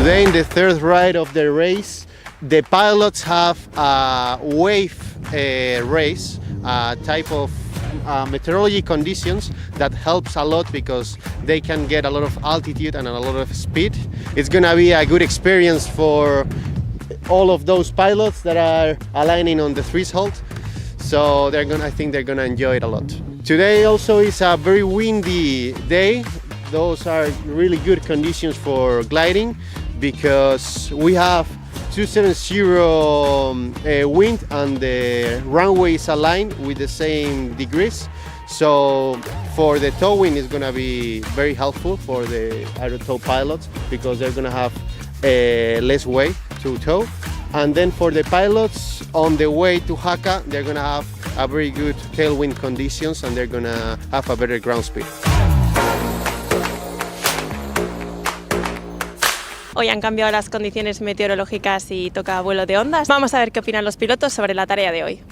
Today in the third ride of the race, the pilots have a wave race, a type of meteorology conditions that helps a lot because they can get a lot of altitude and a lot of speed. It's gonna be a good experience for all of those pilots that are aligning on the threshold. So I think they're gonna enjoy it a lot. Today also is a very windy day. Those are really good conditions for gliding because we have 270 wind and the runway is aligned with the same degrees. So for the towing is gonna be very helpful for the aero tow pilots because they're gonna have less weight to tow. And then for the pilots on the way to Jaca, they're gonna have a very good tailwind conditions and they're gonna have a better ground speed. Hoy han cambiado las condiciones meteorológicas y toca vuelo de ondas. Vamos a ver qué opinan los pilotos sobre la tarea de hoy.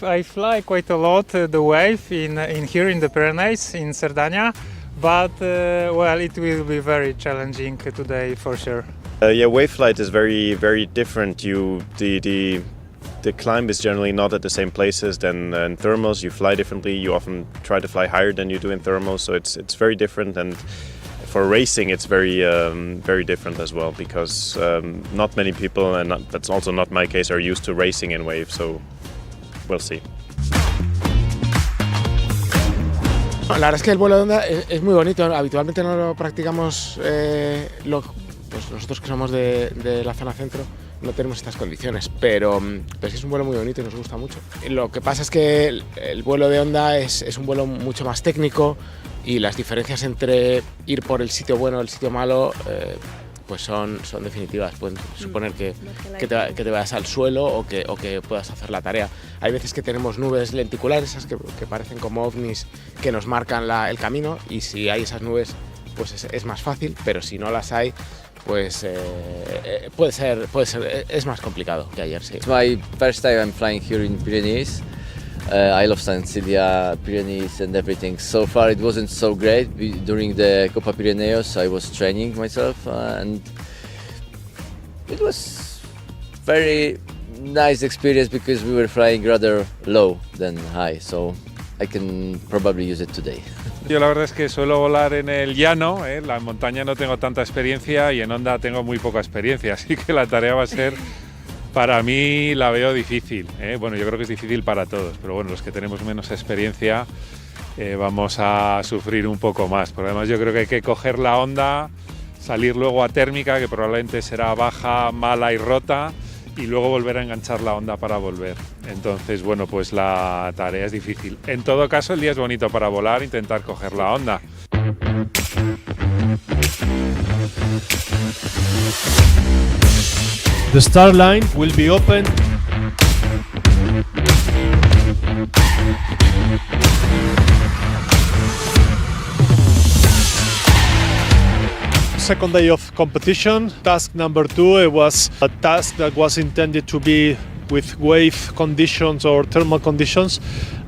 I fly quite a lot the wave in here in the Pyrenees in Sardinia, but well, it will be very challenging today for sure. Yeah, wave flight is very different. The climb is generally not at the same places than in thermals. You fly differently. You often try to fly higher than you do in thermals, so it's very different. And for racing, it's very different as well because not many people, and that's also not my case, are used to racing in wave. So we'll see. La verdad es que el vuelo de onda es muy bonito. Habitualmente no lo practicamos pues nosotros que somos de la zona centro. No tenemos estas condiciones, pero sí es un vuelo muy bonito y nos gusta mucho. Lo que pasa es que el vuelo de onda es un vuelo mucho más técnico y las diferencias entre ir por el sitio bueno o el sitio malo pues son definitivas. Pueden suponer que te vayas al suelo o que puedas hacer la tarea. Hay veces que tenemos nubes lenticulares, esas que parecen como ovnis que nos marcan el camino, y si hay esas nubes pues es más fácil, pero si no las hay pues puede ser, es más complicado que ayer, sí. It's my first time I'm flying here in Pyrenees. I love Sicilia, Pyrenees and everything. So far it wasn't so great. During the Copa Pyreneos I was training myself and it was very nice experience because we were flying rather low than high, so I can probably use it today. Yo la verdad es que suelo volar en el llano, la montaña no tengo tanta experiencia y en onda tengo muy poca experiencia, así que la tarea va a ser, para mí la veo difícil. Bueno, yo creo que es difícil para todos, pero bueno, los que tenemos menos experiencia vamos a sufrir un poco más, porque además yo creo que hay que coger la onda, salir luego a térmica, que probablemente será baja, mala y rota, y luego volver a enganchar la onda para volver. Entonces, bueno, pues la tarea es difícil. En todo caso, el día es bonito para volar, intentar coger la onda. The start line will be open. Second day of competition. Task number 2, it was a task that was intended to be with wave conditions or thermal conditions,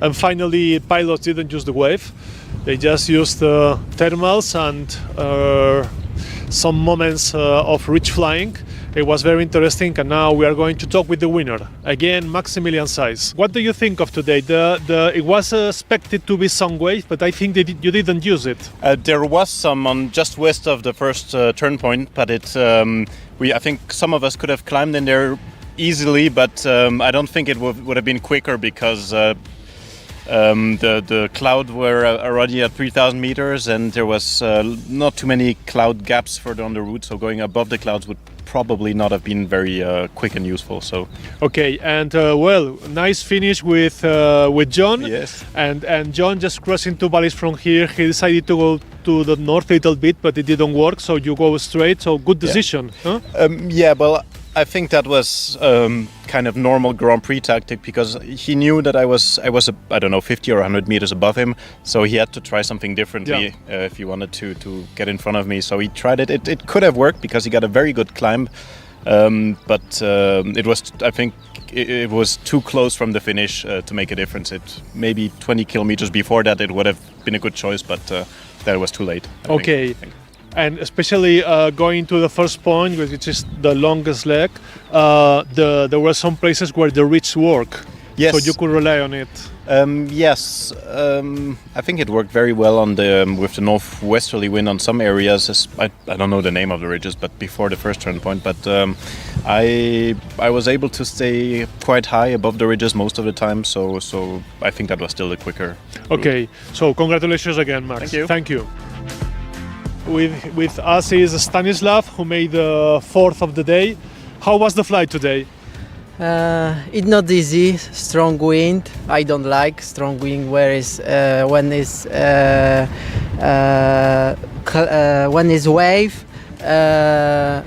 and finally pilots didn't use the wave. They just used thermals and some moments of rich flying. It was very interesting, and now we are going to talk with the winner. Again, Maximilian Saiz. What do you think of today? It was expected to be some wave, but I think you didn't use it. There was some on just west of the first turn point, but I think some of us could have climbed in there easily, but I don't think it would have been quicker because the cloud were already at 3,000 meters and there was not too many cloud gaps further on the route, so going above the clouds would probably not have been very quick and useful. So okay, and well, nice finish with John. Yes. And John just crossing two valleys from here. He decided to go to the north a little bit, but it didn't work. So you go straight. So good decision. Yeah. Huh? Yeah, well, I think that was kind of normal Grand Prix tactic because he knew that I was I don't know 50 or 100 meters above him, so he had to try something differently if he wanted to get in front of me. So he tried it. It could have worked because he got a very good climb, but it was, I think it was too close from the finish to make a difference. It maybe 20 kilometers before that it would have been a good choice, but that was too late. I think. and especially going to the first point, which is the longest leg, there were some places where the reach work. Yes. So you could rely on it. Yes, I think it worked very well on the with the northwesterly wind on some areas. I don't know the name of the ridges, but before the first turn point. But I was able to stay quite high above the ridges most of the time. So I think that was still the quicker route. Okay, so congratulations again, Max. Thank you. Thank you. With us is Stanislav, who made the fourth of the day. How was the flight today? It's not easy. Strong wind. I don't like strong wind. When is wave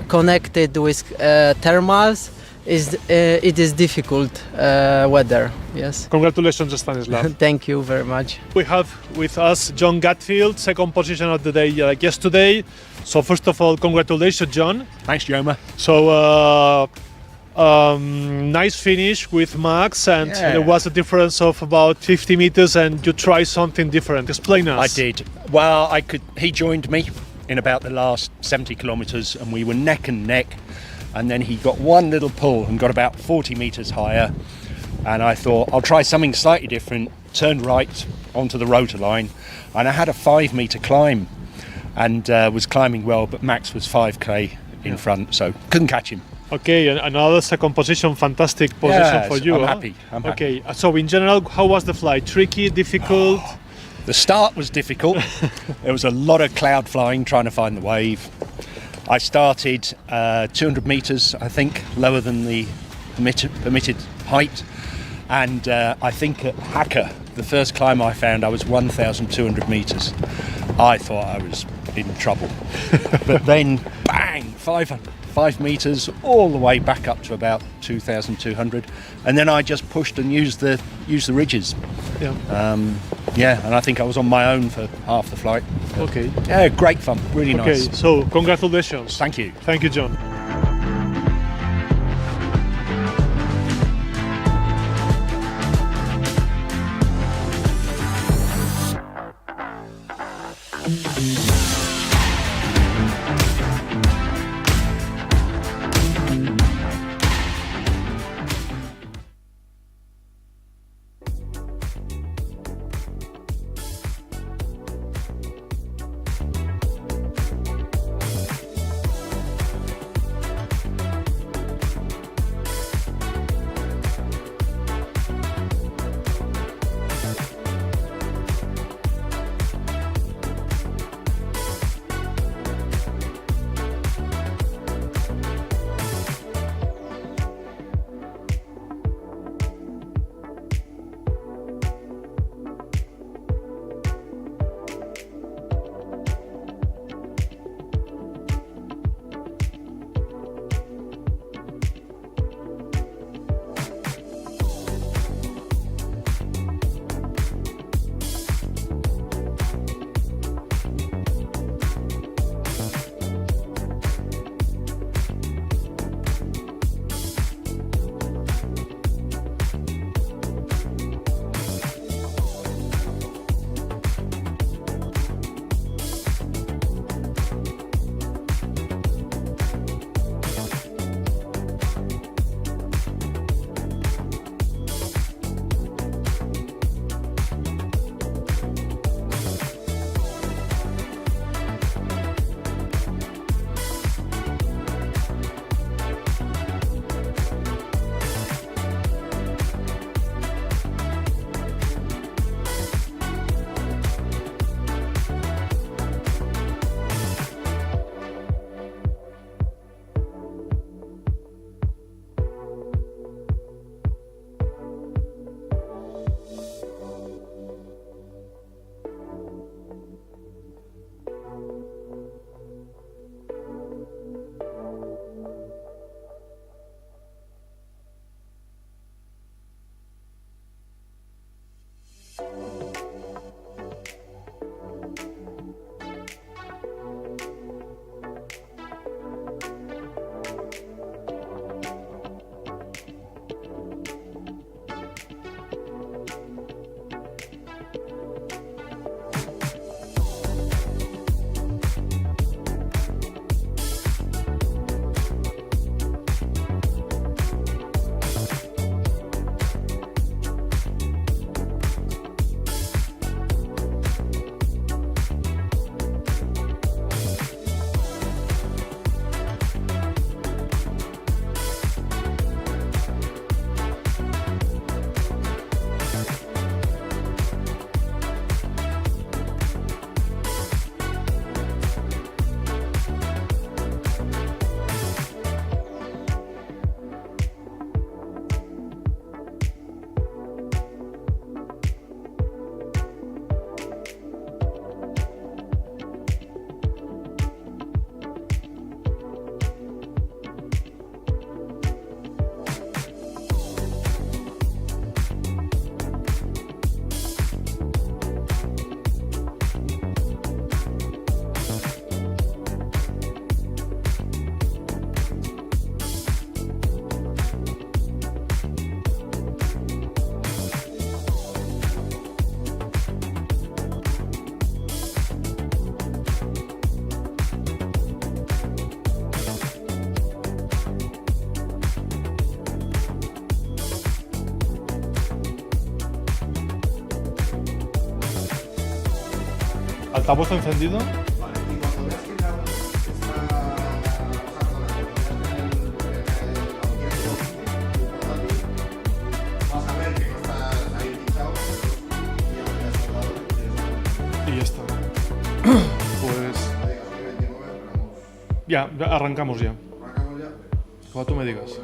connected with thermals, it is difficult weather. Yes. Congratulations, Stanislav. Thank you very much. We have with us John Gatfield, second position of the day, like yesterday. So first of all, congratulations, John. Thanks, Joma. So. Nice finish with Max, and there was a difference of about 50 meters, and you tried something different. Explain us. I did. Well, he joined me in about the last 70 kilometres, and we were neck and neck, and then he got one little pull and got about 40 metres higher, and I thought I'll try something slightly different, turned right onto the rotor line, and I had a 5 metre climb and was climbing well, but Max was 5k in front, so couldn't catch him. Okay, and another second position, fantastic position for you. I'm happy. Okay, so in general, how was the flight? Tricky, difficult? The start was difficult. There was a lot of cloud flying, trying to find the wave. I started 200 metres, I think, lower than the permitted height. And I think at Hacker, the first climb I found, I was 1,200 metres. I thought I was in trouble. But then, bang, 5 metres all the way back up to about 2,200, and then I just pushed and used the ridges. And I think I was on my own for half the flight. Okay. Yeah, great fun, really nice. Okay, so congratulations. Thank you. Thank you, John. altavoz encendido. Y ya está. Pues ya, arrancamos ya. Como tú me digas.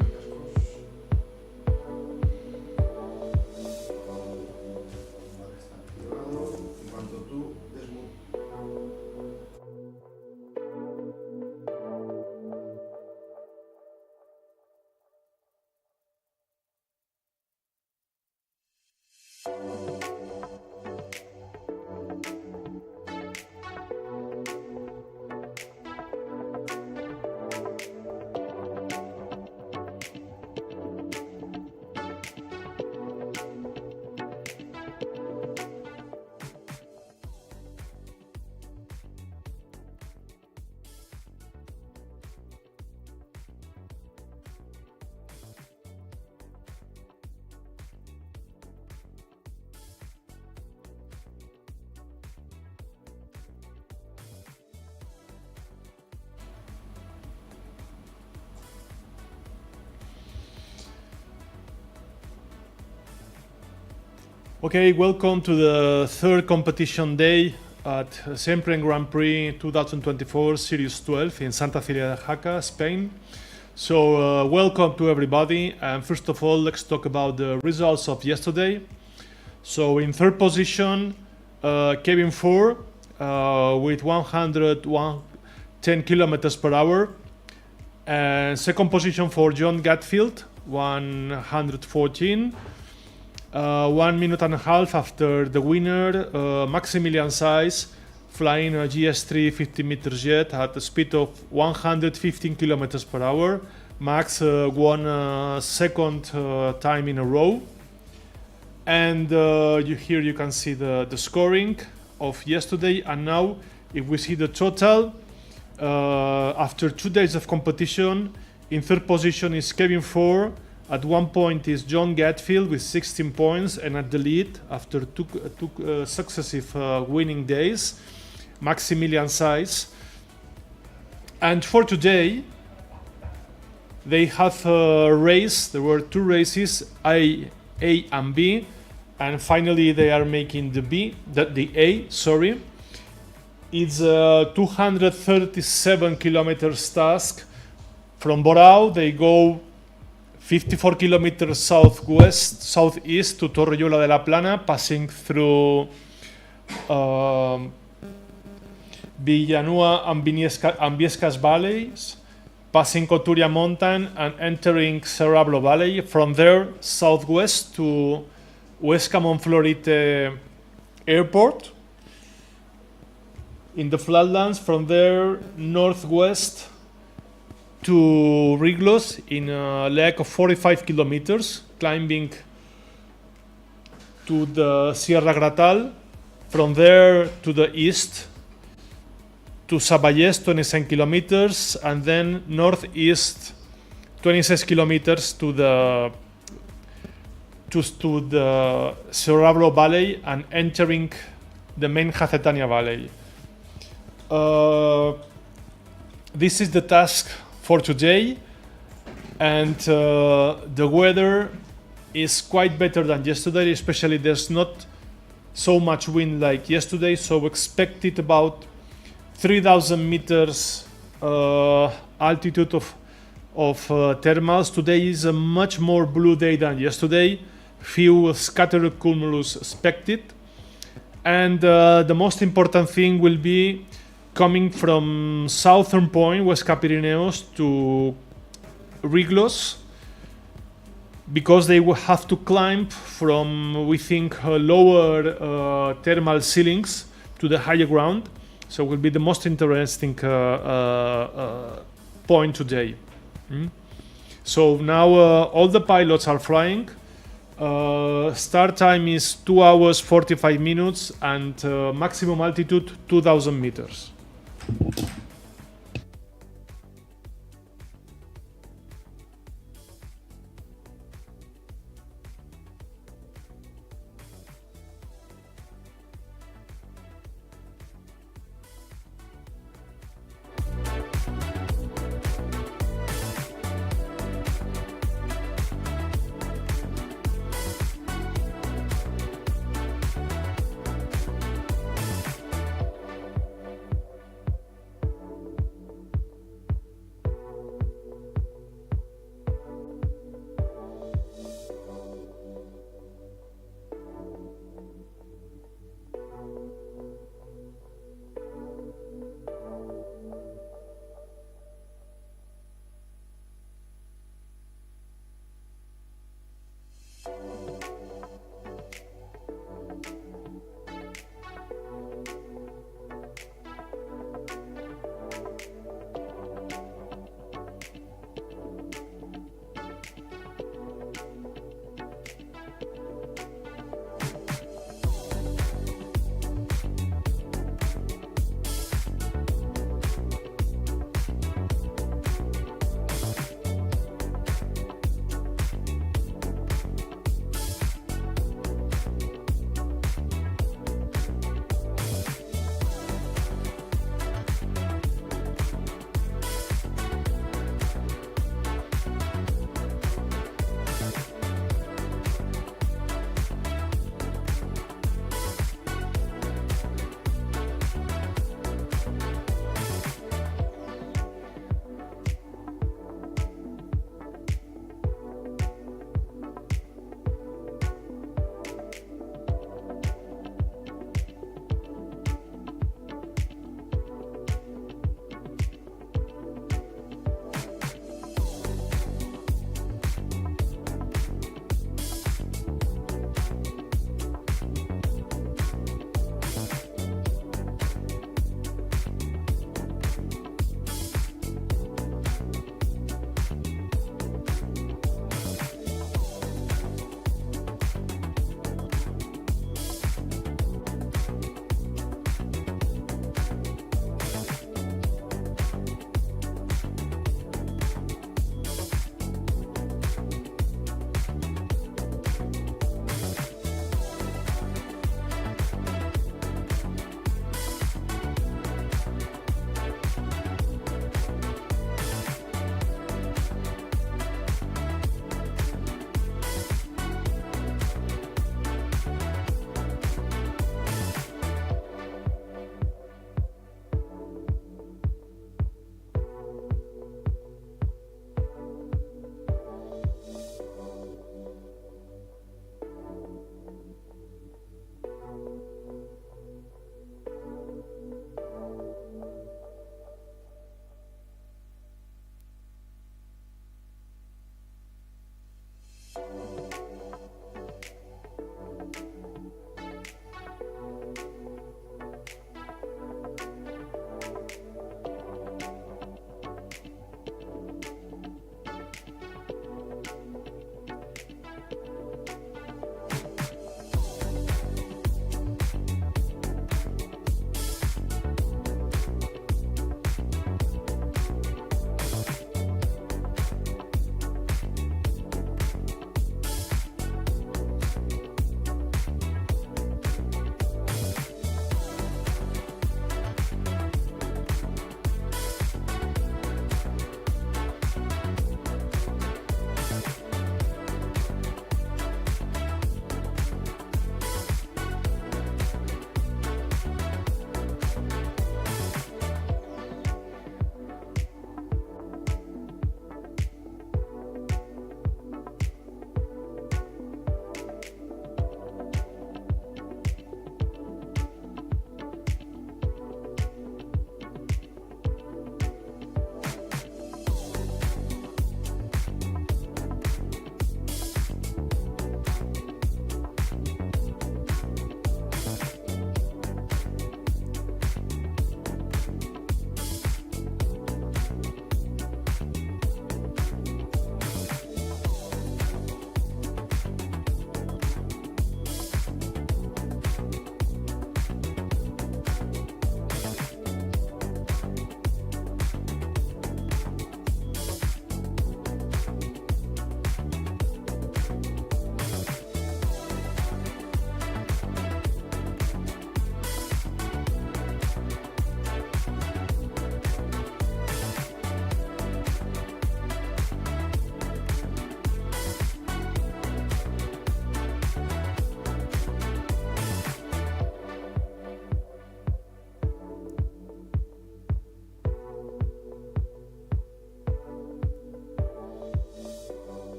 Okay, welcome to the third competition day at Sailplane Grand Prix 2024 Series 12 in Santa Cilia de Jaca, Spain. So welcome to everybody, and first of all let's talk about the results of yesterday. So in third position, Kevin Ford with 110 kilometers per hour, and second position for John Gatfield, 114. 1 minute and a half after the winner, Maximilian Seitz, flying a GS3 50 meters jet at a speed of 115 kilometers per hour. Max won second time in a row. And here you can see the scoring of yesterday. And now, if we see the total, after 2 days of competition, in third position is Kevin Ford. At one point is John Gatfield with 16 points, and at the lead, after two successive winning days, Maximilian Seitz. And for today, they have a race. There were 2 races, A and B, and finally they are making the A. Sorry, it's a 237 kilometers task. From Borao, they go 54 kilometers southeast to Torrellola de la Plana, passing through Villanueva and Viescas valleys, passing Coturia Mountain and entering Cerrablo Valley. From there, southwest to Huesca Monflorite Airport. In the flatlands, from there, northwest to Riglos in a leg of 45 kilometers, climbing to the Sierra Gratal. From there to the east to Sabayes, 27 kilometers, and then northeast 26 kilometers to the Cerrablo Valley and entering the main Jacetania Valley. This is the task for today, and the weather is quite better than yesterday, especially there's not so much wind like yesterday, so expected about 3,000 meters altitude of thermals. Today is a much more blue day than yesterday, few scattered cumulus expected, and the most important thing will be coming from southern point, Huesca Pirineos, to Riglos, because they will have to climb from, we think, lower thermal ceilings to the higher ground. So it will be the most interesting point today. So now all the pilots are flying. Start time is 2 hours 45 minutes and maximum altitude 2,000 meters.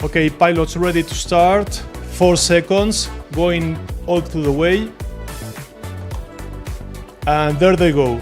Okay, pilots ready to start. 4 seconds, going all through the way. And there they go.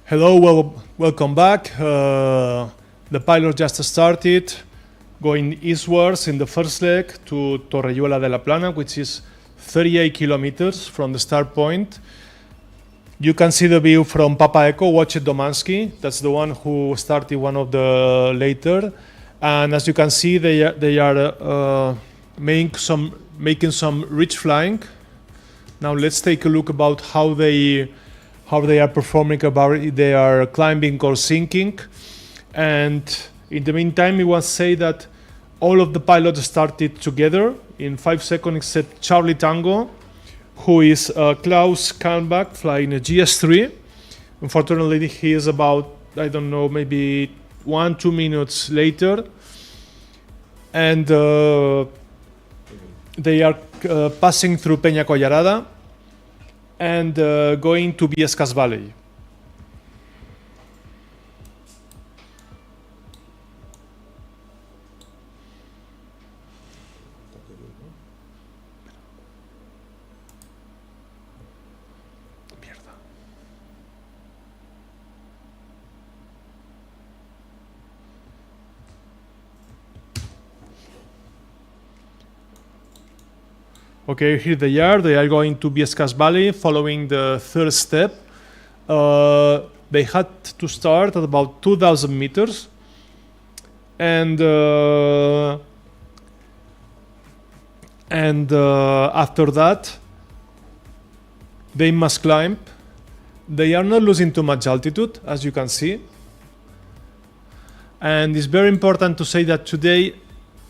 Hello, welcome back. The pilot just started going eastwards in the first leg to Torrelluela de la Plana, which is 38 kilometers from the start point. You can see the view from Papa Echo, Wojciech Domanski. That's the one who started one of the later. And as you can see, they are making some ridge flying. Now let's take a look about how they are performing, about if they are climbing or sinking. And in the meantime, we want to say that all of the pilots started together in 5 seconds except Charlie Tango, who is Klaus Kalmbach flying a GS3. Unfortunately, he is about, I don't know, maybe 1-2 minutes later. And they are passing through Peña Collarada and going to Viescas Valley. Okay, here they are. They are going to Viescas Valley, following the third step. They had to start at about 2,000 meters. And after that, they must climb. They are not losing too much altitude, as you can see. And it's very important to say that today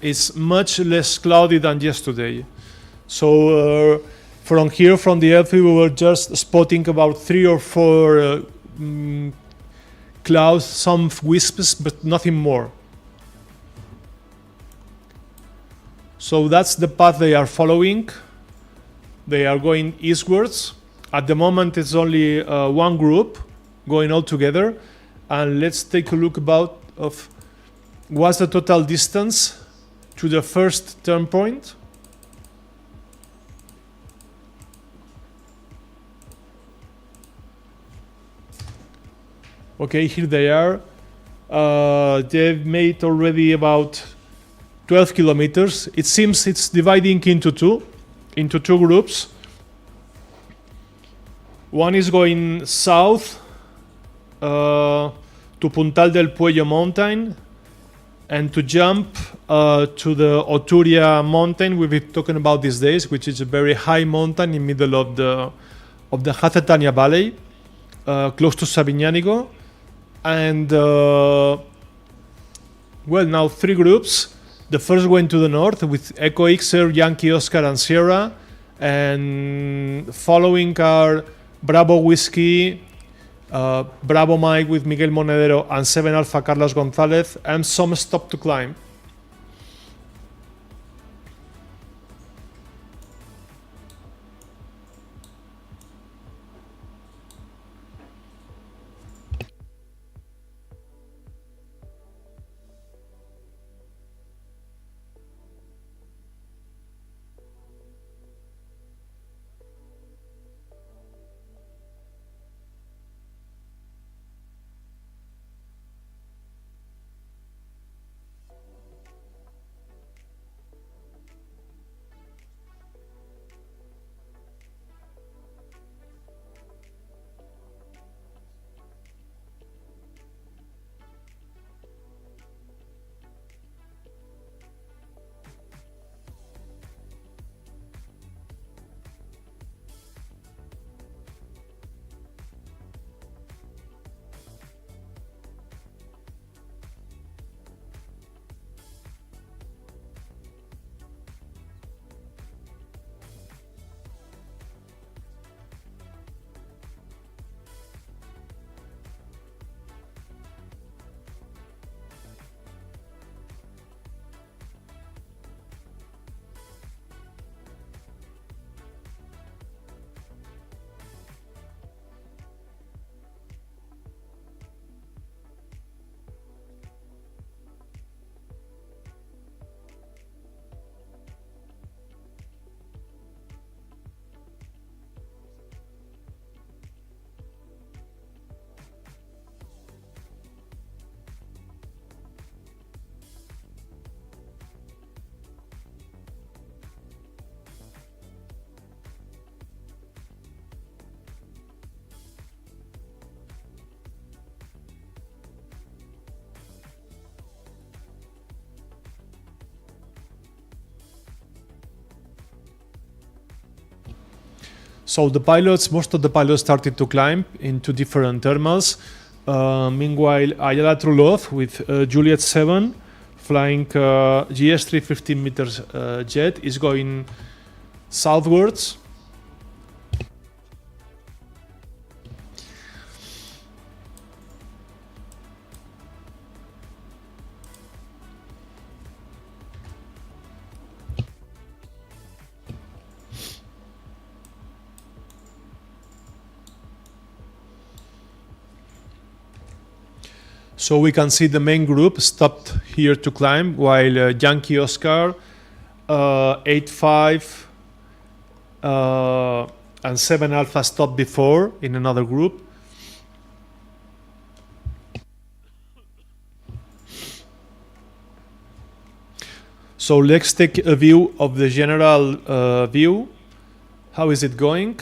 is much less cloudy than yesterday. So from here, from the airfield, we were just spotting about 3 or 4 clouds, some wisps, but nothing more. So that's the path they are following. They are going eastwards. At the moment, it's only one group going all together. And let's take a look about of what's the total distance to the first turn point. Okay, here they are. They've made already about 12 kilometers. It seems it's dividing into two groups. One is going south to Puntal del Puello mountain and to jump to the Oturia mountain we've been talking about these days, which is a very high mountain in middle of the Jacetania Valley, close to Sabiñánigo. And well, now three groups. The first went to the north with Echo Xer, Yankee Oscar, and Sierra, and following are Bravo Whiskey, Bravo Mike with Miguel Monedero, and 7 Alpha Carlos Gonzalez, and some stop to climb. So most of the pilots started to climb into different thermals. Meanwhile, Ayala Trulov with Juliet 7 flying GS 315 meters jet is going southwards. So we can see the main group stopped here to climb, while Yankee Oscar, 8-5, and 7 Alpha stopped before in another group. So let's take a view of the general view. How is it going?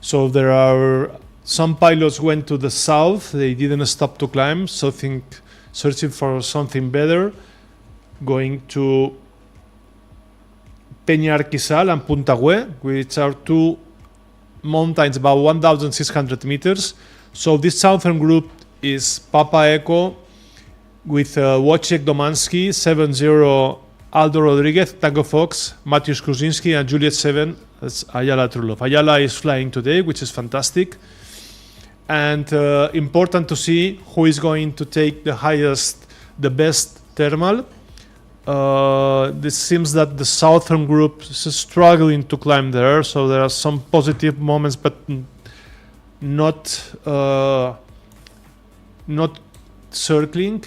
So there are some pilots went to the south. They didn't stop to climb. So searching for something better, going to Peñarquisal and Puntagüe, which are two mountains about 1,600 meters. So this southern group is Papa Echo with Wojciech Domanski, 7-0 Aldo Rodriguez, Tango Fox, Mateusz Kruzinski, and Juliet 7. That's Ayala Trulov. Ayala is flying today, which is fantastic. And important to see who is going to take the best thermal. This seems that the southern group is struggling to climb there, so there are some positive moments, but not circling.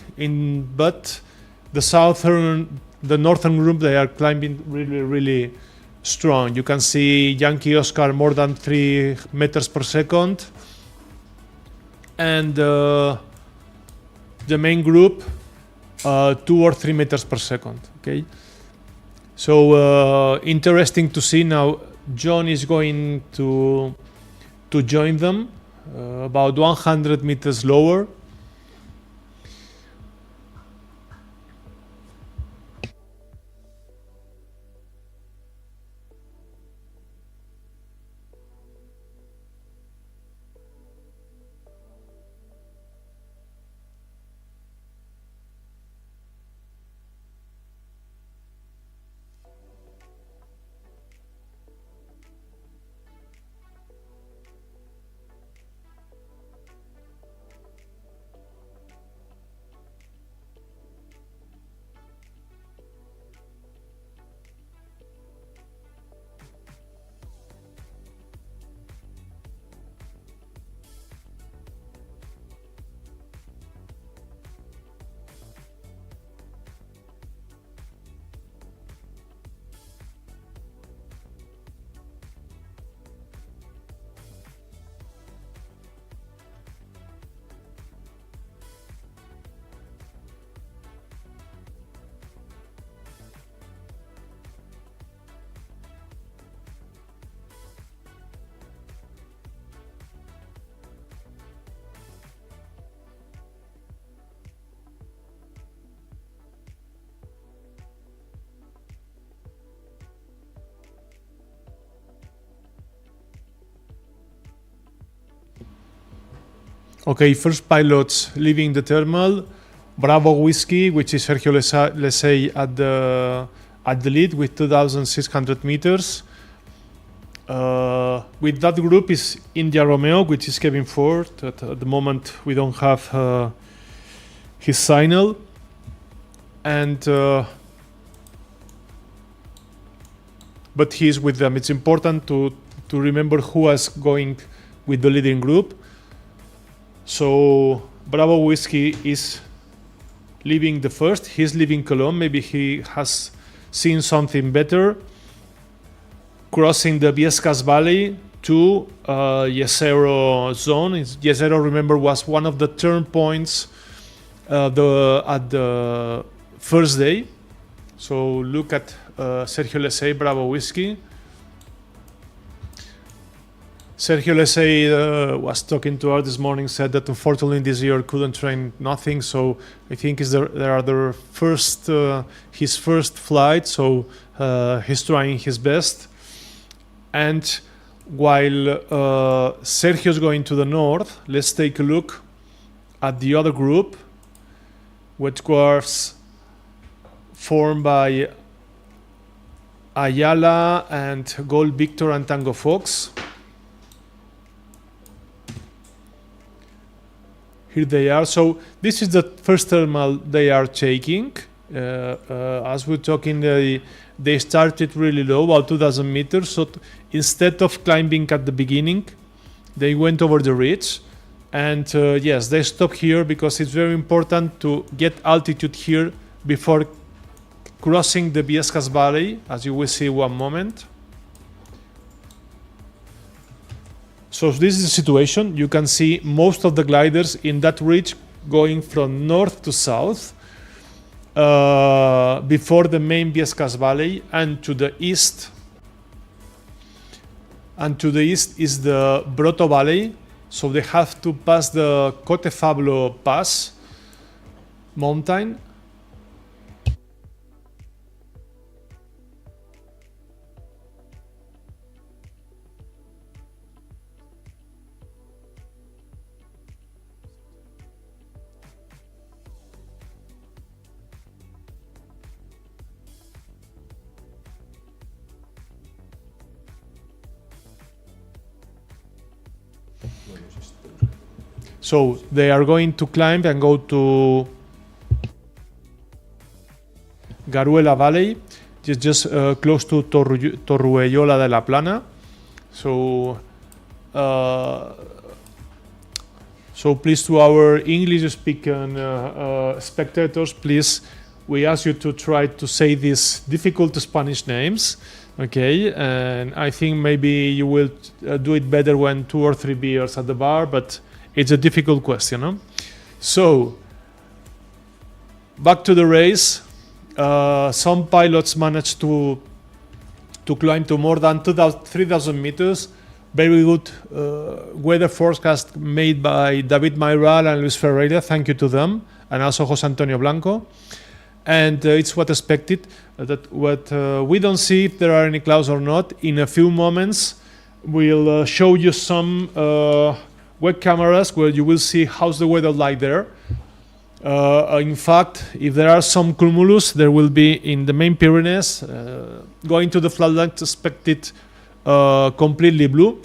But the northern group, they are climbing really, really strong. You can see Yankee Oscar more than 3 meters per second, and the main group 2 or 3 meters per second. Okay, so interesting to see now. John is going to join them about 100 meters lower. Okay, first pilots leaving the thermal. Bravo Whiskey, which is Sergio Lesey at the lead with 2,600 meters. With that group is India Romeo, which is Kevin Ford. At the moment, we don't have his signal. And but he's with them. It's important to remember who is going with the leading group. So Bravo Whiskey is leaving the first. He's leaving Cologne. Maybe he has seen something better. Crossing the Viescas Valley to Yesero zone. Yesero, remember, was one of the turn points at the first day. So look at Sergio Lesey, Bravo Whiskey. Sergio Lesey was talking to us this morning, said that unfortunately this year couldn't train nothing, so I think there are his first flight, so he's trying his best. And while Sergio's going to the north, let's take a look at the other group, which was formed by Ayala and Gold Victor and Tango Fox. Here they are. So this is the first thermal they are taking. As we're talking, they started really low, about 2,000 meters. So instead of climbing at the beginning, they went over the ridge. And yes, they stopped here because it's very important to get altitude here before crossing the Viescas Valley, as you will see one moment. So this is the situation. You can see most of the gliders in that ridge going from north to south before the main Viescas Valley, and to the east and to the east is the Broto Valley. So they have to pass the Cotefablo Pass mountain. So they are going to climb and go to Garuela Valley, just close to Torruellola de la Plana. So, so please, to our English-speaking spectators, please, we ask you to try to say these difficult Spanish names, okay? And I think maybe you will do it better when 2 or 3 beers at the bar, but it's a difficult question, no? So, back to the race. Some pilots managed to climb to more than 3,000 meters. Very good weather forecast made by David Mayral and Luis Ferreira. Thank you to them, and also José Antonio Blanco. And it's what expected. That what we don't see if there are any clouds or not. In a few moments, we'll show you some web cameras where you will see how's the weather like there. In fact, if there are some cumulus, there will be in the main Pyrenees. Going to the flatlands, expected completely blue.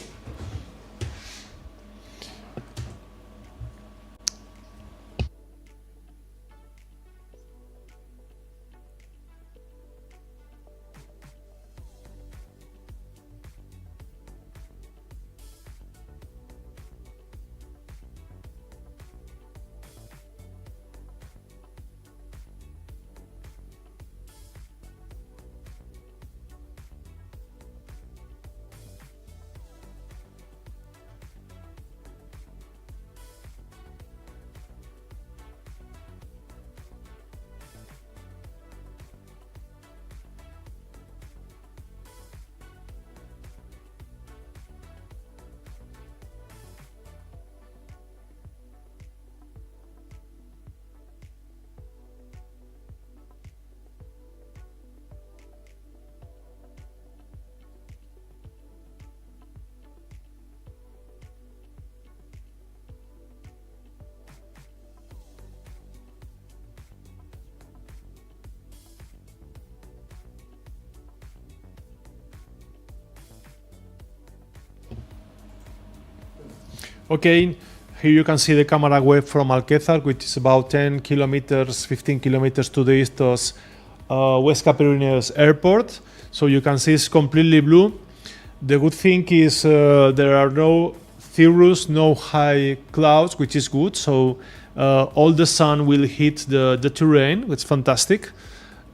Okay, here you can see the camera wave from Alquezar, which is about 10 kilometers, 15 kilometers to the east of Huesca Pyrenees Airport. So you can see it's completely blue. The good thing is there are no cirrus, no high clouds, which is good. So all the sun will hit the terrain, which is fantastic.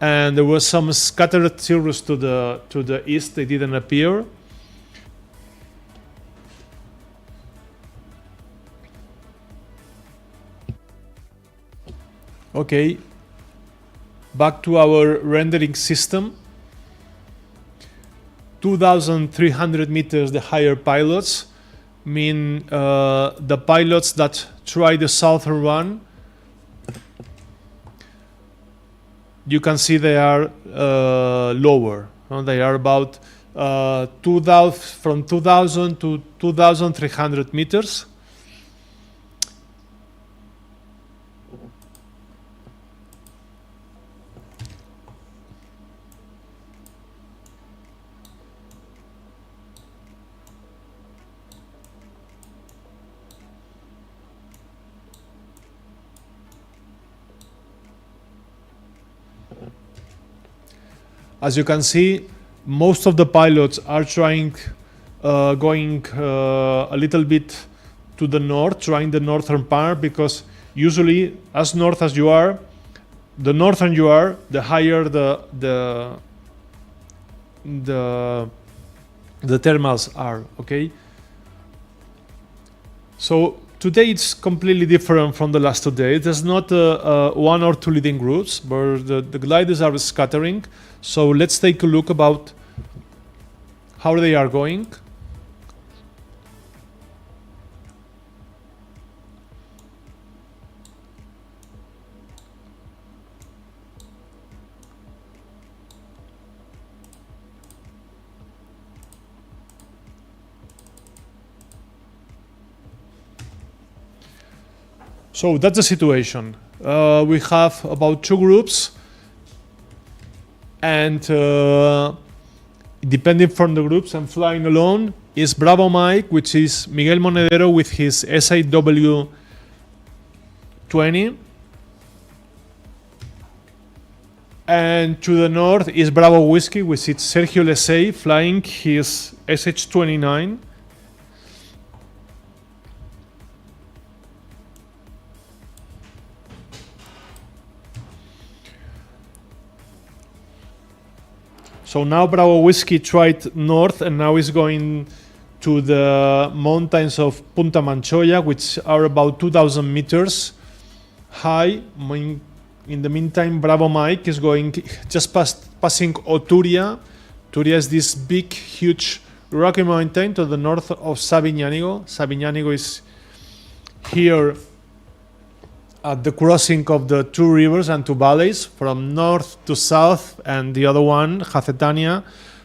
And there was some scattered cirrus to the east. They didn't appear. Okay, back to our rendering system. 2,300 meters, the higher pilots mean the pilots that try the southern run. You can see they are lower. They are about 2,000 from 2,000 to 2,300 meters. As you can see, most of the pilots are trying, going a little bit to the north, trying the northern part, because usually as north as you are, the northern you are, the higher the thermals are, okay? So today it's completely different from the last 2 days. There's not 1 or 2 leading groups, but the gliders are scattering. So let's take a look about how they are going. So that's the situation. We have about 2 groups, and depending from the groups, I'm flying alone is Bravo Mike, which is Miguel Monedero with his SAW 20. And to the north is Bravo Whiskey, which is Sergio Lesey flying his SH-29. So now Bravo Whiskey tried north and now is going to the mountains of Punta Manchoya, which are about 2,000 meters high. In the meantime, Bravo Mike is going just passing Oturia. Oturia is this big, huge rocky mountain to the north of Sabiñánigo. Sabiñánigo is here at the crossing of the 2 rivers and 2 valleys, from north to south, and the other one, Jacetania,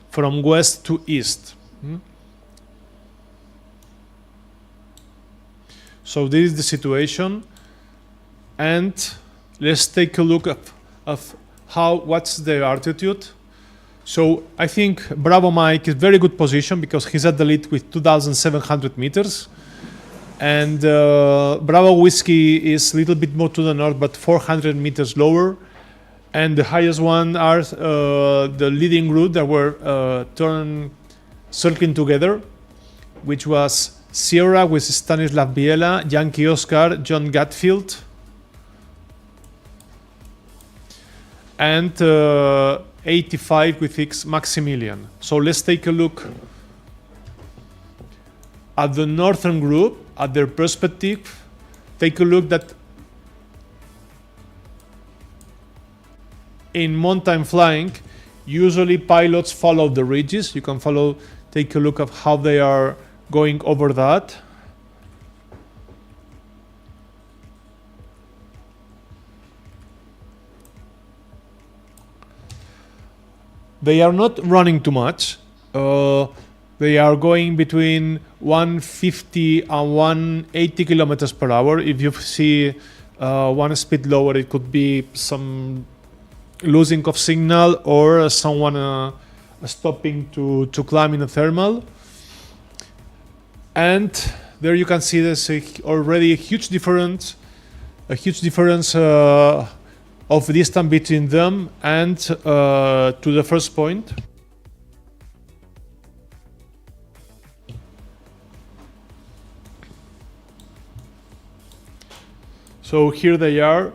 from west to east. So this is the situation, and let's take a look of what's the altitude. So I think Bravo Mike is very good position because he's at the lead with 2,700 meters. And Bravo Whiskey is a little bit more to the north, but 400 meters lower. And the highest one are the leading group that were circling together, which was Sierra with Stanislav Biela, Yankee Oscar, John Gatfield, and 85 with X Maximilian. So let's take a look at the northern group, at their perspective. Take a look that in mountain flying, usually pilots follow the ridges. You can take a look at how they are going over that. They are not running too much. They are going between 150 and 180 kilometers per hour. If you see one speed lower, it could be some losing of signal or someone stopping to climb in a thermal. And there you can see there's already a huge difference of distance between them and to the first point. So here they are.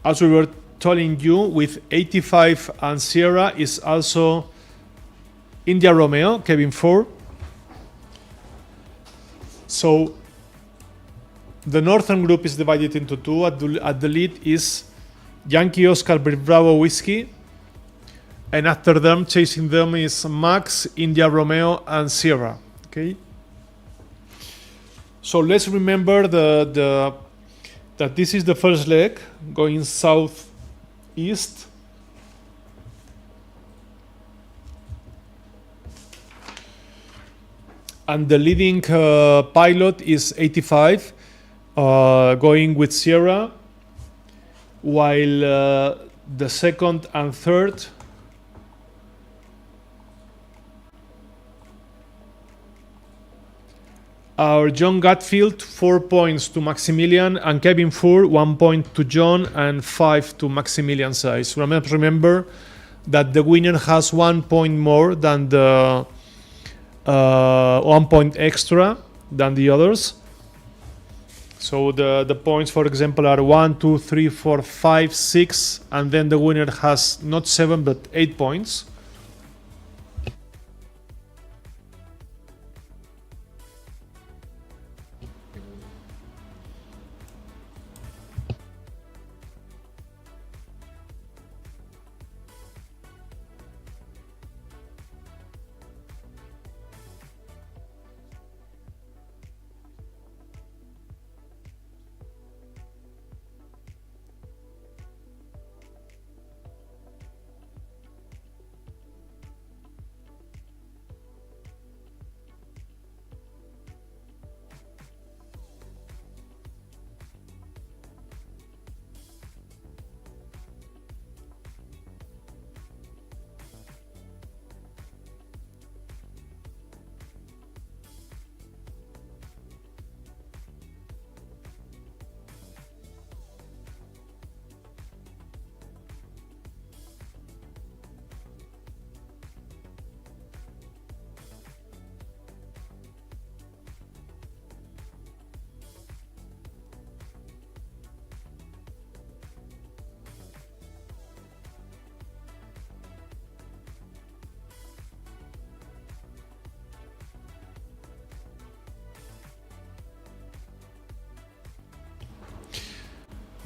As we were telling you, with 85 and Sierra is also India Romeo, Kevin 4. So the northern group is divided into 2. At the lead is Yankee Oscar Bravo Whiskey, and after them, chasing them, is Max, India Romeo, and Sierra. Okay. So let's remember that this is the first leg going southeast. And the leading pilot is 85, going with Sierra, while the second and third are John Gatfield, 4 points to Maximilian, and Kevin 4, 1 point to John and 5 to Maximilian size. Remember that the winner has 1 point more than the 1 point extra than the others. So the points, for example, are 1, 2, 3, 4, 5, 6, and then the winner has not 7 but 8 points.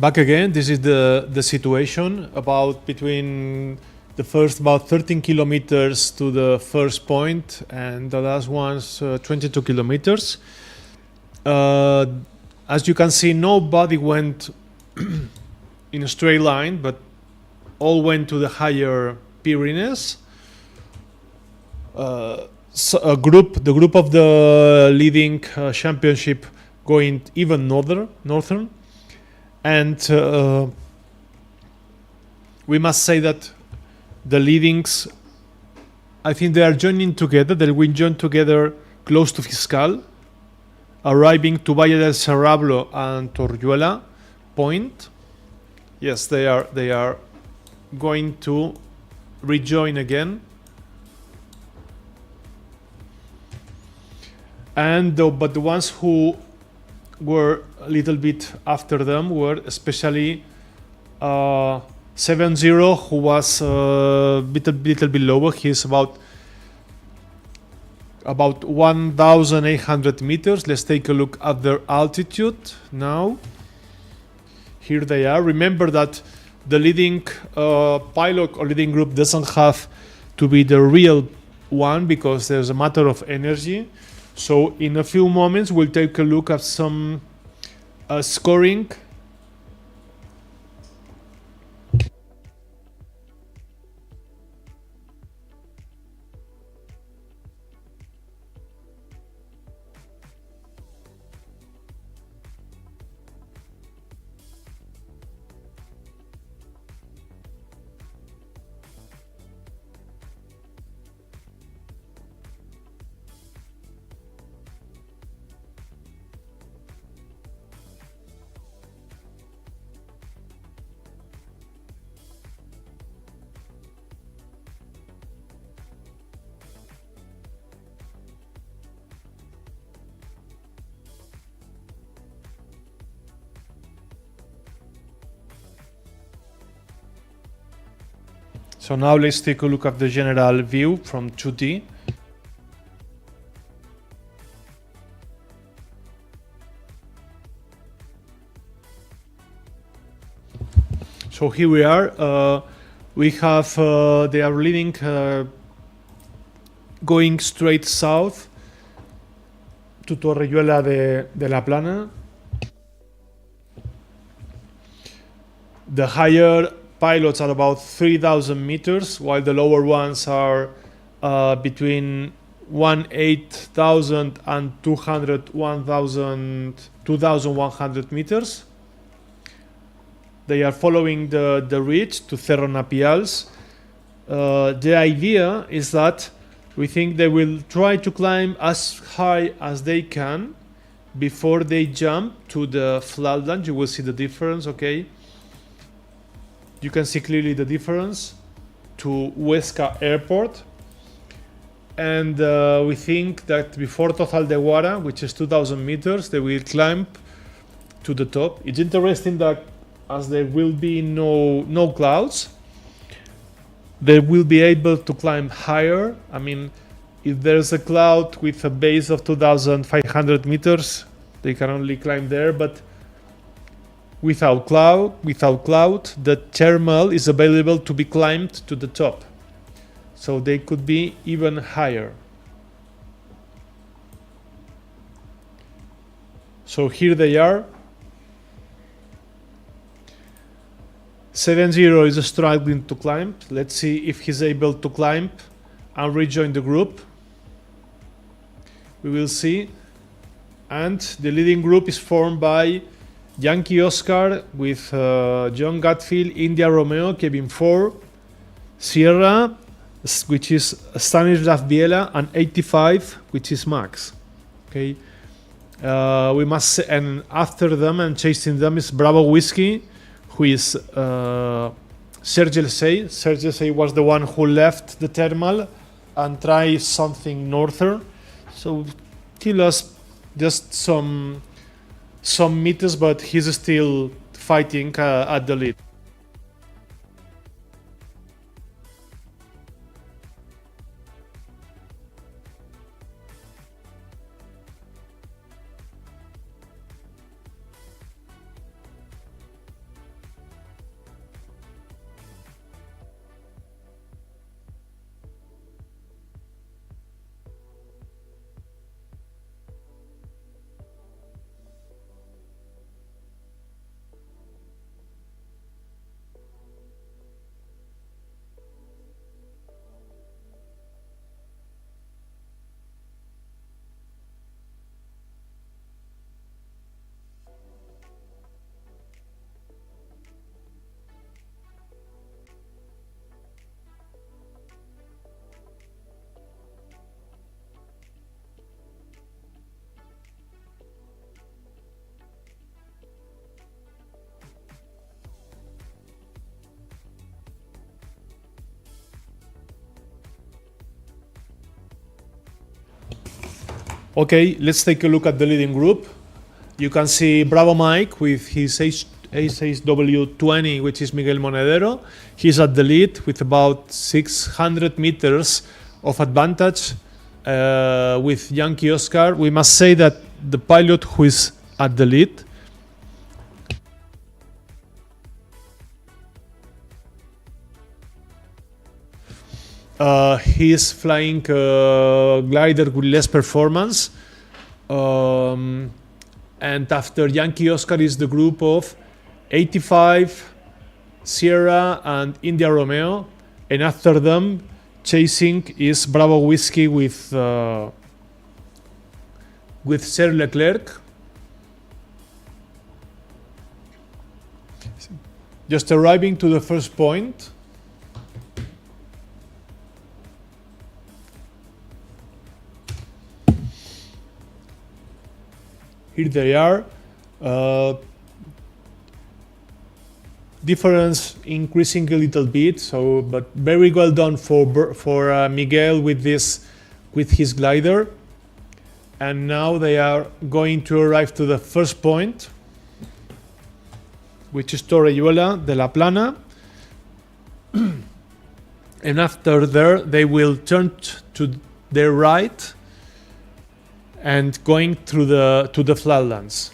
Back again, this is the situation about between the first about 13 kilometers to the first point, and the last one's 22 kilometers. As you can see, nobody went in a straight line, but all went to the higher Pyrenees. So the group of the leading championship going even northern, and we must say that the leadings, I think they are joining together. They will join together close to Fiscal, arriving to Valle del Serrablo and Torruella Point. Yes, they are going to rejoin again. And but the ones who were a little bit after them were especially 7-0, who was a little bit lower. He's about 1,800 meters. Let's take a look at their altitude now. Here they are. Remember that the leading pilot or leading group doesn't have to be the real one because there's a matter of energy. So in a few moments we'll take a look at some scoring. So now let's take a look at the general view from 2D. So here we are. We have they are leading, going straight south to Torrelluela de la Plana. The higher pilots are about 3,000 meters, while the lower ones are between 1,800 and 2,100 meters. They are following the ridge to Cerro Napials. The idea is that we think they will try to climb as high as they can before they jump to the flatland. You will see the difference, okay? You can see clearly the difference to Huesca Airport. And we think that before Total de Guara, which is 2,000 meters, they will climb to the top. It's interesting that as there will be no clouds, they will be able to climb higher. I mean, if there's a cloud with a base of 2,500 meters, they can only climb there, but without cloud, the thermal is available to be climbed to the top. So they could be even higher. So here they are. 7-0 is struggling to climb. Let's see if he's able to climb and rejoin the group. We will see. And the leading group is formed by Yankee Oscar with John Gatfield, India Romeo, Kevin Ford, Sierra, which is Stanislav Biela, and 85, which is Max. Okay, we must say, and after them and chasing them is Bravo Whiskey, who is Sergei Say. Sergei Say was the one who left the thermal and tried something northern. So he lost just some meters, but he's still fighting at the lead. Okay, let's take a look at the leading group. You can see Bravo Mike with his HSW20, which is Miguel Monedero. He's at the lead with about 600 meters of advantage with Yankee Oscar. We must say that the pilot who is at the lead he is flying a glider with less performance. And after Yankee Oscar is the group of 85, Sierra and India Romeo. And after them, chasing is Bravo Whiskey with Sir Leclerc. Just arriving to the first point. Here they are. Difference increasing a little bit, so but very well done for Miguel with his glider. And now they are going to arrive to the first point, which is Torrelluela de la Plana. And after there, they will turn to their right and going through to the flatlands.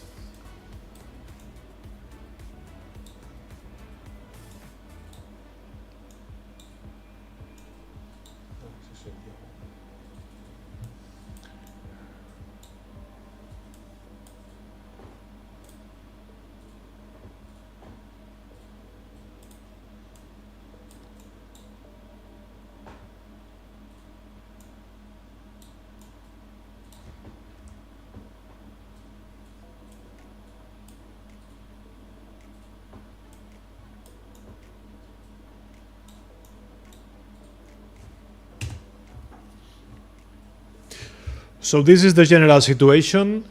So this is the general situation.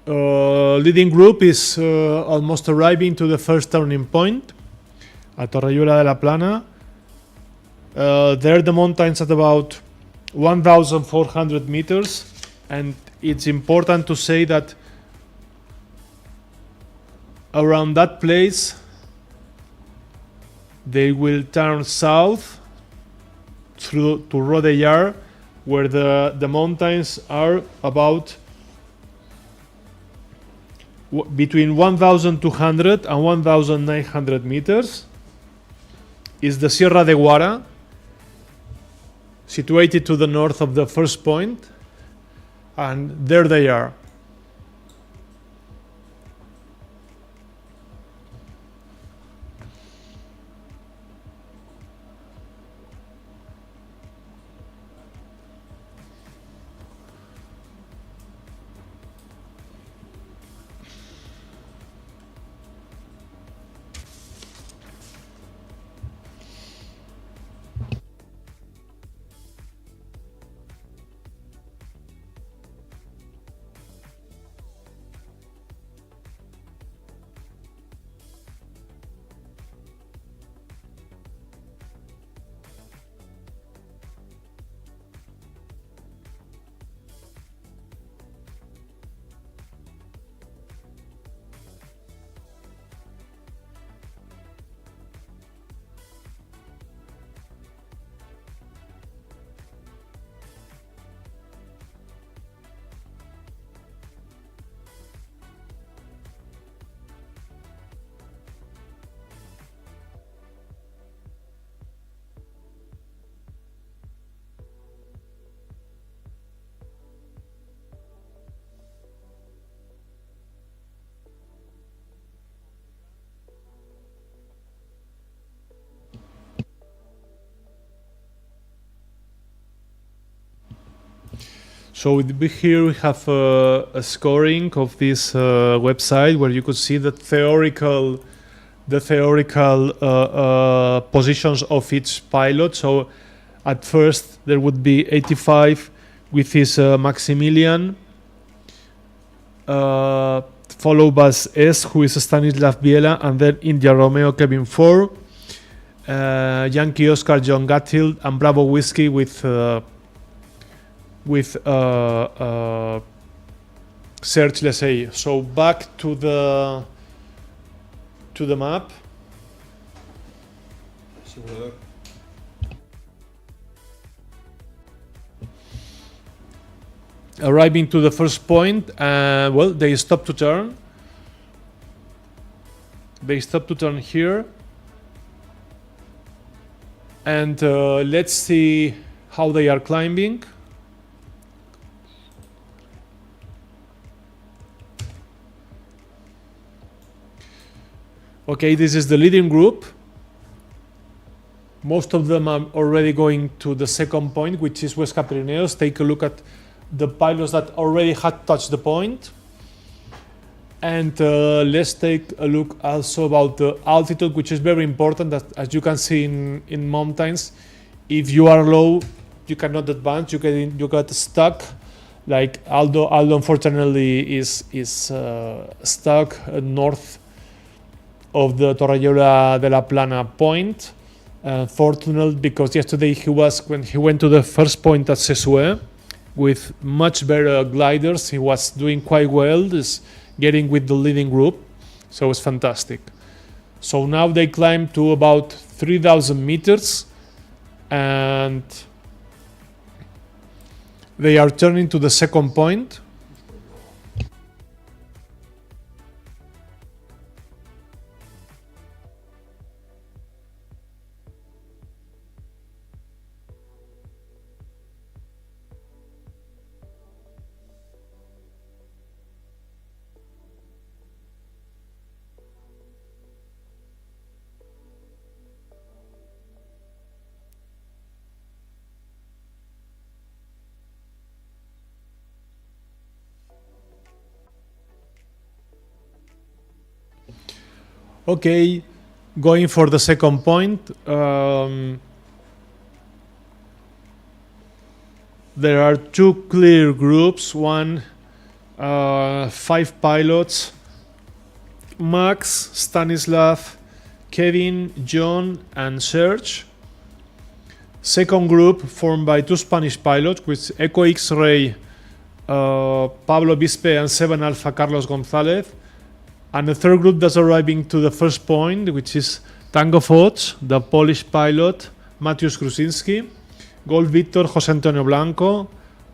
Leading group is almost arriving to the first turning point at Torrelluela de la Plana. There the mountains at about 1,400 meters, and it's important to say that around that place they will turn south through to Rodellar, where the mountains are about between 1,200 and 1,900 meters. Is the Sierra de Guara, situated to the north of the first point, and there they are. So here we have a scoring of this website where you could see the theoretical positions of each pilot. So at first there would be 85 with his Maximilian, followed by S, who is Stanislav Biela, and then India Romeo Kevin Ford, Yankee Oscar John Gatfield, and Bravo Whiskey with search, let's say. So back to the map. Arriving to the first point, well, they stop to turn. They stop to turn here. And let's see how they are climbing. Okay, this is the leading group. Most of them are already going to the second point, which is Huesca Pirineos. Take a look at the pilots that already had touched the point. And let's take a look also about the altitude, which is very important. That, as you can see in mountains, if you are low, you cannot advance. You get stuck. Like Aldo unfortunately is stuck north of the Torrellera de la Plana point. Fortunately, because yesterday when he went to the first point at Sesue with much better gliders, he was doing quite well. Getting with the leading group, so it's fantastic. So now they climb to about 3,000 meters and they are turning to the second point. Okay, going for the second point. There are two clear groups. One, 5 pilots: Max, Stanislav, Kevin, John, and Serge. Second group formed by 2 Spanish pilots with Eco X-Ray, Pablo Bispe, and 7 Alpha Carlos Gonzalez. And the third group that's arriving to the first point, which is Tango Foch, the Polish pilot, Mateusz Krusinski, Gold Victor, José Antonio Blanco,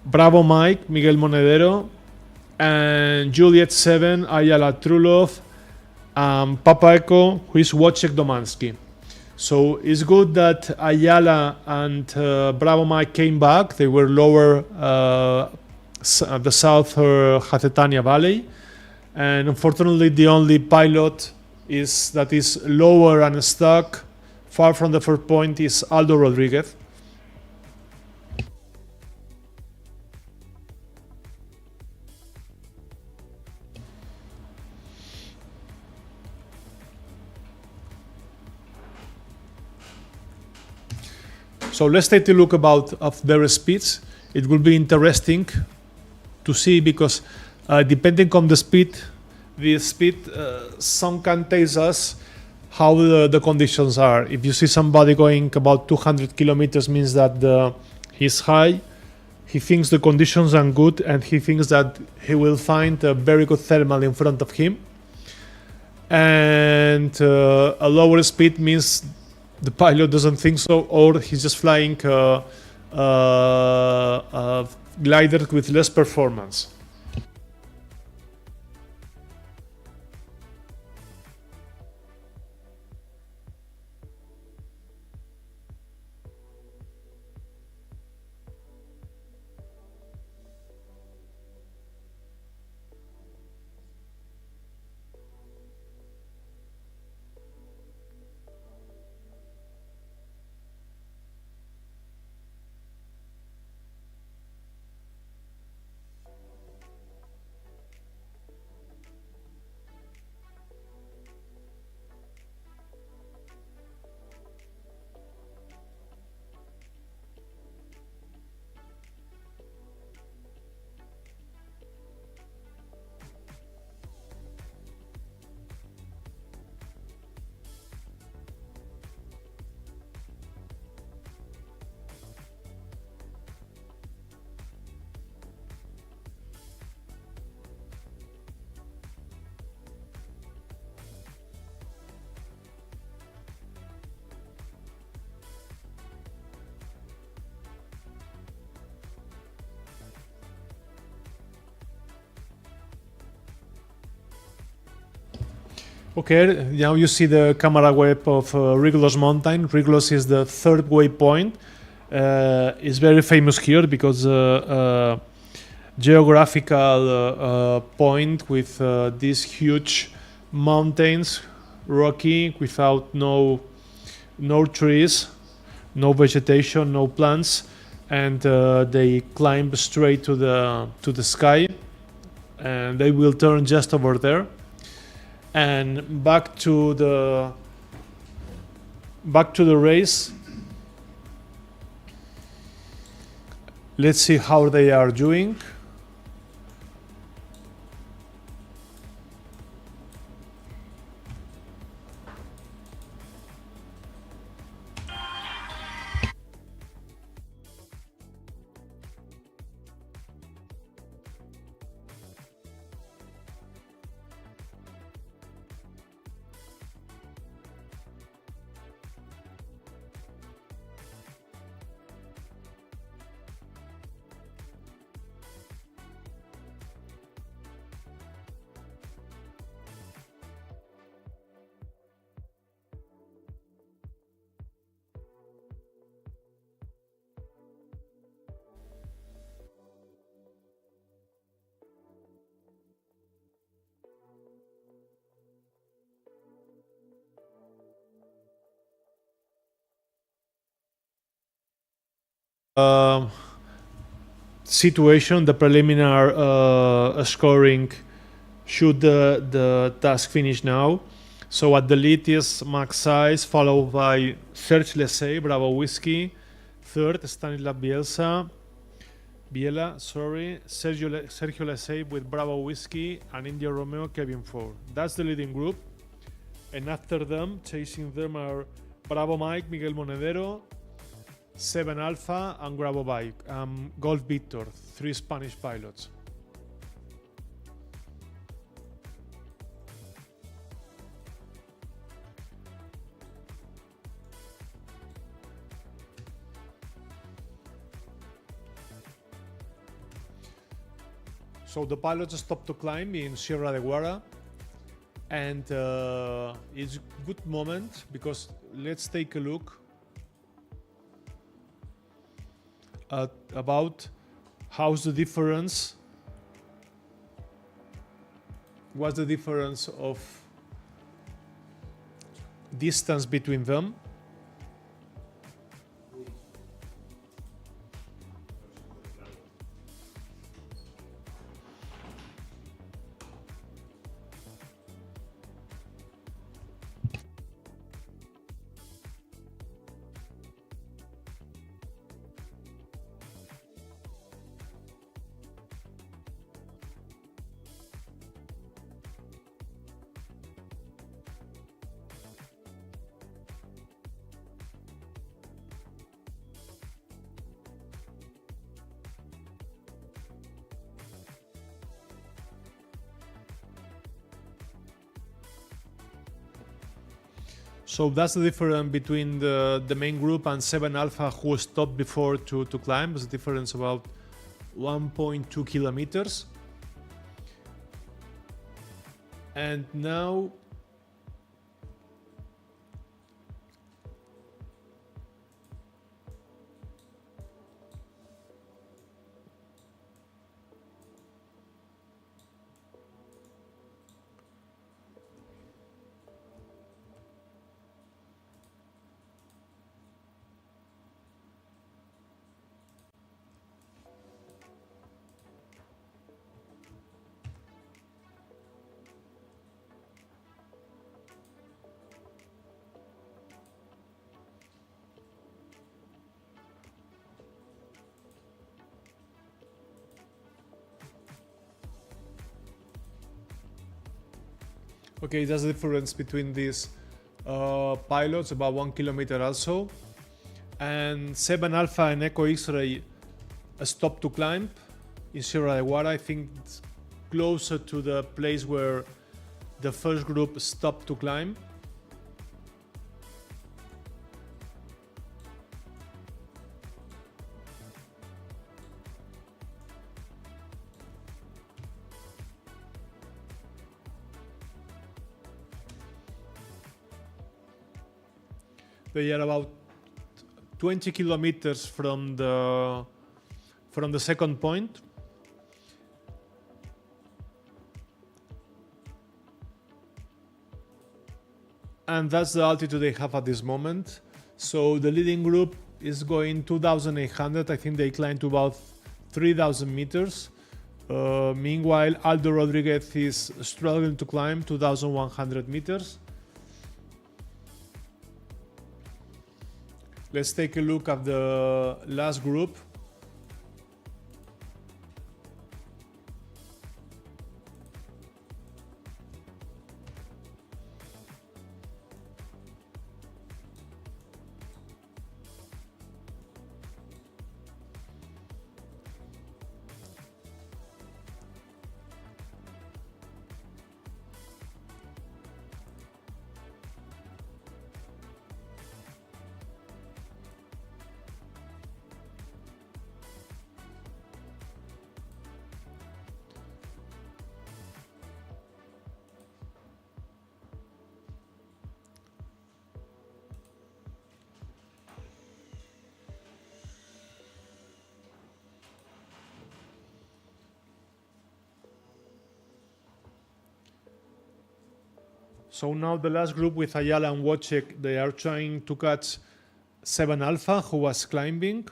Bravo Mike, Miguel Monedero, and Juliet 7, Ayala Trulov, Papa Echo, who is Wojciech Domanski. So it's good that Ayala and Bravo Mike came back. They were lower at the South Jacetania Valley. And unfortunately, the only pilot that is lower and stuck, far from the first point, is Aldo Rodriguez. So let's take a look of their speeds. It will be interesting to see because depending on the speed, some can tell us how the conditions are. If you see somebody going about 200 kilometers, means that he's high. He thinks the conditions are good, and he thinks that he will find a very good thermal in front of him. And a lower speed means the pilot doesn't think so, or he's just flying a glider with less performance. Okay, now you see the camera web of Riglos Mountain. Riglos is the third waypoint. It's very famous here because geographical point with these huge mountains, rocky, without no trees, no vegetation, no plants, and they climb straight to the sky, and they will turn just over there. And back to the race. Let's see how they are doing. Situation, the preliminary scoring should the task finish now. So at the lead is Max Size, followed by Serge Lessay, Bravo Whiskey. Third, Stanislav Biela, Sergio Lessay with Bravo Whiskey, and India Romeo, Kevin Ford. That's the leading group. And after them, chasing them are Bravo Mike, Miguel Monedero, 7 Alpha, and Bravo Bike, Golf Victor, 3 Spanish pilots. So the pilots stop to climb in Sierra de Guara, and it's a good moment because let's take a look at about how's the difference. What's the difference of distance between them? So that's the difference between the main group and 7 Alpha, who stopped before to climb. It's a difference about 1.2 kilometers. And now okay, that's the difference between these pilots, about 1 kilometer also. And 7 Alpha and Echo X-Ray stopped to climb in Sierra de Guara. I think it's closer to the place where the first group stopped to climb. They are about 20 kilometers from the second point. And that's the altitude they have at this moment. So the leading group is going 2,800. I think they climbed to about 3,000 meters. Meanwhile, Aldo Rodriguez is struggling to climb 2,100 meters. Let's take a look at the last group. So now the last group with Ayala and Wojciech, they are trying to catch 7 Alpha, who was climbing.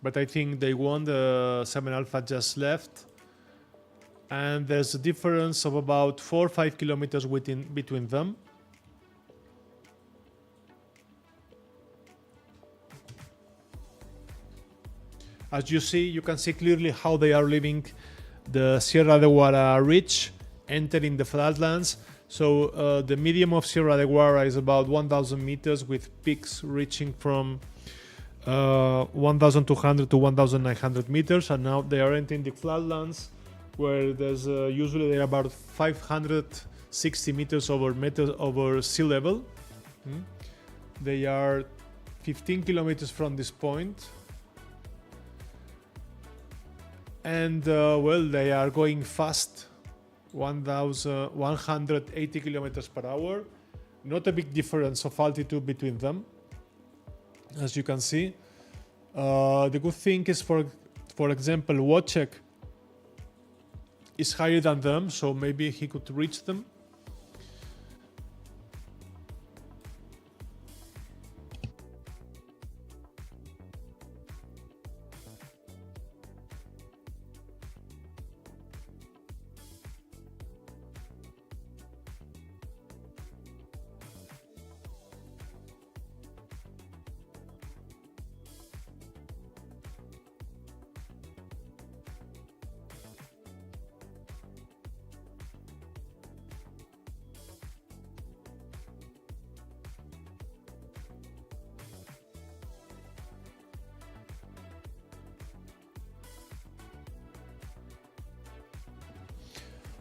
But I think they won. The 7 Alpha just left. And there's a difference of about 4 or 5 kilometers between them. As you see, you can see clearly how they are leaving the Sierra de Guara ridge, entering the flatlands. So the medium of Sierra de Guara is about 1,000 meters, with peaks reaching from 1,200 to 1,900 meters. And now they are entering the flatlands, where there's usually they're about 560 meters over sea level. They are 15 kilometers from this point. And well, they are going fast, 1,180 kilometers per hour. Not a big difference of altitude between them, as you can see. The good thing is, for example, Wojciech is higher than them, so maybe he could reach them.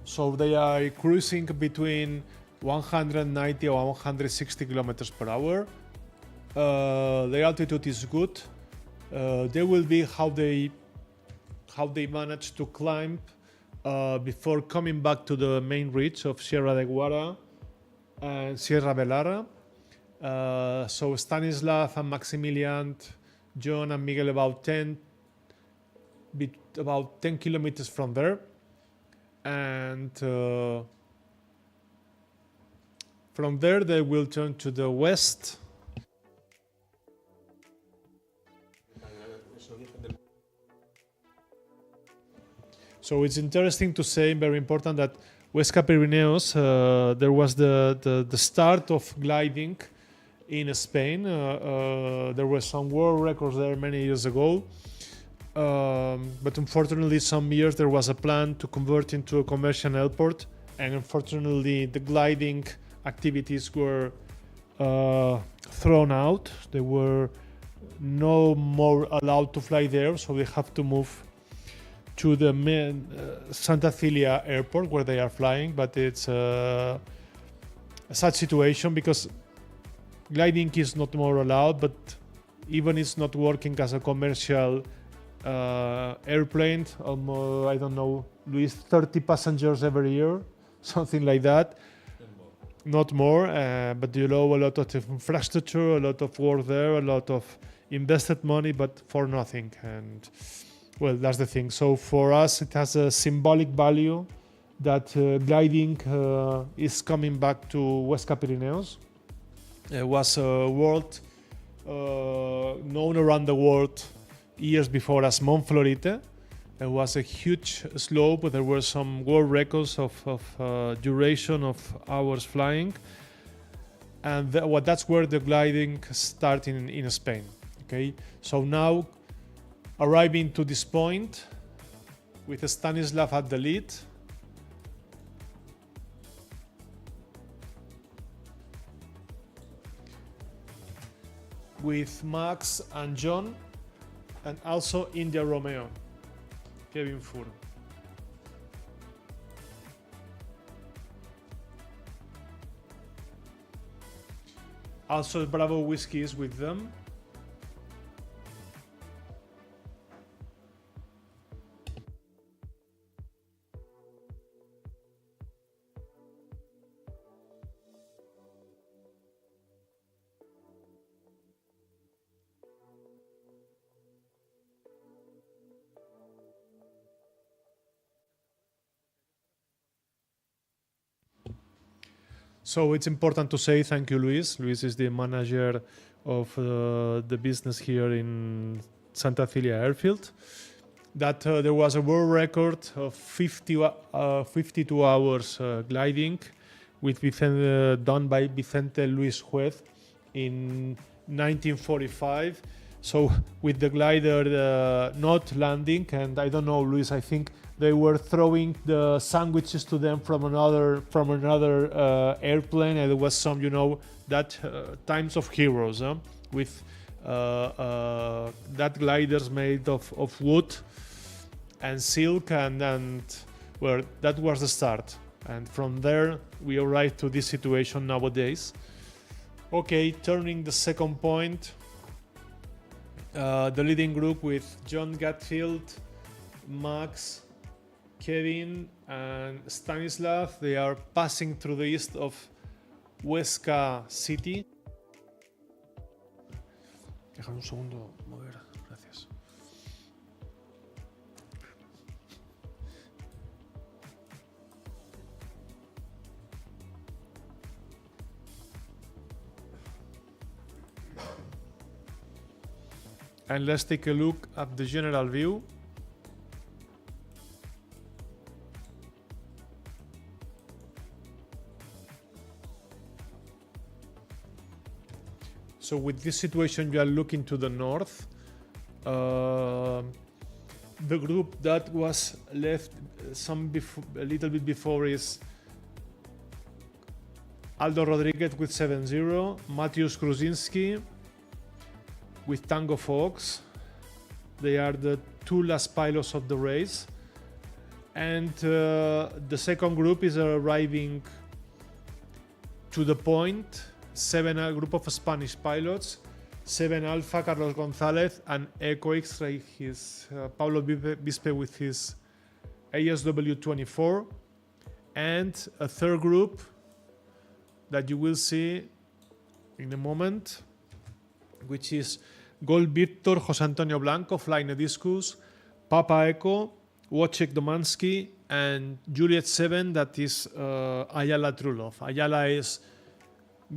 So they are cruising between 190 or 160 kilometers per hour. The altitude is good. There will be how they manage to climb before coming back to the main ridge of Sierra de Guara and Sierra Belara. So Stanislav and Maximilian, John and Miguel about 10 kilometers from there. And from there they will turn to the west. So it's interesting to say, very important, that Huesca Pyrenees, there was the start of gliding in Spain. There were some world records there many years ago. But unfortunately, some years there was a plan to convert into a commercial airport, and unfortunately the gliding activities were thrown out. They were no more allowed to fly there, so they have to move to the main Santa Cilia airport where they are flying. But it's a sad situation because gliding is not more allowed, but even it's not working as a commercial airplane. Almost, I don't know, Luis, 30 passengers every year, something like that. not more, but a lot of infrastructure, a lot of work there, a lot of invested money, but for nothing. And well, that's the thing. So for us, it has a symbolic value that gliding is coming back to Huesca Pirineos. It was a world known around the world years before as Mont Florite. It was a huge slope. There were some world records of duration of hours flying, and that's where the gliding started in Spain. Okay, so now arriving to this point with Stanislav at the lead. With Max and John, and also India Romeo, Kevin Fur. Also Bravo Whiskey is with them. So it's important to say thank you, Luis. Luis is the manager of the business here in Santa Cilia Airfield. That there was a world record of 52 hours gliding with done by Vicente Luis Juez in 1945. So with the glider not landing, and I don't know, Luis, I think they were throwing the sandwiches to them from another airplane, and there was some, that times of heroes with that gliders made of wood and silk, and well, that was the start. And from there we arrived to this situation nowadays. Okay, turning the second point. The leading group with John Gatfield, Max, Kevin, and Stanislav. They are passing through the east of Huesca City. Dejar un segundo mover, gracias. And let's take a look at the general view. So with this situation, you are looking to the north. The group that was left a little bit before is Aldo Rodriguez with 7-0, Mateusz Kruzinski with Tango Fox. They are the two last pilots of the race. And the second group is arriving to the point. A group of Spanish pilots, 7 Alpha, Carlos González, and Eco X-Ray, Pablo Bispe with his ASW24. And a third group that you will see in a moment, which is Gold Victor, José Antonio Blanco, flying a Discus, Papa Echo, Wojciech Domanski, and Juliet 7, that is Ayala Trulov. Ayala is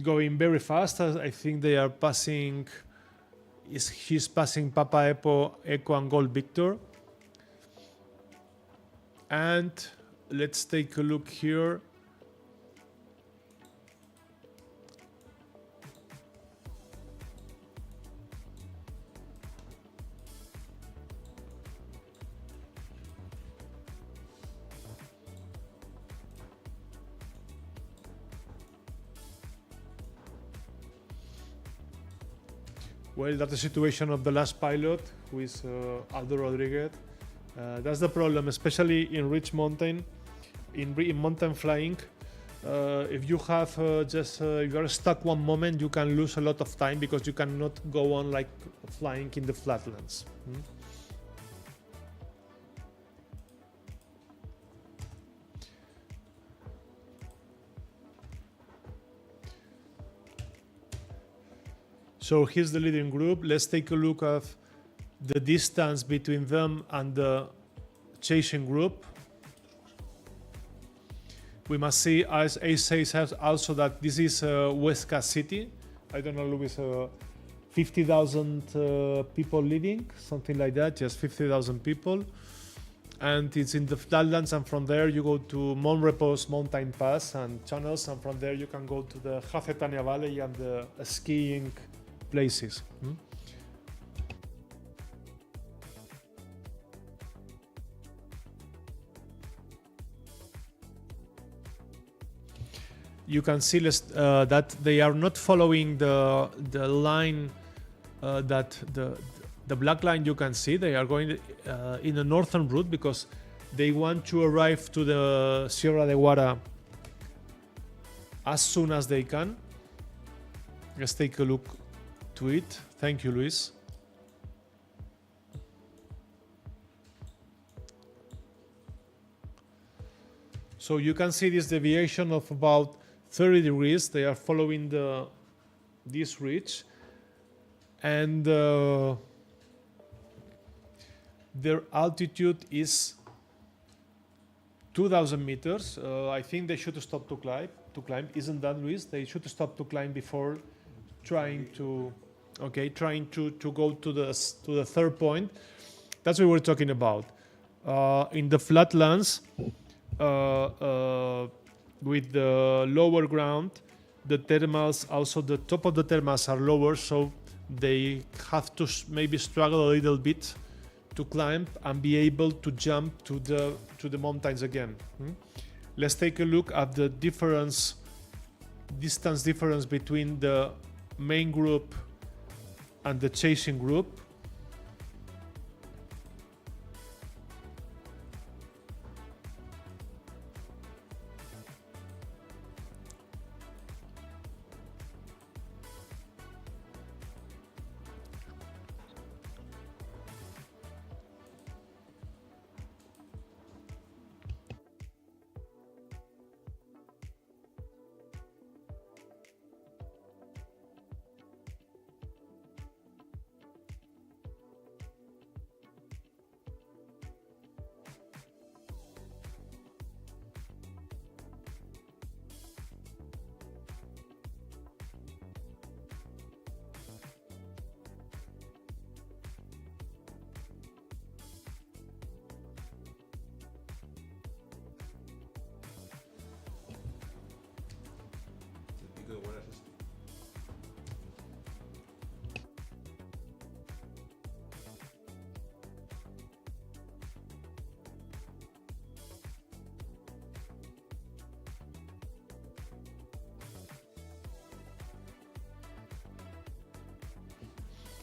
going very fast. I think they are passing, he's passing Papa Echo and Gold Victor. And let's take a look here. Well, that's the situation of the last pilot, who is Aldo Rodriguez. That's the problem, especially in rich mountain, in mountain flying. If you have if you are stuck one moment, you can lose a lot of time because you cannot go on like flying in the flatlands. So here's the leading group. Let's take a look at the distance between them and the chasing group. We must see, as Ace says also, that this is Huesca city. I don't know, Luis, 50,000 people living, something like that, just 50,000 people. And it's in the flatlands, and from there you go to Montrepos mountain pass and channels, and from there you can go to the Jacetania Valley and the skiing places. You can see that they are not following the line that the black line you can see. They are going in the northern route because they want to arrive to the Sierra de Guara as soon as they can. Let's take a look to it. Thank you, Luis. So you can see this deviation of about 30 degrees. They are following this ridge, and their altitude is 2,000 meters. I think they should stop to climb. Isn't that, Luis? They should stop to climb before trying to go to the third point. That's what we're talking about. In the flatlands, with the lower ground, the thermals, also the top of the thermals are lower, so they have to maybe struggle a little bit to climb and be able to jump to the mountains again. Let's take a look at the distance difference between the main group and the chasing group.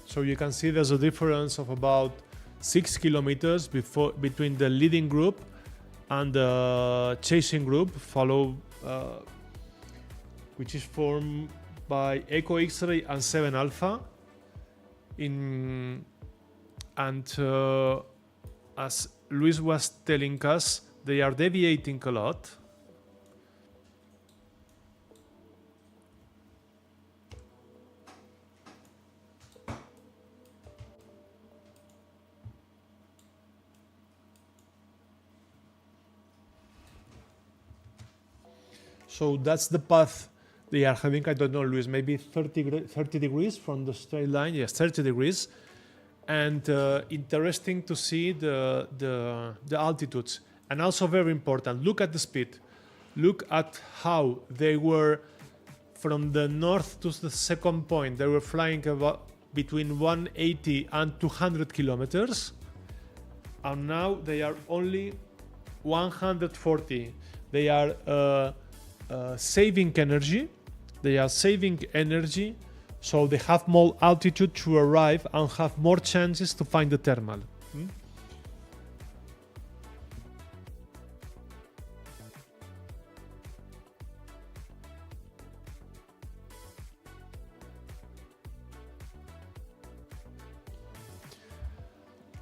So you can see there's a difference of about 6 kilometers between the leading group and the chasing group, which is formed by Echo X-Ray and 7 Alpha. As Luis was telling us, they are deviating a lot. So that's the path they are having. I don't know, Luis, maybe 30 degrees from the straight line. Yes, 30 degrees. And interesting to see the altitudes. And also very important, look at the speed. Look at how they were from the north to the second point. They were flying about between 180 and 200 kilometers. And now they are only 140. They are saving energy. So they have more altitude to arrive and have more chances to find the thermal.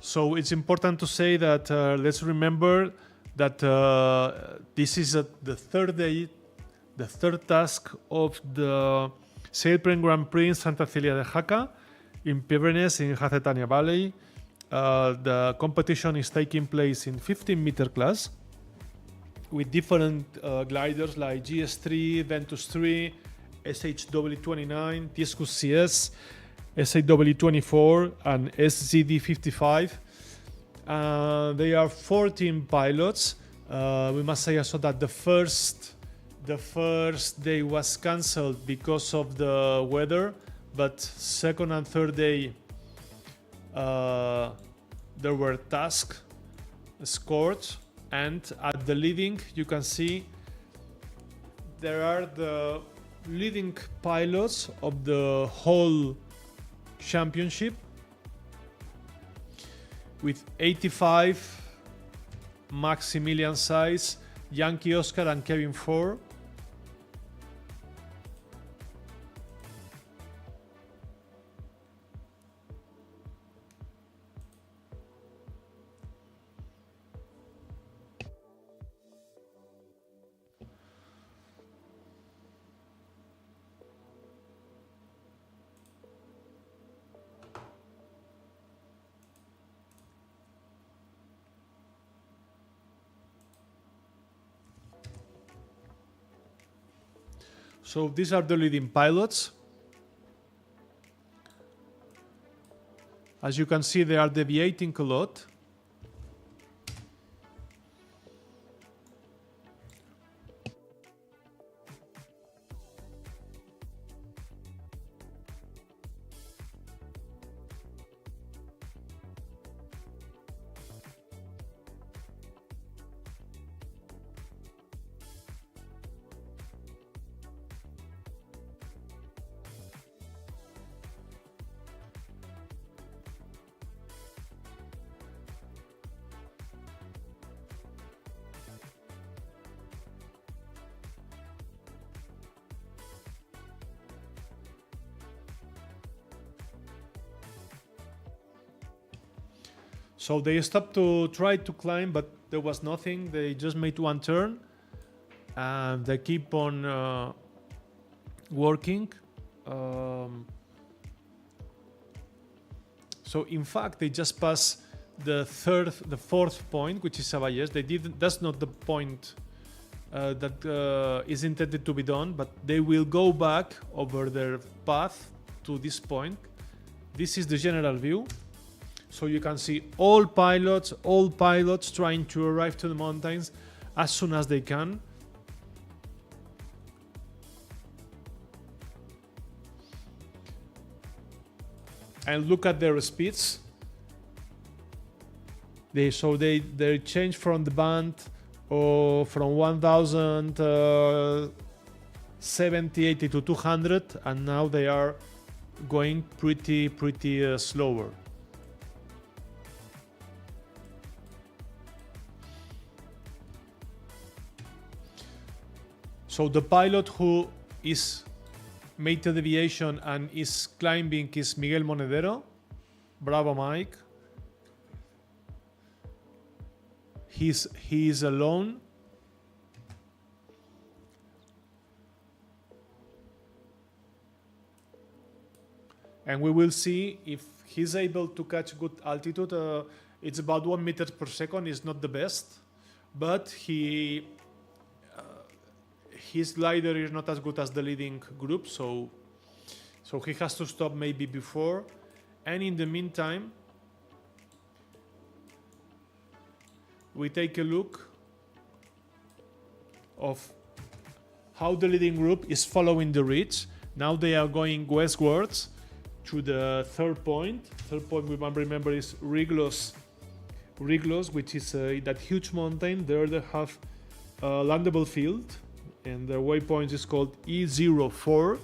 So it's important to say that let's remember that this is the third day, the third task of the Sailplane Grand Prix in Santa Celia de Jaca, in Pyrenees in Jacetania Valley. The competition is taking place in 15-meter class with different gliders like GS3, Ventus 3, SHW29, Discus CS, SAW24 and SZD55. They are 14 pilots. We must say also that the first day was cancelled because of the weather, but second and third day there were tasks scored, and at the leading you can see there are the leading pilots of the whole championship with 85 Maximilian Size, Yankee Oscar and Kevin Ford. So these are the leading pilots. As you can see, they are deviating a lot. So they stopped to try to climb, but there was nothing. They just made one turn and they keep on working. So in fact, they just passed the fourth point, which is Savalles. They didn't. That's not the point that is intended to be done, but they will go back over their path to this point. This is the general view. So you can see all pilots trying to arrive to the mountains as soon as they can. And look at their speeds. They change from the band from 1070, 80 to 200, and now they are going pretty slower. So the pilot who is made the deviation and is climbing is Miguel Monedero. Bravo, Mike. He is alone. And we will see if he's able to catch good altitude. It's about 1 meter per second. It's not the best, but his glider is not as good as the leading group, so he has to stop maybe before. And in the meantime, we take a look of how the leading group is following the ridge. Now they are going westwards to the third point. Third point, we might remember, is Riglos, which is that huge mountain. There they have a landable field, and the waypoint is called E04.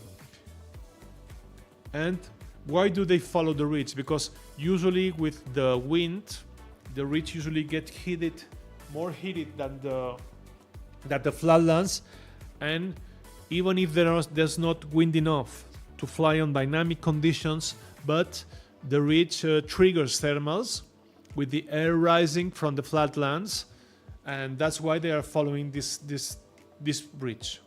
And why do they follow the ridge? Because usually with the wind, the ridge usually gets more heated than the flatlands, and even if there's not wind enough to fly on dynamic conditions, but the ridge triggers thermals with the air rising from the flatlands, and that's why they are following this bridge.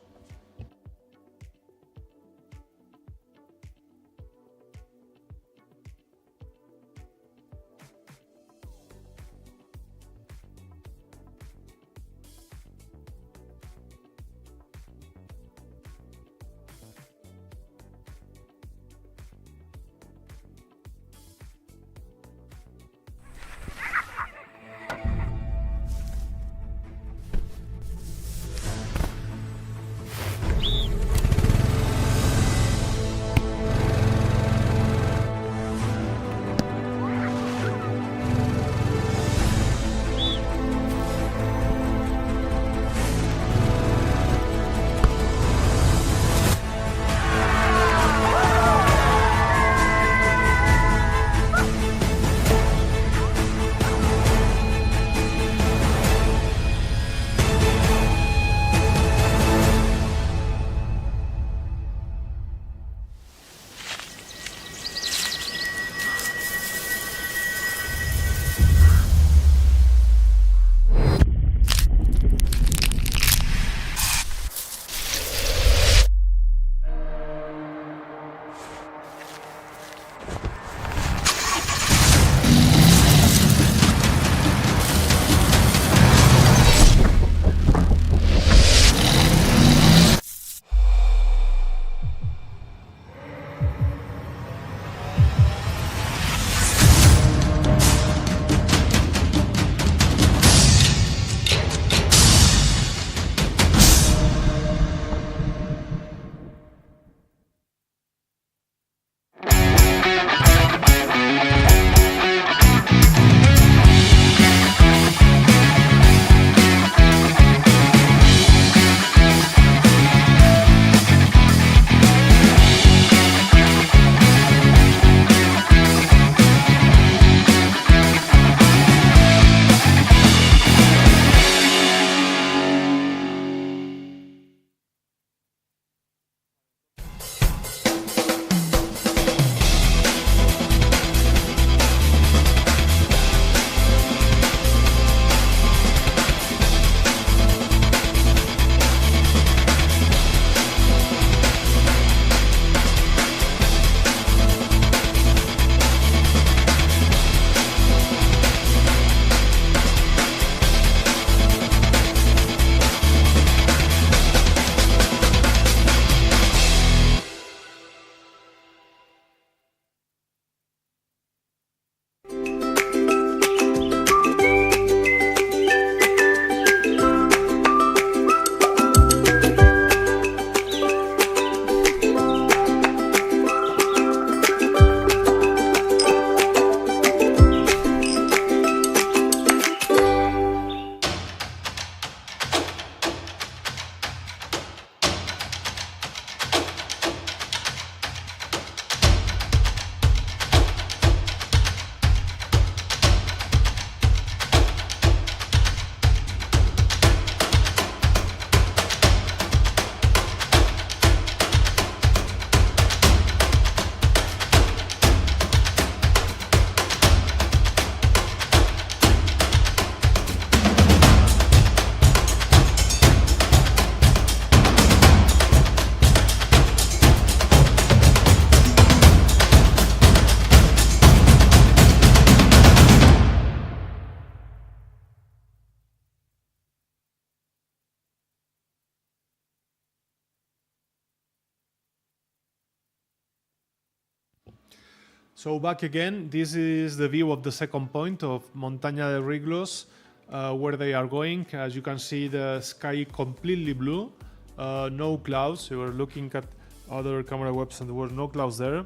So back again, this is the view of the second point of Montaña de Riglos, where they are going. As you can see, the sky completely blue, no clouds. We were looking at other camera webs and there were no clouds there.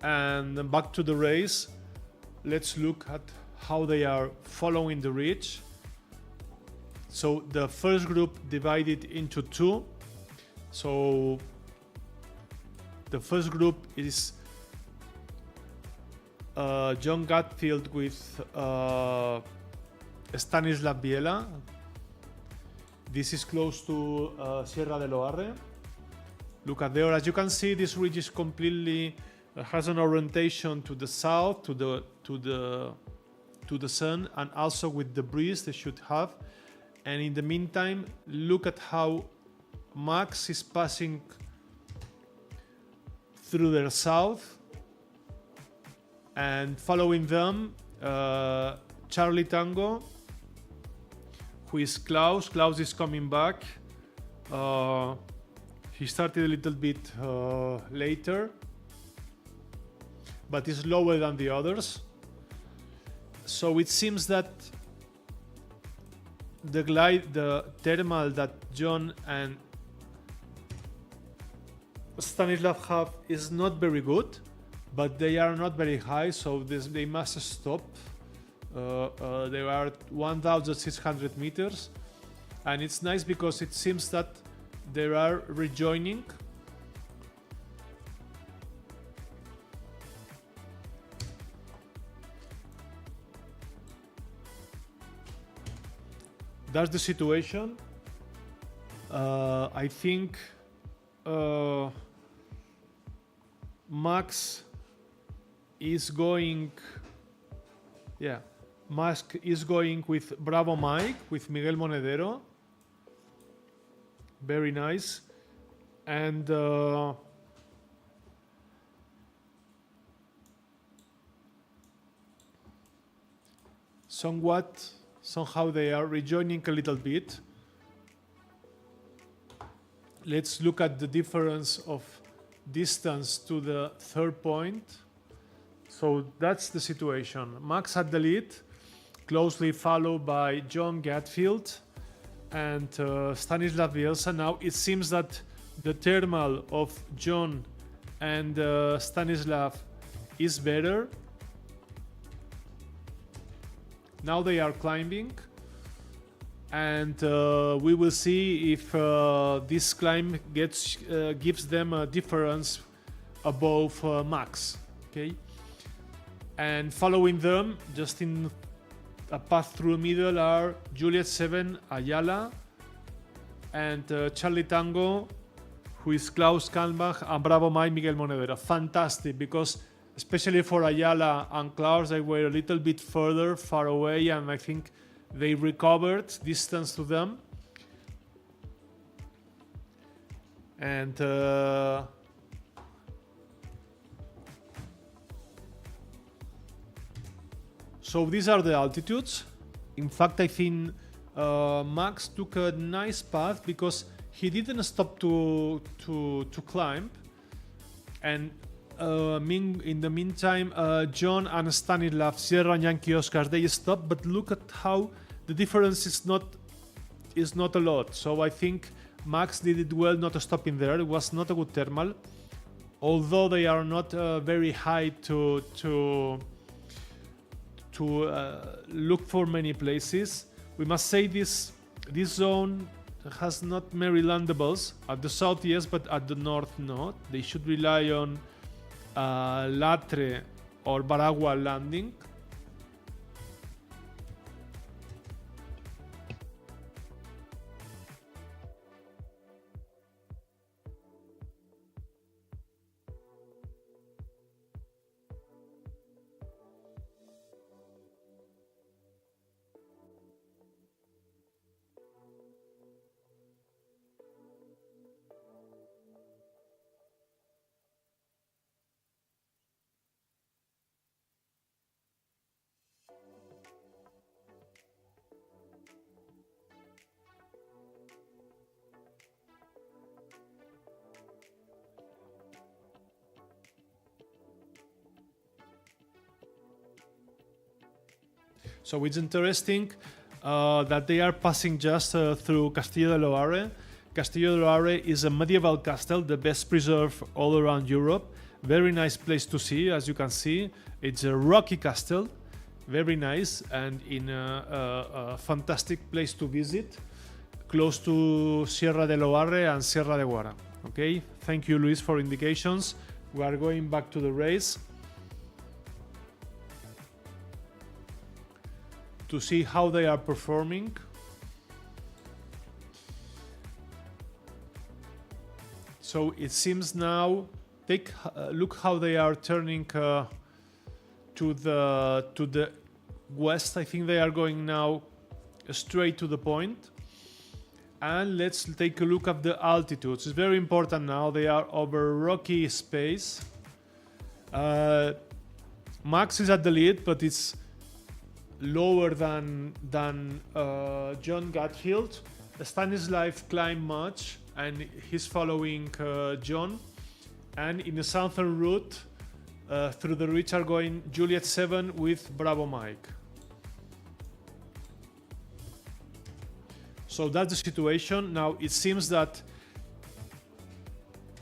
And then back to the race, let's look at how they are following the ridge. So the first group divided into two. So the first group is John Gatfield with Stanislav Biela. This is close to Sierra de Loarre. Look at there. As you can see, this ridge is completely has an orientation to the south, to the sun, and also with the breeze they should have. And in the meantime, look at how Max is passing through their south, and following them, Charlie Tango, who is Klaus. Klaus is coming back. He started a little bit later, but is lower than the others. So it seems that the thermal that John and Stanislav have is not very good, but they are not very high, so they must stop. They are 1,600 meters, and it's nice because it seems that they are rejoining. That's the situation. I think Max is going. Yeah, Max is going with Bravo Mike, with Miguel Monedero. Very nice. And somehow they are rejoining a little bit. Let's look at the difference of distance to the third point. So that's the situation. Max at the lead, closely followed by John Gatfield and Stanislav Bielsa. Now it seems that the thermal of John and Stanislav is better. Now they are climbing, and we will see if this climb gives them a difference above Max. Okay, and following them, just in a path through the middle, are Juliet 7 Ayala and Charlie Tango, who is Klaus Kalmbach, and Bravo Mike Miguel Monedero. Fantastic, because especially for Ayala and Klaus, they were a little bit far away, and I think they recovered distance to them. And so these are the altitudes. In fact, I think Max took a nice path because he didn't stop to climb, and in the meantime, John and Stanislav, Sierra and Yankee Oscar, they stopped. But look at how the difference is not a lot. So I think Max did it well not stopping there. It was not a good thermal, although they are not very high to look for many places. We must say this zone has not many landables. At the south, yes, but at the north, not. They should rely on Latre or Baragua landing. So it's interesting that they are passing just through Castillo de Loarre. Castillo de Loarre is a medieval castle, the best preserved all around Europe. Very nice place to see, as you can see. It's a rocky castle, very nice, and in a fantastic place to visit, close to Sierra de Loarre and Sierra de Guara. Okay, thank you, Luis, for indications. We are going back to the race to see how they are performing. So it seems now, take a look how they are turning to the west. I think they are going now straight to the point. And let's take a look at the altitudes. It's very important now. They are over rocky space. Max is at the lead, but it's lower than John Gatfield. Stanislav climbed much, and he's following John. And in the southern route, through the ridge are going Juliet 7 with Bravo Mike. So that's the situation. Now it seems that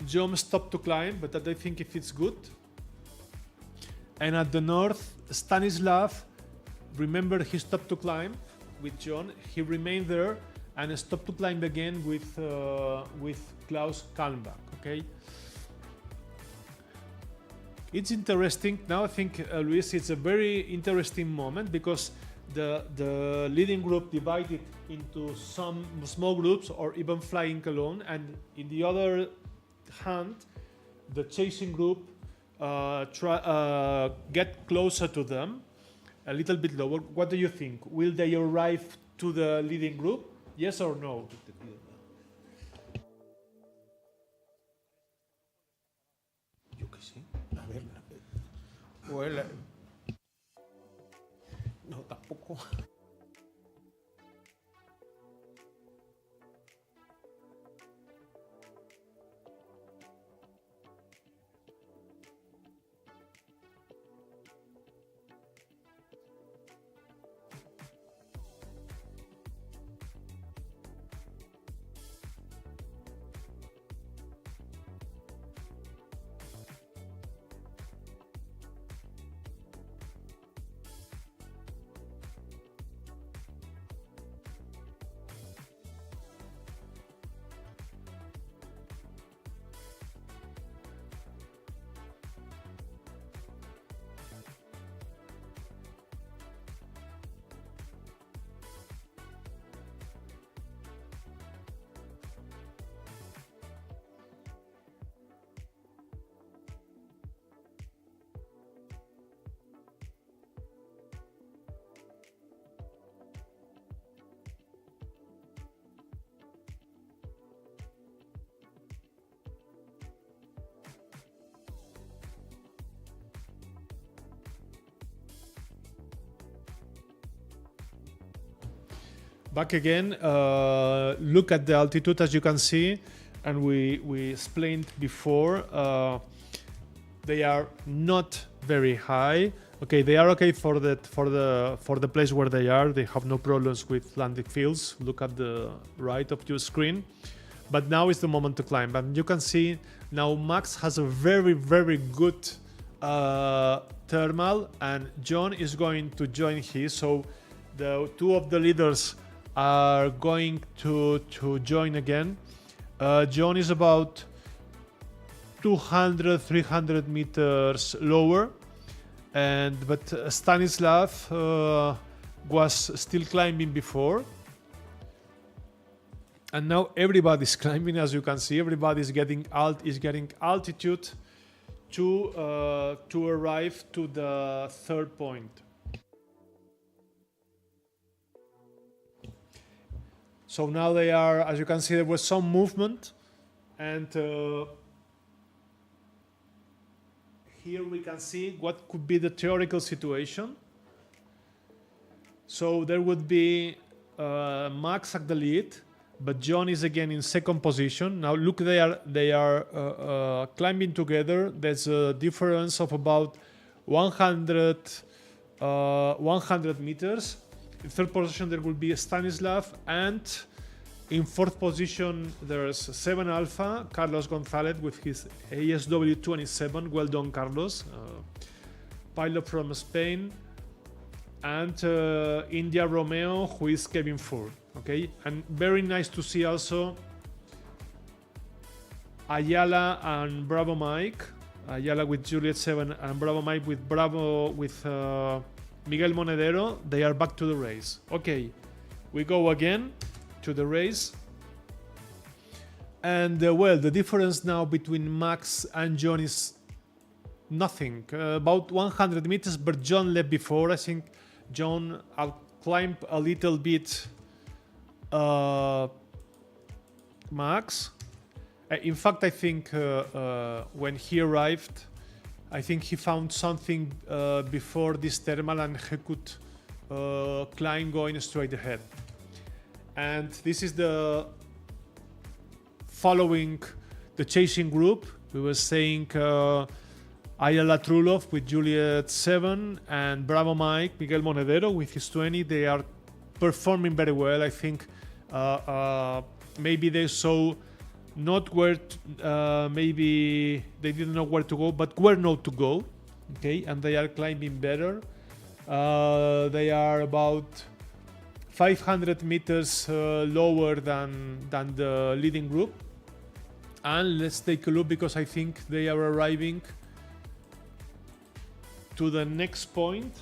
John stopped to climb, but I think if it's good. And at the north, Stanislav, remember he stopped to climb with John. He remained there and stopped to climb again with Klaus Kalmbach. Okay. It's interesting. Now I think, Luis, it's a very interesting moment because the leading group divided into some small groups or even flying alone, and in the other hand, the chasing group get closer to them, a little bit lower. What do you think? Will they arrive to the leading group? Yes or no? Yo qué sé. A ver. Well, no, tampoco. Back again, look at the altitude as you can see, and we explained before, they are not very high. Okay, they are okay for the place where they are. They have no problems with landing fields. Look at the right of your screen. But now is the moment to climb. And you can see now Max has a very, very good thermal, and John is going to join his. So the two of the leaders are going to join again. John is about 200-300 meters lower, but Stanislav was still climbing before, and now everybody's climbing. As you can see, everybody's getting altitude to arrive to the third point. So now they are, as you can see, there was some movement, and here we can see what could be the theoretical situation. So there would be Max at the lead, but John is again in second position. Now look, they are climbing together. There's a difference of about 100 100 meters. In third position there will be Stanislav, and in fourth position there's 7 Alpha, Carlos Gonzalez with his ASW 27. Well done, Carlos. Pilot from Spain. And India Romeo, who is Kevin Ford. Okay, and very nice to see also Ayala and Bravo Mike. Ayala with Juliet 7 and Bravo Mike with Miguel Monedero. They are back to the race. Okay, we go again to the race. And well, the difference now between Max and John is nothing. About 100 meters, but John left before. I think John climbed a little bit Max. In fact, I think when he arrived, I think he found something before this thermal and he could climb going straight ahead. And this is the following the chasing group. We were saying Ayala Trulov with Juliet 7 and Bravo Mike, Miguel Monedero with his 20. They are performing very well. I think maybe they saw not where maybe they didn't know where to go, but where not to go. Okay, and they are climbing better. They are about 500 meters lower than the leading group. And let's take a look, because I think they are arriving to the next point.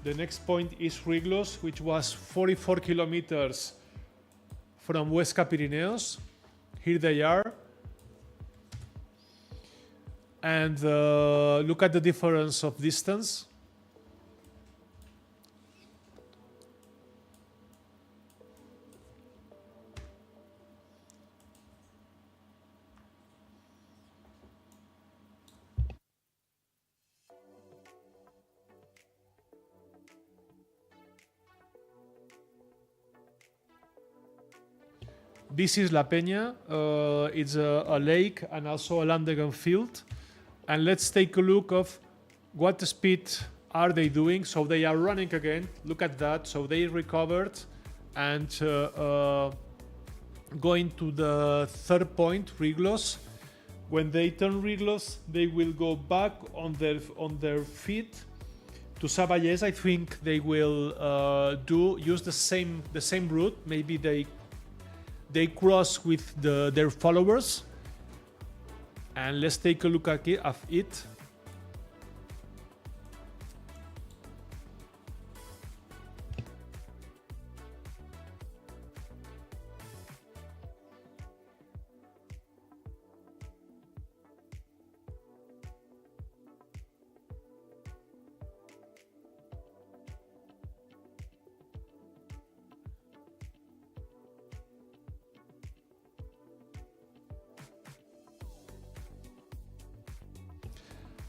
The next point is Riglos, which was 44 kilometers from Huesca Pirineos. Here they are. And look at the difference of distance. This is La Peña. It's a lake and also a Landegan field. And let's take a look of what speed are they doing. So they are running again. Look at that. So they recovered and going to the third point, Riglos. When they turn Riglos, they will go back on their feet to Sabayes. I think they will use the same route. Maybe they cross with their followers. And let's take a look at it.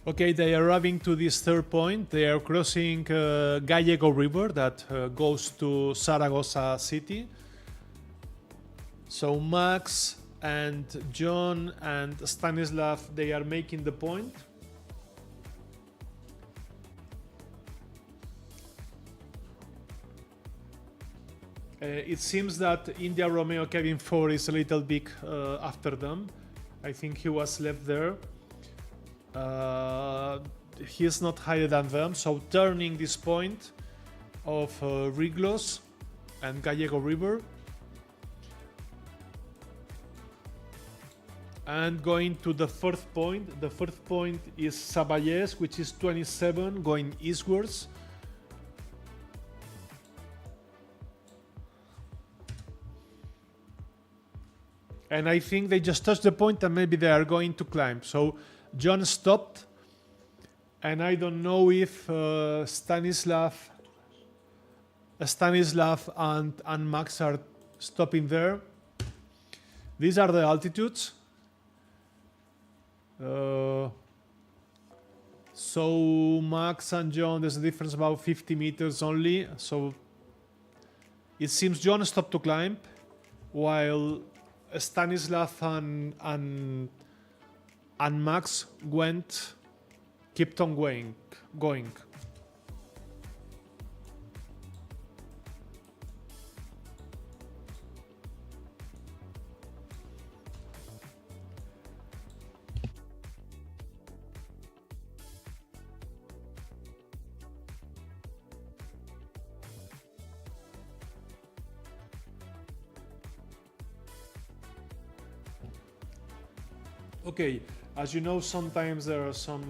Okay, they are arriving to this third point. They are crossing Gallego River that goes to Zaragoza city. So Max and John and Stanislav, they are making the point. It seems that India Romeo Kevin Ford is a little bit after them. I think he was left there. He is not higher than them, so turning this point of Riglos and Gallego River and going to the fourth point. The fourth point is Sabayes, which is 27, going eastwards. And I think they just touched the point and maybe they are going to climb. So John stopped, and I don't know if Stanislav and Max are stopping there. These are the altitudes. So Max and John, there's a difference about 50 meters only. So it seems John stopped to climb, while Stanislav and Max kept on going. Okay, as you know, sometimes there are some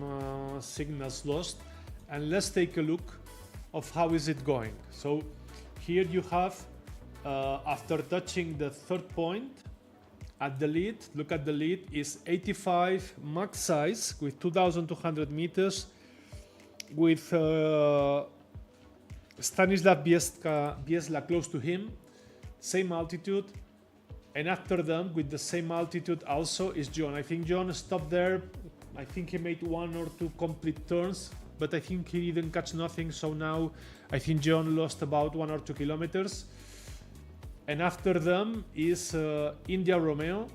signals lost, and let's take a look of how is it going. So here you have, after touching the third point at the lead, look at the lead, is 85 max size with 2,200 meters with Stanislav Biesla close to him, same altitude. And after them, with the same altitude also, is John. I think John stopped there. I think he made 1 or 2 complete turns, but I think he didn't catch nothing. So now I think John lost about 1 or 2 kilometers. And after them is India Romeo.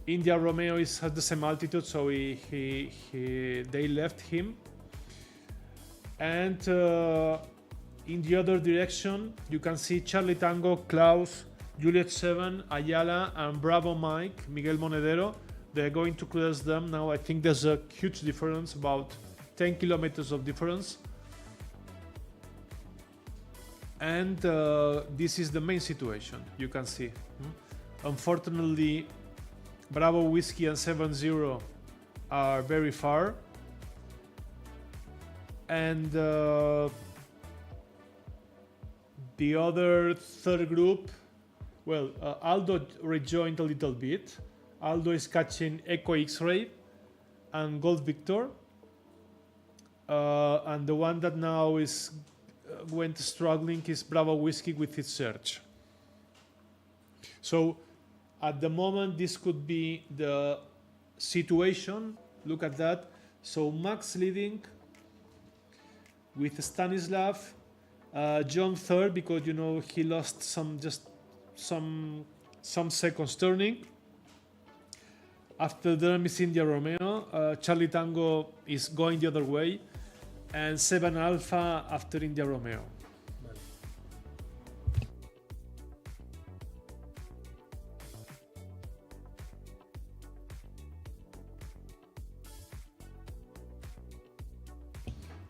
India Romeo has the same altitude, so they left him. And in the other direction, you can see Charlie Tango, Klaus, Juliet 7, Ayala, and Bravo Mike, Miguel Monedero. They're going to cross them now. I think there's a huge difference, about 10 kilometers of difference. And this is the main situation, you can see. Unfortunately, Bravo Whiskey and 7-0 are very far. And the other third group, well, Aldo rejoined a little bit. Aldo is catching Echo X-Ray and Gold Victor. And the one that now is went struggling is Bravo Whiskey with its search. So at the moment, this could be the situation. Look at that. So Max leading with Stanislav, John third, because you know he lost some seconds turning. After them is India Romeo. Charlie Tango is going the other way, and 7 Alpha after India Romeo.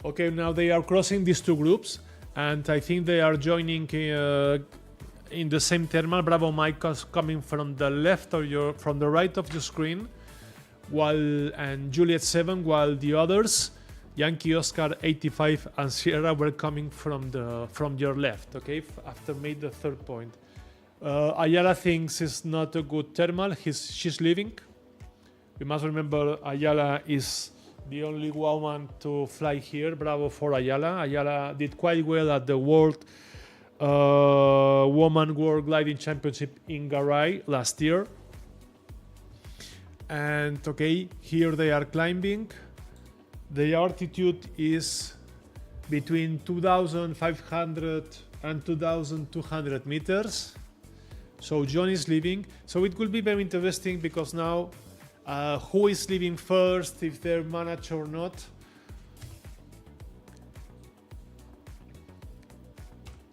Okay, now they are crossing these two groups, and I think they are joining in the same thermal. Bravo Mike is coming from the left or from the right of the screen, and Juliet 7, while the others, Yankee Oscar 85 and Sierra, were coming from your left. Okay, after made the third point. Ayala thinks it's not a good thermal. She's leaving. We must remember Ayala is the only woman to fly here. Bravo for Ayala. Ayala did quite well at the World Woman World Gliding Championship in Garay last year. And okay, here they are climbing. The altitude is between 2,500 and 2,200 meters. So John is leaving. So it will be very interesting because now who is leaving first, if they're managed or not.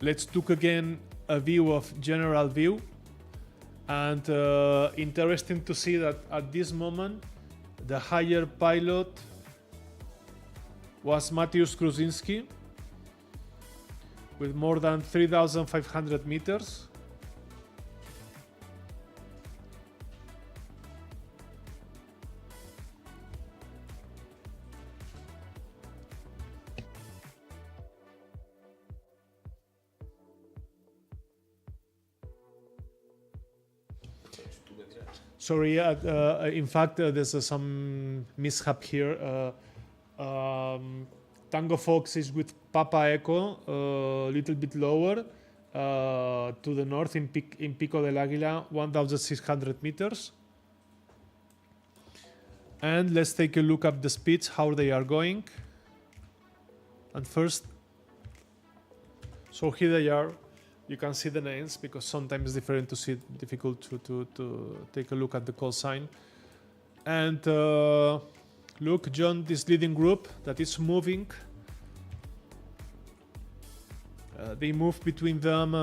Let's look again a view of general view, and interesting to see that at this moment the higher pilot was Mateusz Kruzinski with more than 3,500 meters. Sorry, in fact, there's some mishap here. Tango Fox is with Papa Echo, a little bit lower to the north in Pico del Águila, 1,600 meters. And let's take a look at the speeds, how they are going. And first, so here they are. You can see the names because sometimes it's difficult to take a look at the call sign. And look, John, this leading group that is moving. They move between them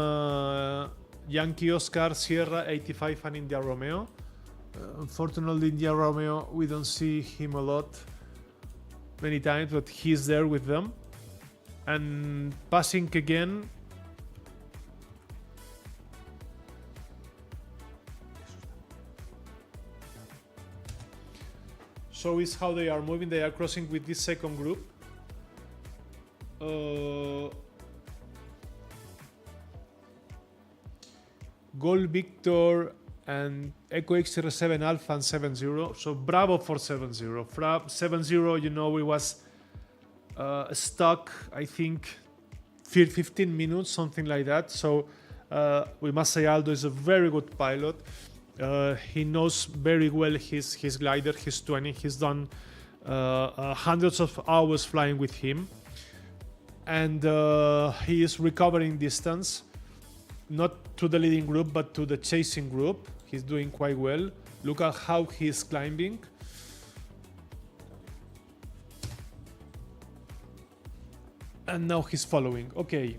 Yankee Oscar, Sierra 85 and India Romeo. Unfortunately, India Romeo, we don't see him a lot, many times, but he's there with them. And passing again, So is how they are moving. They are crossing with this second group. Gold Victor and Echo XR7 Alpha and 7-0. So bravo for 7-0. 7-0, you know, it was stuck, I think, 15 minutes, something like that. So we must say Aldo is a very good pilot. He knows very well his glider, his 20. He's done hundreds of hours flying with him. And he is recovering distance, not to the leading group, but to the chasing group. He's doing quite well. Look at how he's climbing. And now he's following. Okay.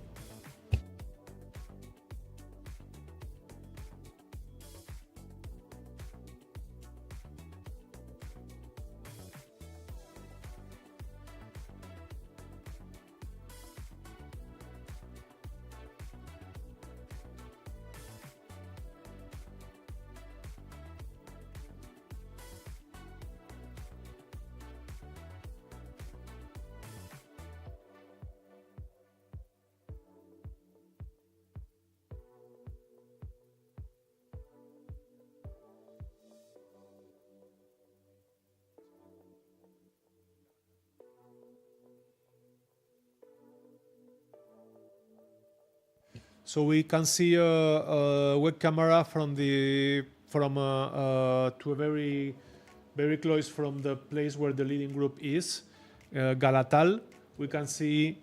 So we can see a web camera from to a very close from the place where the leading group is, Galatal. We can see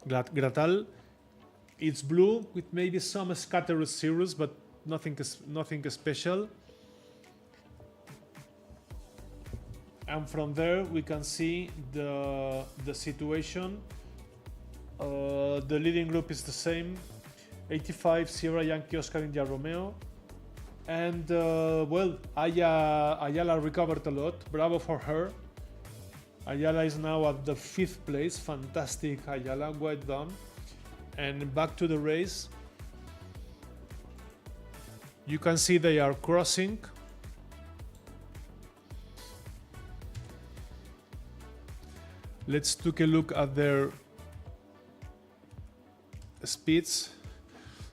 Gratal. It's blue with maybe some scattered cirrus, but nothing special. And from there we can see the situation. The leading group is the same, 85 Sierra Yankee Oscar India Romeo, and well, Ayala recovered a lot. Bravo for her. Ayala is now at the 5th place. Fantastic, Ayala, well done. And back to the race. You can see they are crossing. Let's take a look at their speeds.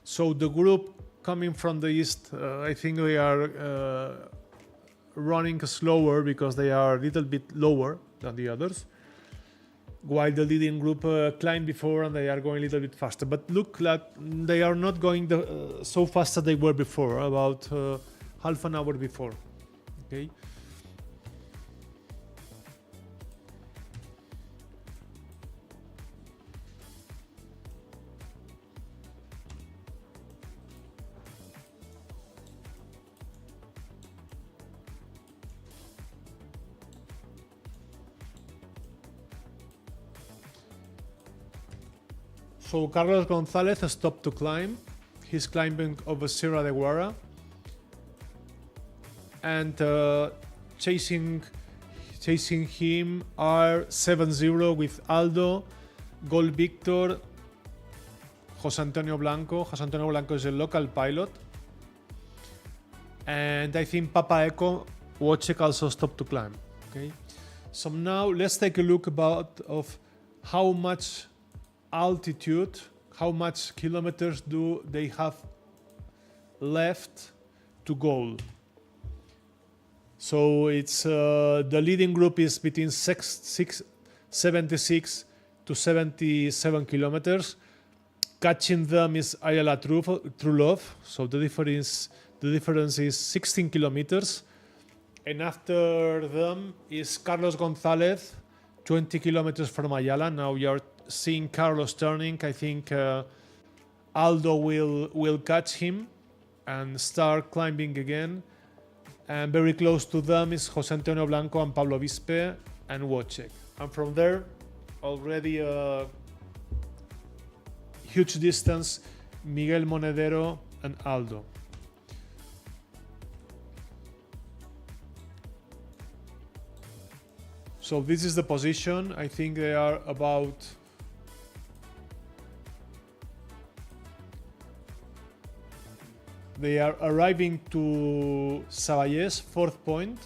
So the group coming from the east, I think they are running slower because they are a little bit lower than the others, while the leading group climbed before and they are going a little bit faster. But look, like they are not going so fast as they were before, about half an hour before. Okay. So Carlos Gonzalez stopped to climb. He's climbing over Sierra de Guara. And chasing him are 7-0 with Aldo, Gold Victor, José Antonio Blanco. José Antonio Blanco is a local pilot. And I think Papa Echo Wojciech also stopped to climb. Okay. So now let's take a look of how much altitude, how much kilometers do they have left to goal. So it's the leading group is between 76 to 77 kilometers. Catching them is Ayala Trulov. So the difference is 16 kilometers. And after them is Carlos Gonzalez, 20 kilometers from Ayala. Now you are seeing Carlos turning. I think Aldo will catch him and start climbing again. And very close to them is José Antonio Blanco and Pablo Vispe and Wojciech. And from there, already a huge distance, Miguel Monedero and Aldo. So this is the position. I think they are about They are arriving to Sabayes, fourth point.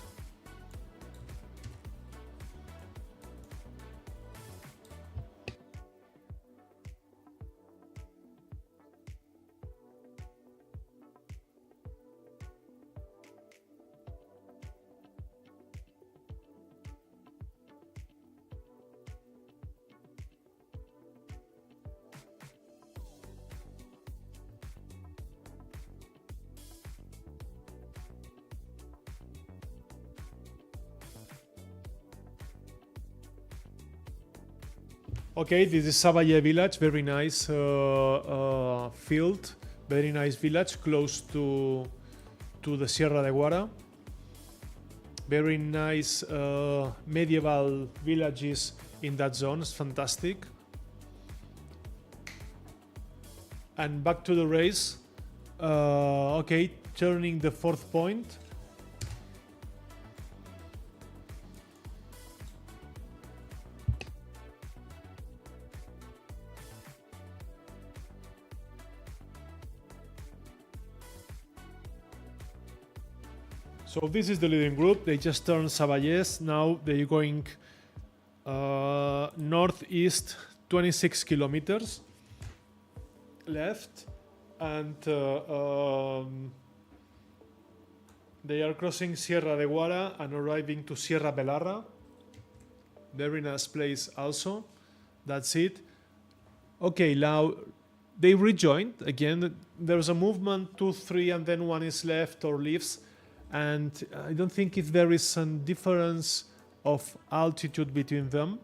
Okay, this is Sabaye village, very nice field, very nice village, close to the Sierra de Guara. Very nice medieval villages in that zone, it's fantastic. And back to the race, okay, turning the fourth point. So this is the leading group. They just turned Sabayes. Now they're going northeast 26 kilometers left, and they are crossing Sierra de Guara and arriving to Sierra Belarra. Very nice place also. That's it. Okay, now they rejoined again. There's a movement 2, 3, and then one is left or leaves. And I don't think if there is some difference of altitude between them.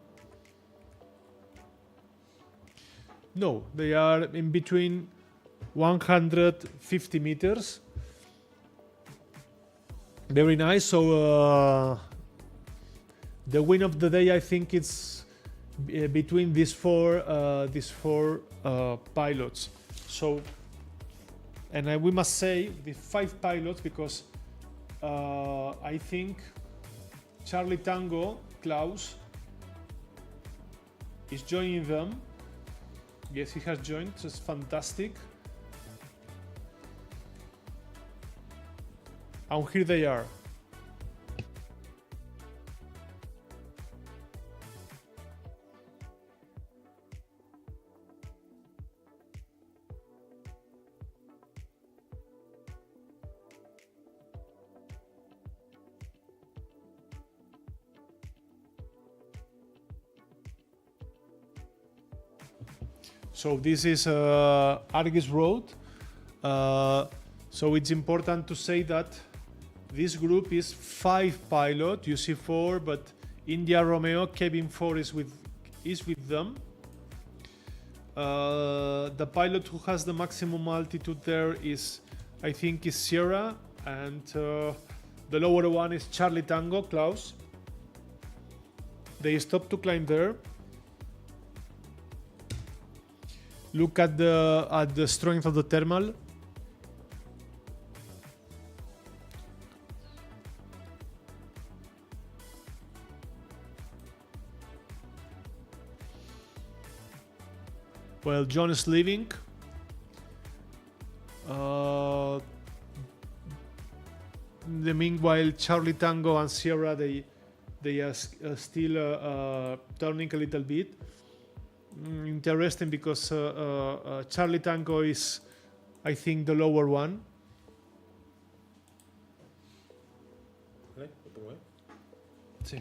No, they are in between 150 meters. Very nice. So the win of the day, I think it's between these four pilots. So, and we must say the 5 pilots, because I think Charlie Tango, Klaus, is joining them. Yes, he has joined, so it's fantastic. And here they are. So this is Argus Road. So it's important to say that this group is 5 pilots. You see 4, but India Romeo, Kevin 4 is with them. The pilot who has the maximum altitude there is, I think, is Sierra, and the lower one is Charlie Tango, Klaus. They stop to climb there. Look at the strength of the thermal. Well, John is leaving. Meanwhile, Charlie Tango and Sierra, they are still turning a little bit. Interesting, because Charlie Tango is, I think, the lower one. Sí.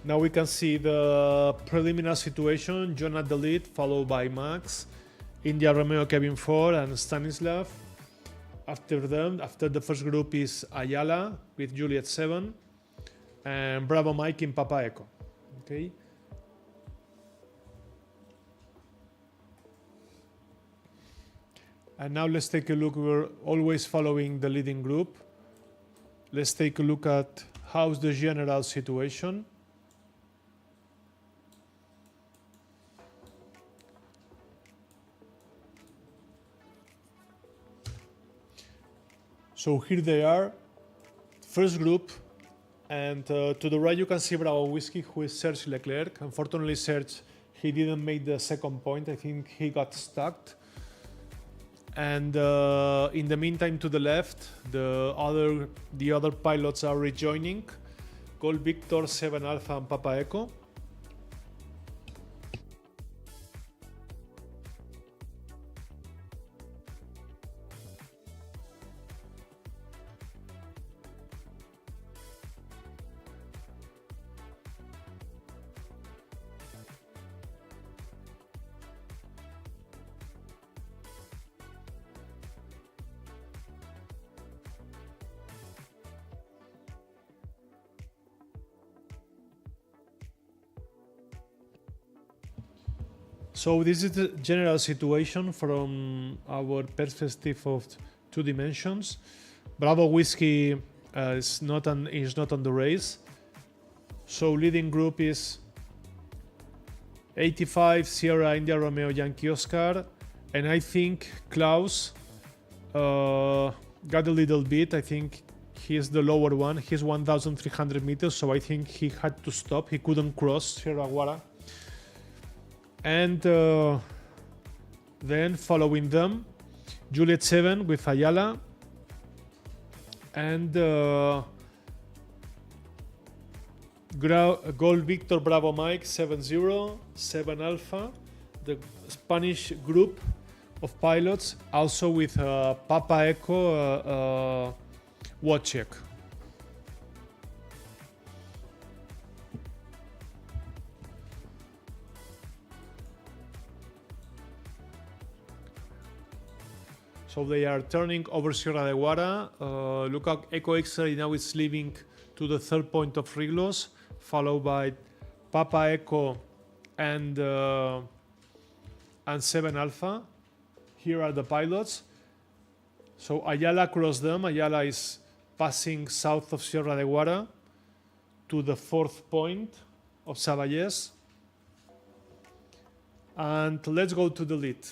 Now we can see the preliminary situation. John at the lead, followed by Max, India Romeo, Kevin Ford, and Stanislav. After them, after the first group is Ayala with Juliet 7, and Bravo Mike in Papa Echo. Okay. And now let's take a look. We're always following the leading group. Let's take a look at how's the general situation. So here they are, first group, and to the right you can see Bravo Whiskey, who is Serge Leclerc. Unfortunately, Serge, he didn't make the second point. I think he got stuck. And in the meantime, to the left, the other pilots are rejoining. Gold Victor, 7 Alpha, and Papa Echo. So this is the general situation from our perspective of 2 dimensions. Bravo Whiskey is not on the race. So leading group is 85 Sierra India Romeo Yankee Oscar, and I think Klaus got a little bit. I think he's the lower one. He's 1,300 meters, so I think he had to stop. He couldn't cross Sierra Guara. And then following them, Juliet 7 with Ayala, and Gold Victor Bravo Mike 7-0, 7 Alpha, the Spanish group of pilots, also with Papa Echo Wojciech. So they are turning over Sierra de Guara. Look at Echo X-Ray now is leaving to the third point of Riglos, followed by Papa Echo and 7 Alpha. Here are the pilots. So Ayala crossed them. Ayala is passing south of Sierra de Guara to the fourth point of Savalles. And let's go to the lead.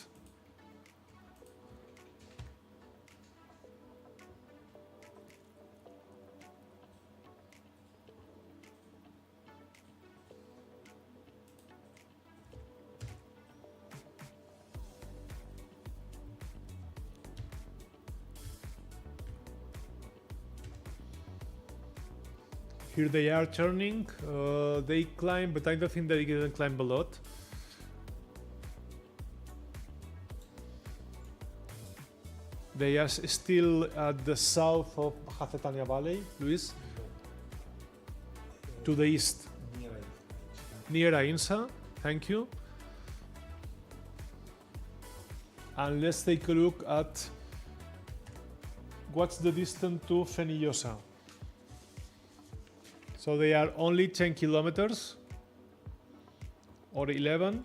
Here they are turning. They climb, but I don't think they didn't climb a lot. They are still at the south of Jacetania Valley, Luis. To the east. Near Ainsa. Thank you. And let's take a look at what's the distance to Fenillosa. So they are only 10 kilometers or 11.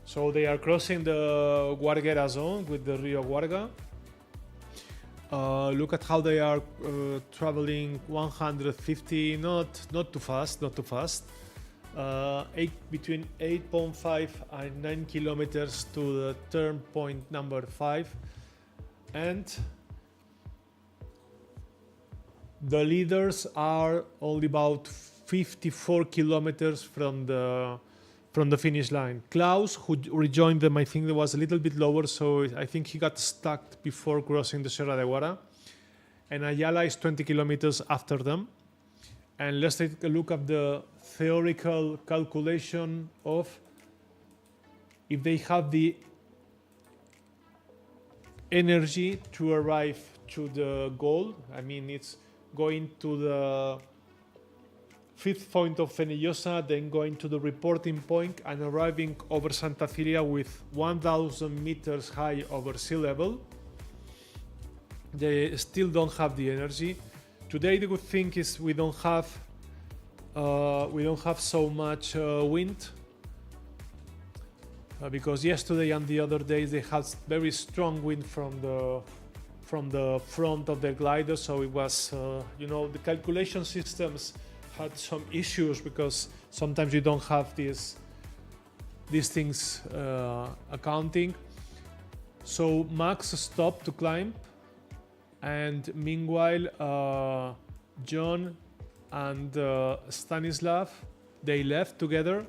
So they are crossing the Guarguera zone with the Rio Guarga. Look at how they are traveling 150, not too fast, between 8.5 and 9 kilometers to the turn point number 5, and the leaders are only about 54 kilometers from the finish line. Klaus, who rejoined them, I think there was a little bit lower, so I think he got stuck before crossing the Sierra de Guara. And Ayala is 20 kilometers after them. And let's take a look at the theoretical calculation of if they have the energy to arrive to the goal. I mean, it's going to the 5th point of Fenillosa, then going to the reporting point and arriving over Santa Cilia with 1,000 meters high over sea level. They still don't have the energy. Today the good thing is we don't have so much wind, because yesterday and the other days they had very strong wind from the front of their glider, so it was the calculation systems had some issues because sometimes you don't have these things accounting. So Max stopped to climb, and meanwhile John and Stanislav, they left together.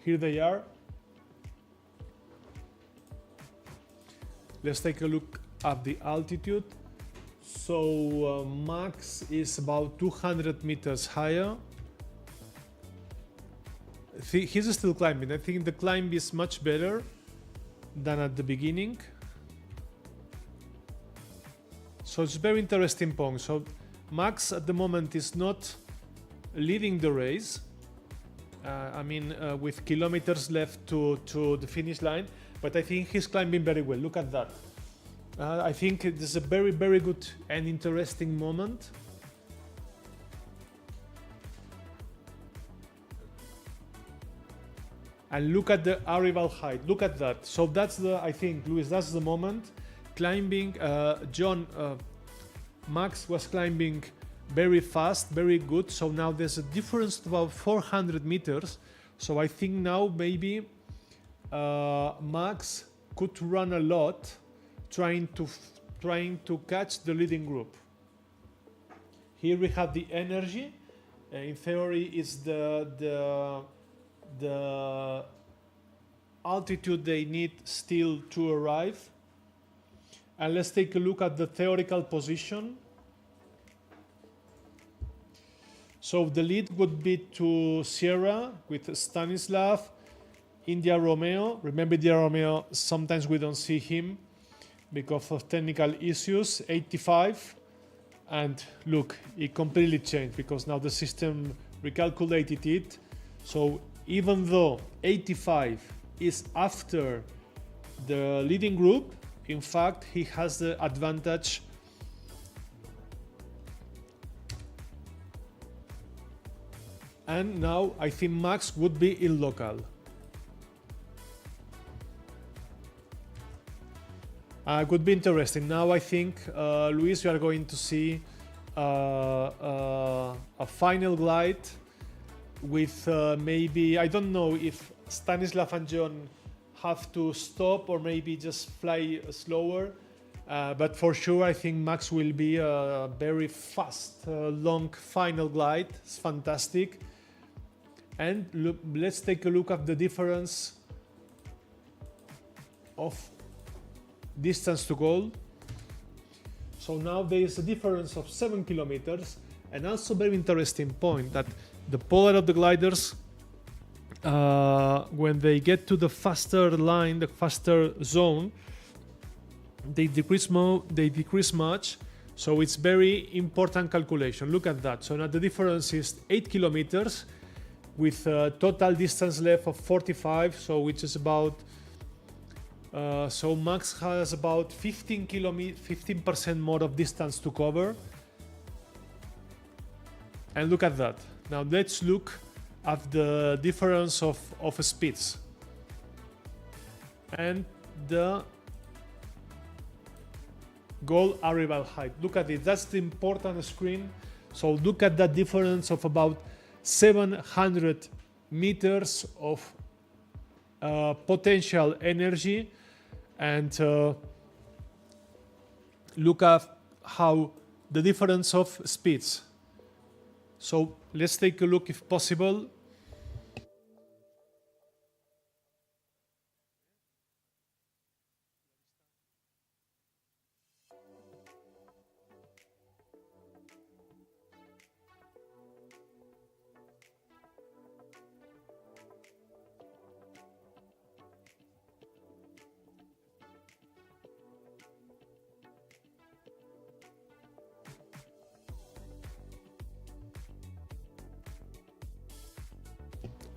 Here they are. Let's take a look at the altitude. So Max is about 200 meters higher. He's still climbing. I think the climb is much better than at the beginning. So it's a very interesting point. So Max at the moment is not leading the race. With kilometers left to the finish line, but I think he's climbing very well. Look at that. I think it is a very, very good and interesting moment. And look at the arrival height. Look at that. So that's I think, Luis, that's the moment. Climbing, Max was climbing very fast, very good. So now there's a difference of about 400 meters. So I think now maybe Max could run a lot, trying to catch the leading group. Here we have the energy. In theory, it's the altitude they need still to arrive. And let's take a look at the theoretical position. So the lead would be to Sierra with Stanislav, India Romeo. Remember, India Romeo, sometimes we don't see him because of technical issues. 85. And look, it completely changed because now the system recalculated it. So even though 85 is after the leading group, in fact, he has the advantage. And now I think Max would be in local. Could be interesting. Now I think, Luis, we are going to see a final glide with maybe, I don't know if Stanislav and John have to stop or maybe just fly slower. But for sure, I think Max will be a very fast, long final glide. It's fantastic. And look, let's take a look at the difference of distance to goal. So now there is a difference of 7 kilometers, and also very interesting point that the polar of the gliders, when they get to the faster line, the faster zone, they decrease much. So it's very important calculation. Look at that. So now the difference is 8 kilometers with a total distance left of 45. So which is about. So Max has about 15% more of distance to cover. And look at that. Now let's look at the difference of speeds. and the goal arrival height. Look at it, that's the important screen. So look at that difference of about 700 meters of potential energy, and look at how the difference of speeds. So let's take a look if possible.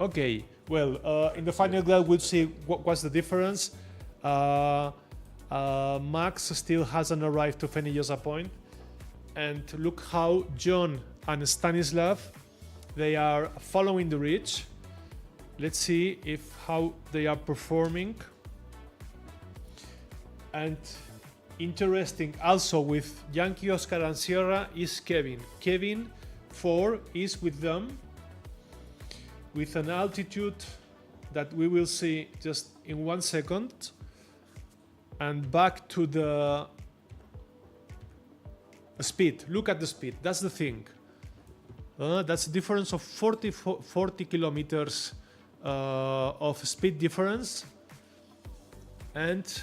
Okay, well, in the final grade we'll see what's the difference. Max still hasn't arrived to Fenillosa Point, and look how John and Stanislav, they are following the ridge. Let's see if how they are performing. And interesting also with Yankee, Oscar and Sierra is Kevin. Kevin 4 is with them, with an altitude that we will see just in 1 second. And back to the speed. Look at the speed. That's the thing. That's a difference of 40 kilometers of speed difference. And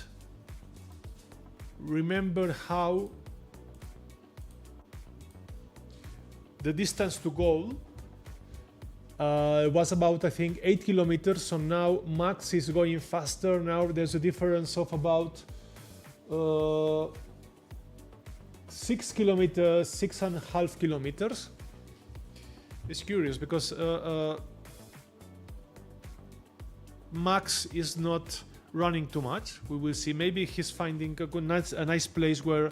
remember how the distance to goal was about, I think, 8 kilometers. So now Max is going faster. Now there's a difference of about 6 kilometers, 6.5 kilometers. It's curious because Max is not running too much. We will see. Maybe he's finding a nice place where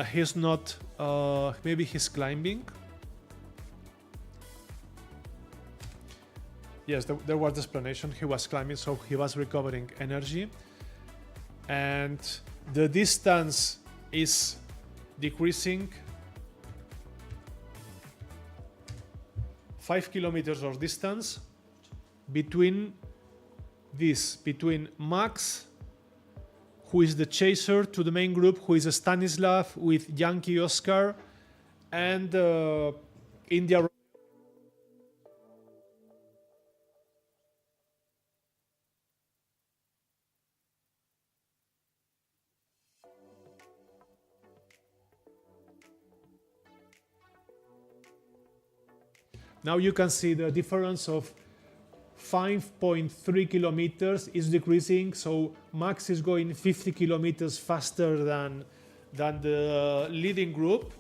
he's not. Maybe he's climbing. Yes, there was the explanation. He was climbing, so he was recovering energy. And the distance is decreasing. 5 kilometers of distance between Max, who is the chaser to the main group, who is a Stanislav with Yankee Oscar, and India. Now you can see the difference of 5.3 kilometers is decreasing. So Max is going 50 kilometers faster than the leading group.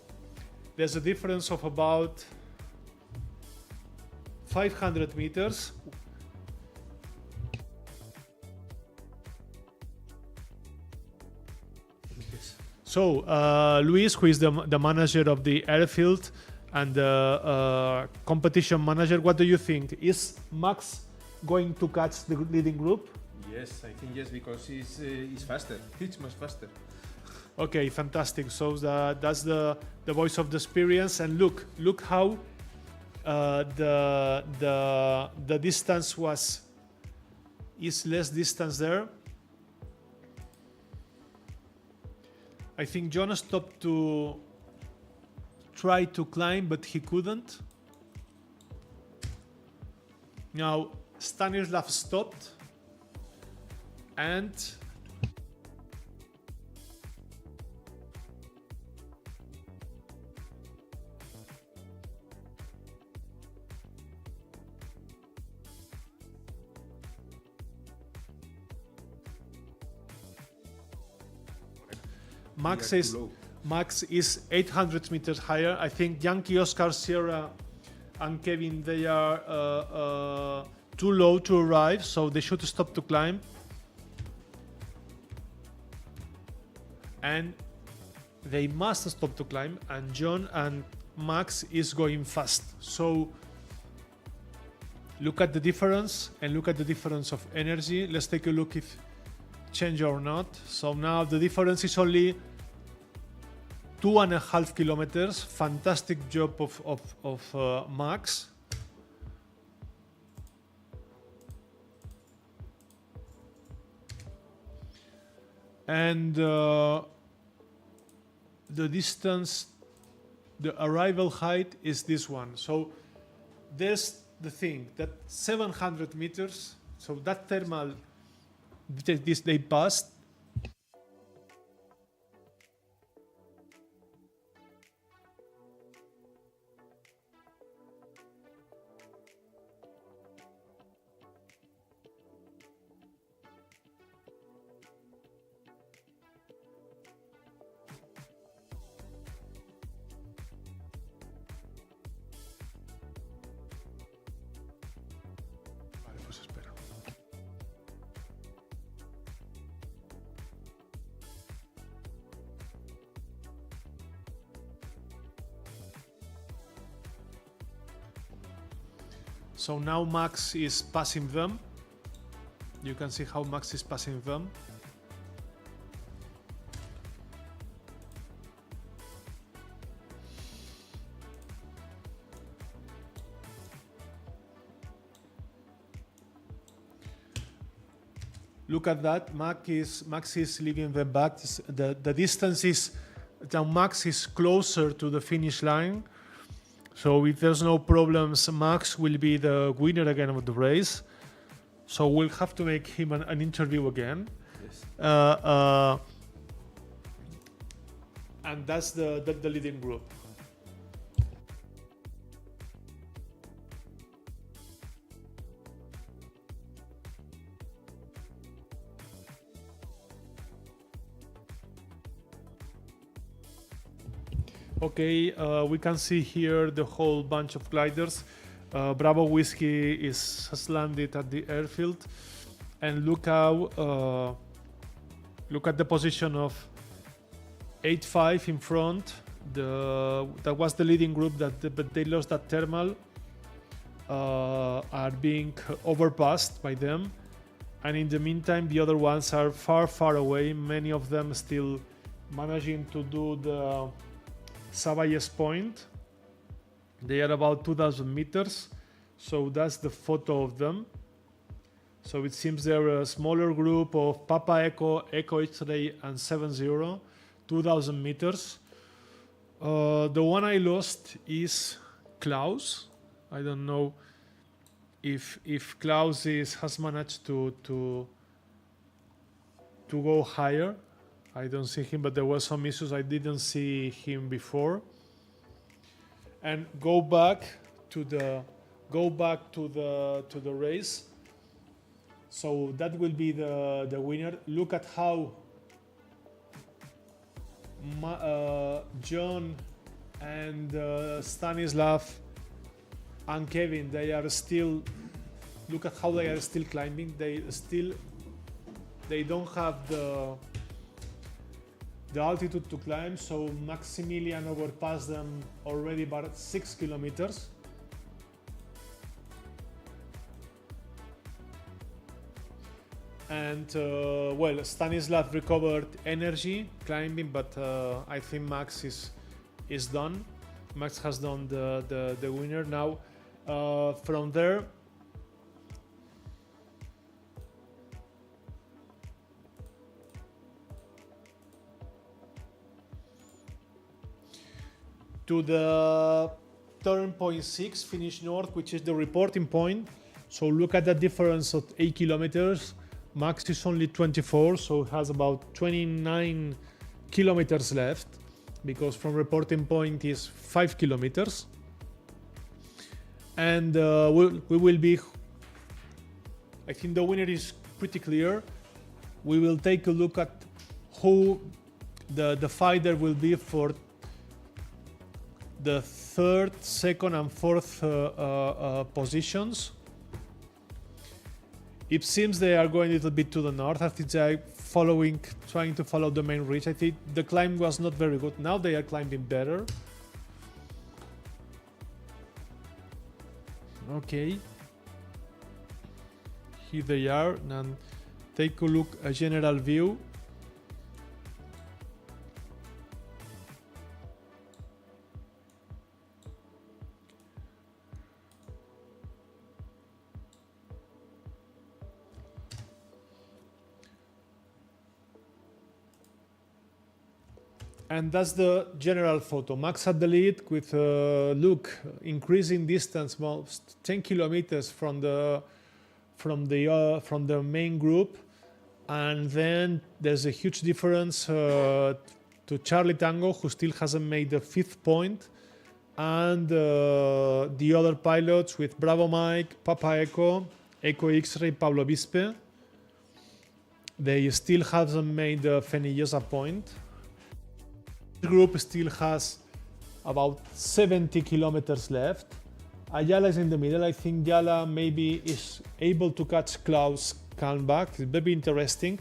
There's a difference of about 500 meters. So Luis, who is the manager of the airfield and the competition manager, what do you think? Is Max going to catch the leading group? Yes, I think yes, because he's faster. He's much faster. Okay, fantastic. So that's the voice of the experience. And look how the distance is less distance there. I think John stopped to try to climb, but he couldn't. Now Stanislav stopped, and Max is 800 meters higher. I think Yankee, Oscar, Sierra and Kevin, they are too low to arrive, so they should stop to climb. And they must stop to climb, and John and Max is going fast. So look at the difference and look at the difference of energy. Let's take a look if change or not. So now the difference is only 2.5 kilometers. Fantastic job of Max. And the distance, the arrival height is this one. So there's the thing that 700 meters. So that thermal, this they passed. Vale, pues espera. So now Max is passing them. You can see how Max is passing them. Look at that. Max is leaving them back. The distance is now Max is closer to the finish line. So if there's no problems, Max will be the winner again of the race. So we'll have to make him an interview again. Yes. And that's the leading group. Okay, we can see here the whole bunch of gliders. Bravo Whiskey has landed at the airfield, and look at the position of 8-5 in front. That was the leading group, but they lost that thermal. Are being overpassed by them, and in the meantime, the other ones are far away. Many of them still managing to do the Savalles Point. They are about 2,000 meters, so that's the photo of them. So it seems they're a smaller group of Papa Echo, Echo X-Ray, and 70, 2,000 meters. The one I lost is Klaus. I don't know if Klaus has managed to go higher. I don't see him, but there were some issues. I didn't see him before. And go back to the race. So that will be the winner. Look at how John and Stanislav and Kevin, they are still. Look at how they are still climbing. They don't have the altitude to climb, so Maximilian overpassed them already by 6 kilometers. And well, Stanislav recovered energy climbing, but I think Max is done. Max has done the winner. Now from there, to the turn point 6, finish north, which is the reporting point. So look at the difference of 8 kilometers. Max is only 24, so has about 29 kilometers left, because from reporting point is 5 kilometers. And we will be, I think the winner is pretty clear. We will take a look at who the fighter will be for the third, second, and fourth positions. It seems they are going a little bit to the north. I think they are trying to follow the main ridge. I think the climb was not very good. Now they are climbing better. Okay. Here they are, and take a look at general view. And that's the general photo. Max at the lead with look, increasing distance, most 10 kilometers from the main group, and then there's a huge difference to Charlie Tango, who still hasn't made the 5th point, and the other pilots with Bravo Mike, Papa Echo, Echo X-Ray, Pablo Bispe. They still haven't made the Fenillosa point. The group still has about 70 kilometers left. Ayala is in the middle. I think Yala maybe is able to catch Klaus Kalmbach. It's very interesting.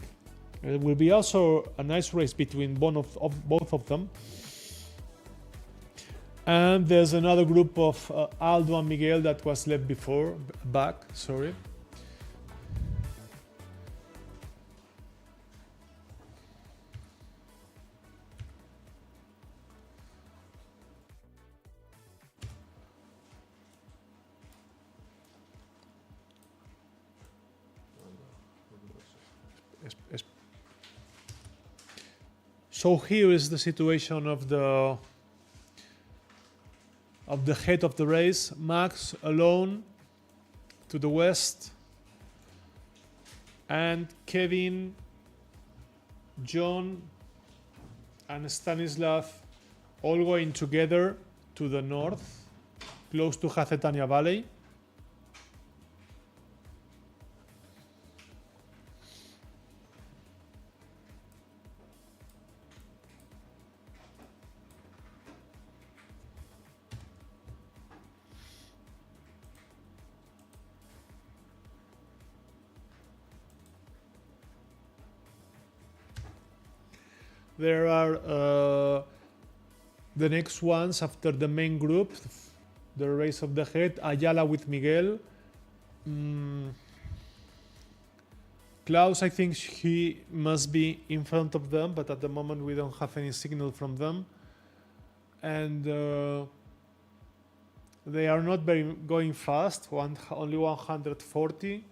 It will be also a nice race between both of them. And there's another group of Aldo and Miguel that was left back. So here is the situation of the head of the race. Max alone to the west, and Kevin, John, and Stanislav all going together to the north, close to Jacetania Valley. There are the next ones after the main group, the race of the head, Ayala with Miguel. Klaus, I think he must be in front of them, but at the moment we don't have any signal from them. And they are not going fast, only 140.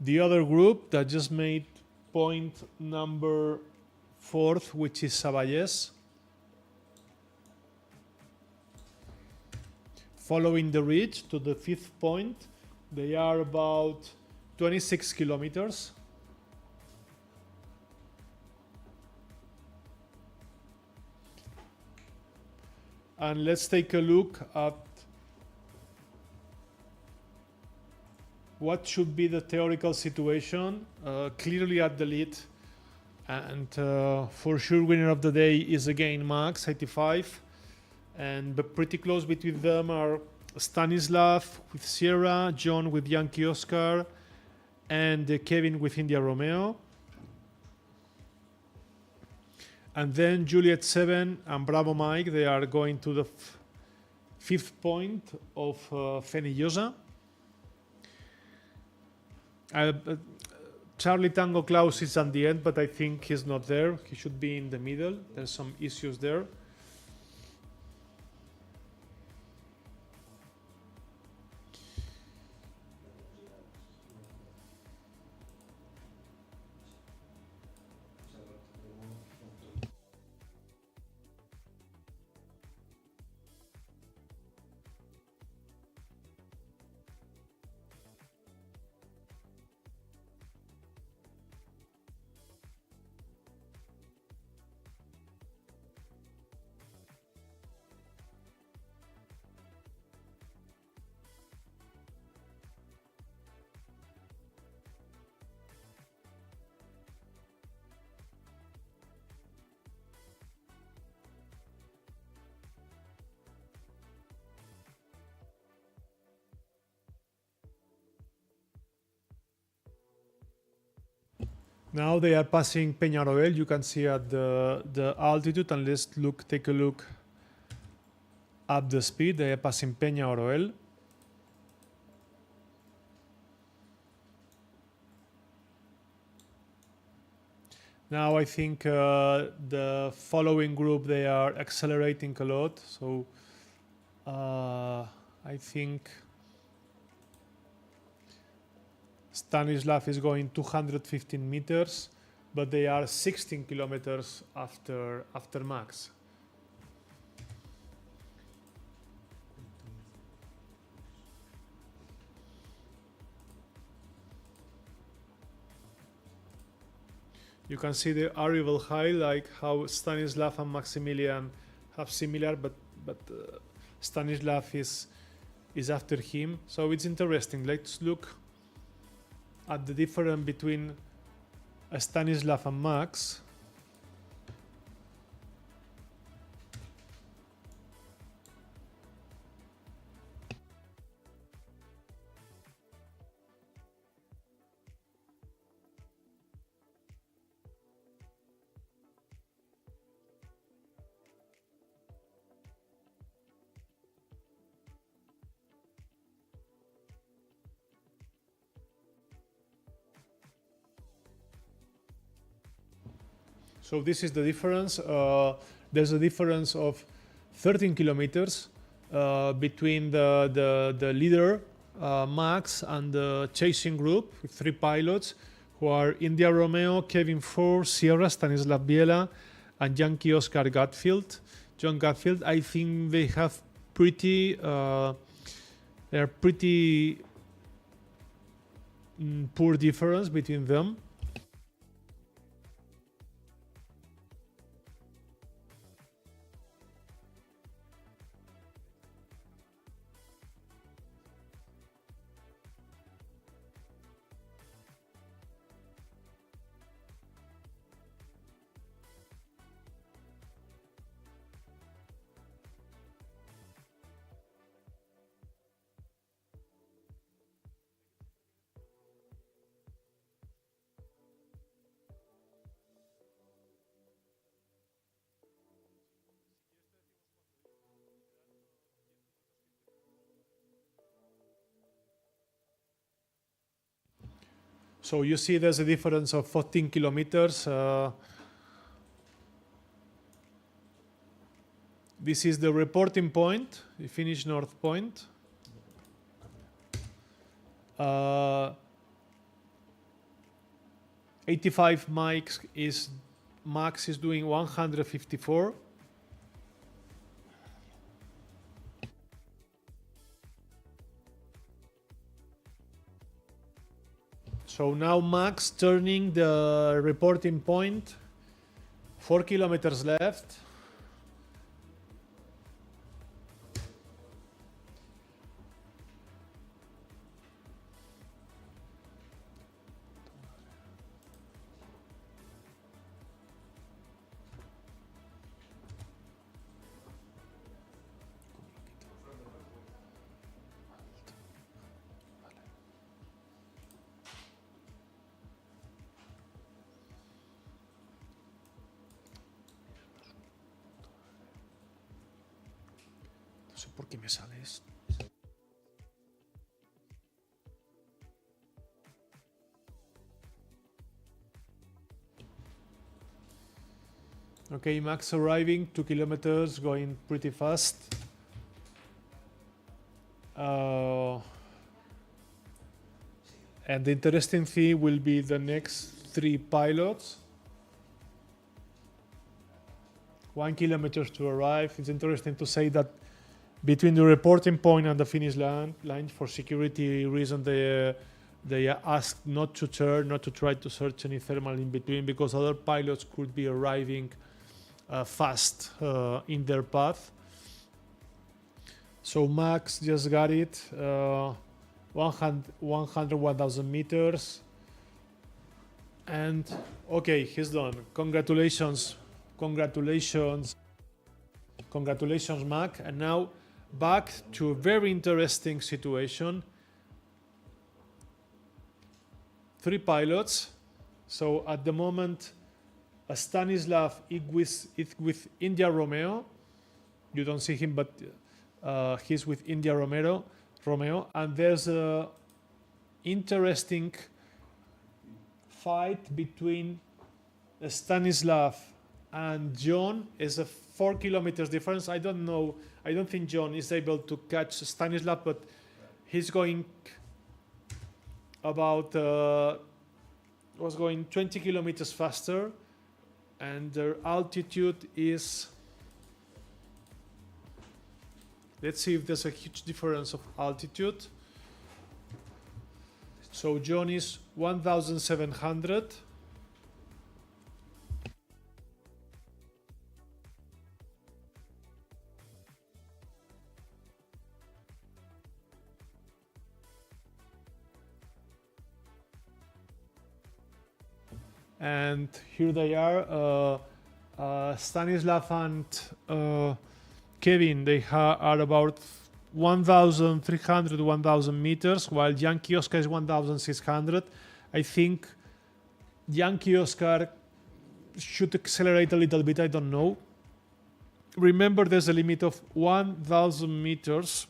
The other group that just made point number 4th, which is Saballes. Following the ridge to the 5th point, they are about 26 kilometers. And let's take a look at what should be the theoretical situation. Clearly at the lead, and for sure winner of the day is again Max, 85, and but pretty close between them are Stanislav with Sierra, John with Yankee Oscar, and Kevin with India Romeo. And then Juliet 7 and Bravo Mike, they are going to the 5th point of Fenillosa. Charlie Tango Klaus is at the end, but I think he's not there. He should be in the middle. There's some issues there. Now they are passing Peñarol. You can see at the altitude, and let's take a look at the speed. They are passing Peñarol. Now I think the following group, they are accelerating a lot. So I think Stanislav is going 215 meters, but they are 16 kilometers after Max. You can see the arrival high, like how Stanislav and Maximilian have similar, but Stanislav is after him. So it's interesting. Let's look at the difference between Stanislav and Max. So this is the difference. There's a difference of 13 kilometers between the leader, Max, and the chasing group with 3 pilots who are India Romeo, Kevin Ford, Sierra, Stanislav Biela, and Yankee Oscar Gatfield. John Gatfield, I think they have they're pretty poor difference between them. So you see there's a difference of 14 kilometers. This is the reporting point, the Finnish North Point. 85 Max is doing 154. So now Max turning the reporting point, 4 kilometers left. No sé por qué me sale esto. Okay, Max arriving, 2 kilometers, going pretty fast. And the interesting thing will be the next 3 pilots. 1 kilometer to arrive. It's interesting to say that between the reporting point and the finish line, for security reasons, they are asked not to turn, not to try to search any thermal in between, because other pilots could be arriving fast in their path. So Max just got it, 1,000 meters. And okay, he's done. Congratulations, Mac. And now back to a very interesting situation. 3 pilots, So at the moment, Stanislav is with India Romeo. You don't see him, but he's with India Romeo. And there's a interesting fight between Stanislav and John. Is a 4 kilometers difference. I don't know. I don't think John is able to catch Stanislav, but he's going about was going 20 kilometers faster, and their altitude is, let's see if there's a huge difference of altitude. So John is 1,700. And here they are, Stanislav and Kevin. They are about 1,300, 1,000 meters, while Yankee Oscar is 1,600. I think Yankee Oscar should accelerate a little bit. I don't know. Remember, there's a limit of 1,000 meters.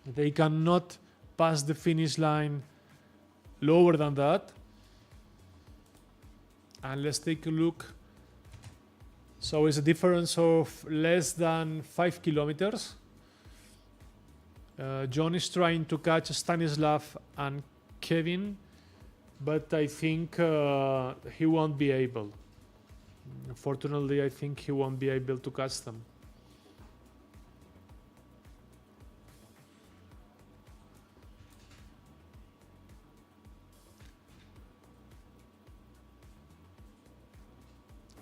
They cannot pass the finish line lower than that. And let's take a look. So it's a difference of less than 5 kilometers. John is trying to catch Stanislav and Kevin, but I think he won't be able. Unfortunately, I think he won't be able to catch them.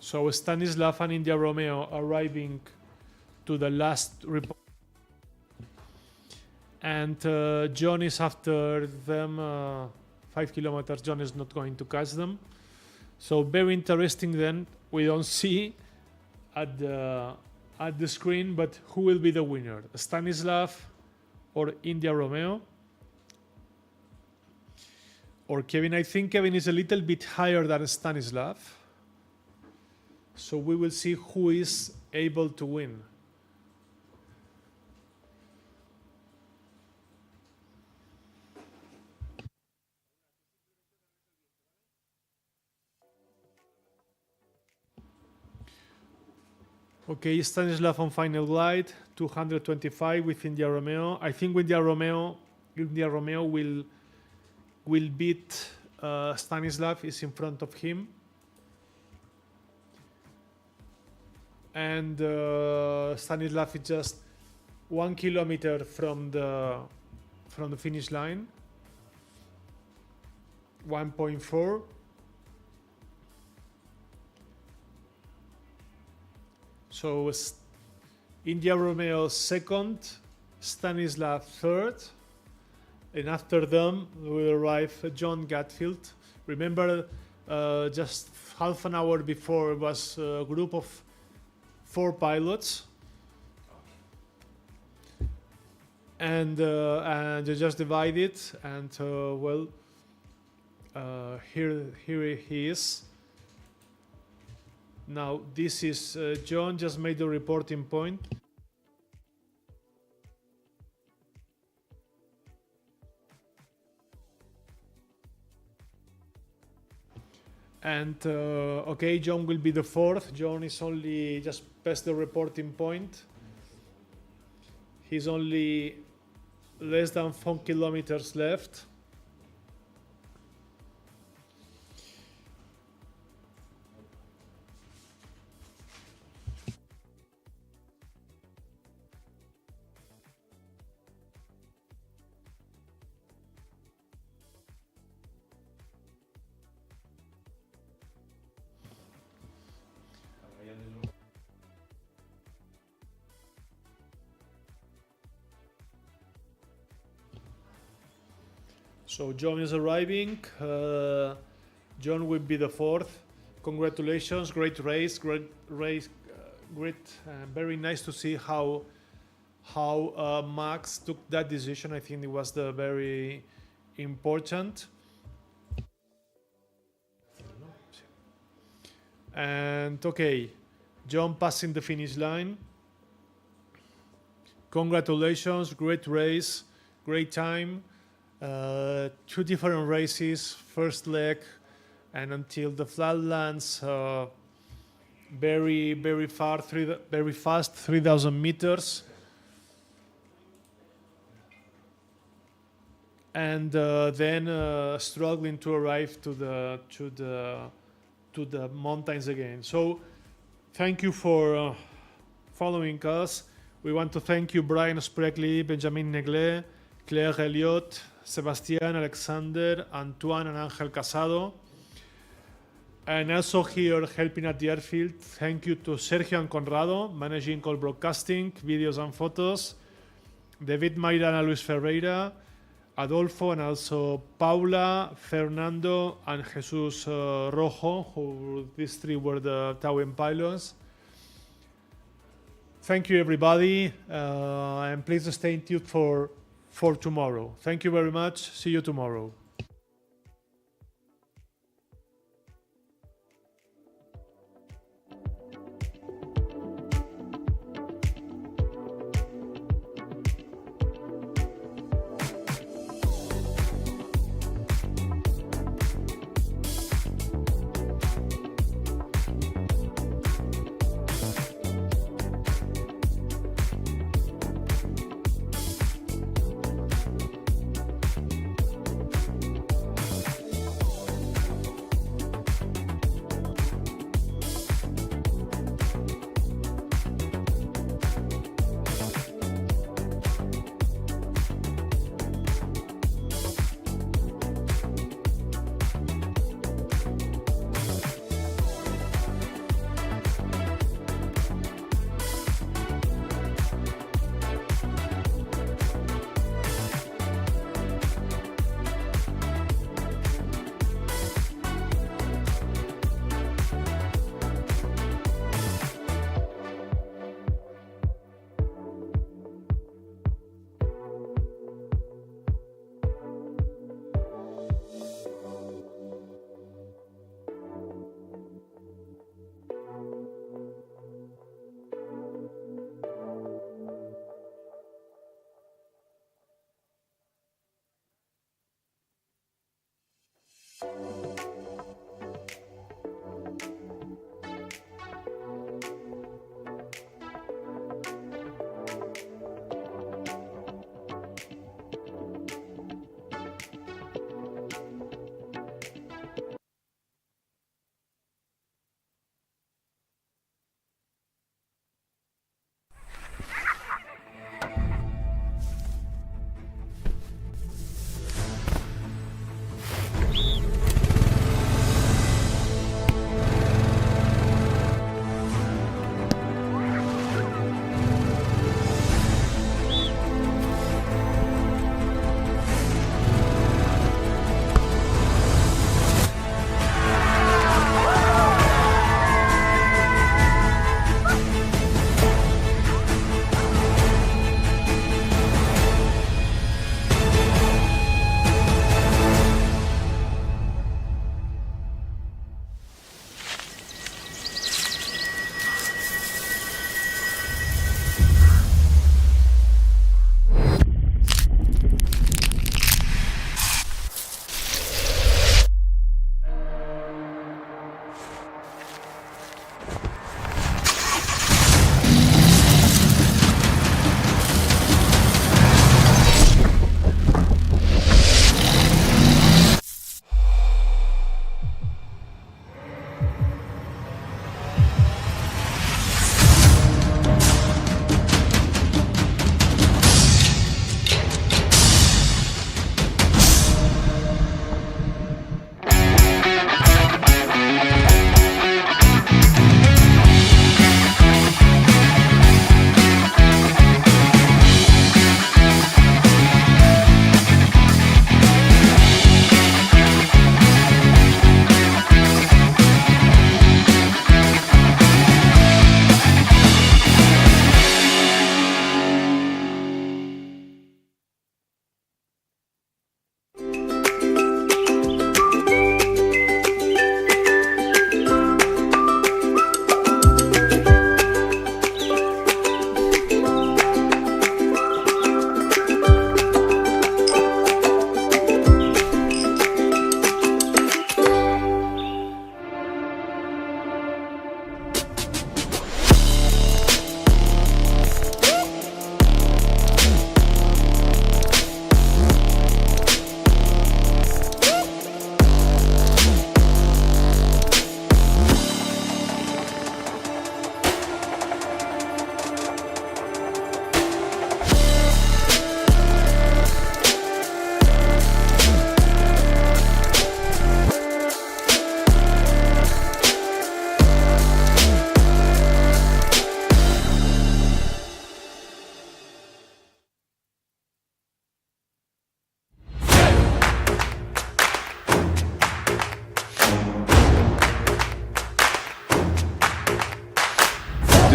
So Stanislav and India Romeo arriving to the last report, and John is after them 5 kilometers. John is not going to catch them. So very interesting. Then we don't see at the screen, but who will be the winner, Stanislav or India Romeo or Kevin? I think Kevin is a little bit higher than Stanislav. So we will see who is able to win. Okay, Stanislav on final glide, 225 with India Romeo. I think India Romeo will beat Stanislav, is in front of him. And Stanislav is just 1 kilometer from the finish line, 1.4. So India Romeo second, Stanislav third, and after them will arrive John Gatfield. Remember, just half an hour before was a group of 4 pilots, and they just divided, and here he is. Now this is John just made the reporting point. And okay, John will be the fourth. John is only just past the reporting point. He's only less than 4 kilometers left. So John is arriving. John will be the fourth. Congratulations, great race, very nice to see how Max took that decision. I think it was very important. And okay, John passing the finish line. Congratulations, great race, great time. 2 different races, first leg, and until the flatlands, very fast, 3,000 meters. And then struggling to arrive to the mountains again. So thank you for following us. We want to thank you, Brian Spragley, Benjamin Neglet, Claire Elliott, Sebastián Alexander, Antoine and Ángel Casado. And also here helping at the airfield, thank you to Sergio and Conrado, managing all broadcasting, videos and photos, David Maidana, Luis Ferreira, Adolfo, and also Paula, Fernando, and Jesus Rojo, who these 3 were the towing pilots. Thank you, everybody, and please stay tuned for tomorrow. Thank you very much. See you tomorrow.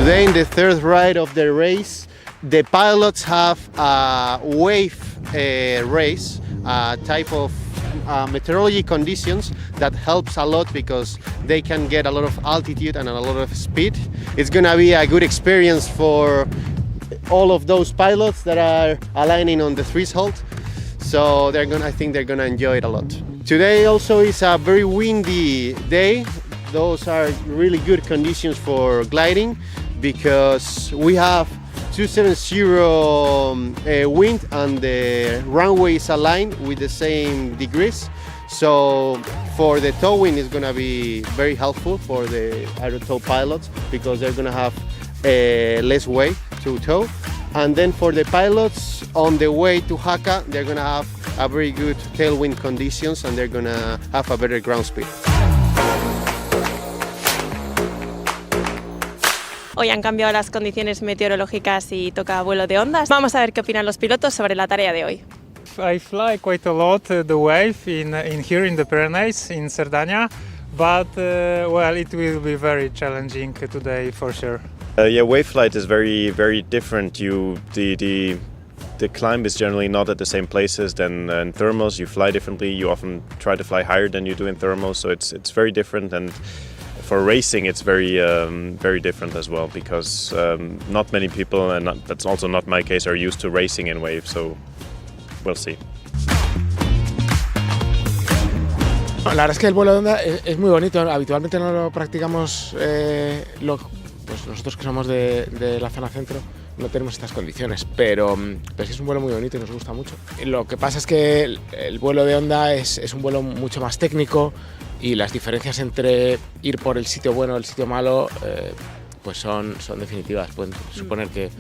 Today in the third ride of the race, the pilots have a wave race, a type of meteorology conditions that helps a lot because they can get a lot of altitude and a lot of speed. It's gonna be a good experience for all of those pilots that are aligning on the threshold. So I think they're gonna enjoy it a lot. Today also is a very windy day. Those are really good conditions for gliding because we have 270 wind and the runway is aligned with the same degrees. So for the towing is gonna be very helpful for the aero tow pilots because they're gonna have less weight to tow. And then for the pilots on the way to Jaca, they're gonna have a very good tailwind conditions and they're gonna have a better ground speed. Hoy han cambiado las condiciones meteorológicas y toca vuelo de ondas. Vamos a ver qué opinan los pilotos sobre la tarea de hoy. I fly quite a lot the wave in here in the Pyrenees, in Sardinia, but well, it will be very challenging today for sure. Yeah, wave flight is very, very different. The climb is generally not at the same places than in thermals. You fly differently. You often try to fly higher than you do in thermals, so it's very different. And for racing, it's very very different as well because not many people, and that's also not my case, are used to racing in wave. So we'll see. La verdad es que el vuelo de onda es muy bonito. Habitualmente no lo practicamos pues nosotros que somos de la zona centro. No tenemos estas condiciones, pero sí es un vuelo muy bonito y nos gusta mucho. Lo que pasa es que el vuelo de onda es un vuelo mucho más técnico y las diferencias entre ir por el sitio bueno o el sitio malo pues son definitivas. Pueden suponer que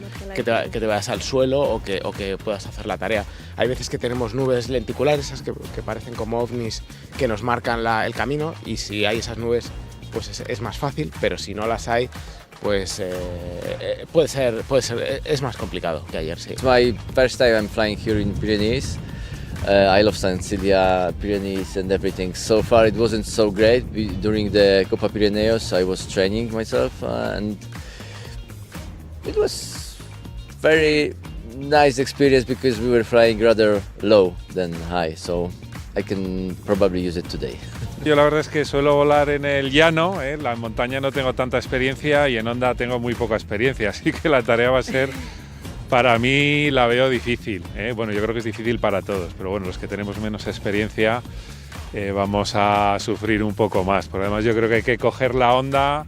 te vayas al suelo o que puedas hacer la tarea. Hay veces que tenemos nubes lenticulares, esas que parecen como ovnis que nos marcan el camino, y si hay esas nubes pues es más fácil, pero si no las hay pues puede ser, es más complicado que ayer, sí. It's my first time I'm flying here in Pyrenees. I love Sicilia, Pyrenees and everything. So far it wasn't so great. During the Copa Pyreneos I was training myself and it was very nice experience because we were flying rather low than high, so I can probably use it today. Yo la verdad es que suelo volar en el llano, la montaña no tengo tanta experiencia y en onda tengo muy poca experiencia, así que la tarea va a ser, para mí la veo difícil. Bueno, yo creo que es difícil para todos, pero bueno, los que tenemos menos experiencia vamos a sufrir un poco más, porque además yo creo que hay que coger la onda,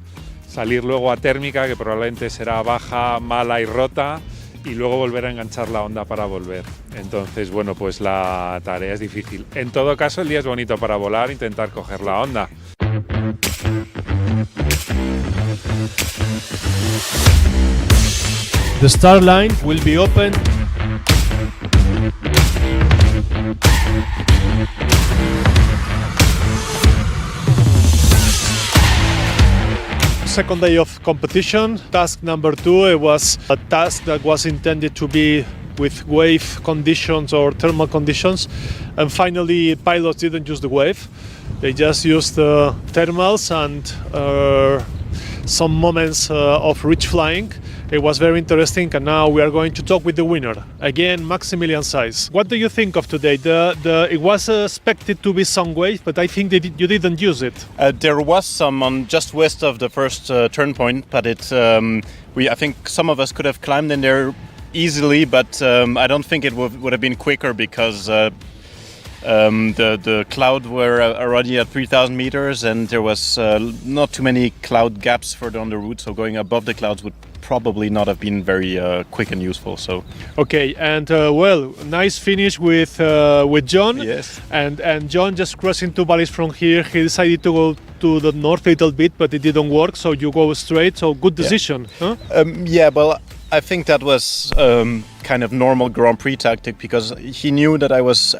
salir luego a térmica, que probablemente será baja, mala y rota, y luego volver a enganchar la onda para volver. Entonces, bueno, pues la tarea es difícil. En todo caso, el día es bonito para volar, intentar coger la onda. The start line will be open. Second day of competition. Task number 2, it was a task that was intended to be with wave conditions or thermal conditions, and finally pilots didn't use the wave. They just used the thermals and some moments of rich flying. It was very interesting, and now we are going to talk with the winner. Again, Maximilian Saiz. What do you think of today? It was expected to be some wave, but I think you didn't use it. There was some on just west of the first turn point, but I think some of us could have climbed in there easily, but I don't think it would have been quicker because the cloud were already at 3,000 meters and there was not too many cloud gaps further on the route, so going above the clouds would probably not have been very quick and useful. So okay, and well, nice finish with John. Yes. And John just crossing two valleys from here. He decided to go to the north a little bit, but it didn't work. So you go straight. So good decision. Yeah. Huh? Yeah, well, I think that was kind of normal Grand Prix tactic because he knew that I was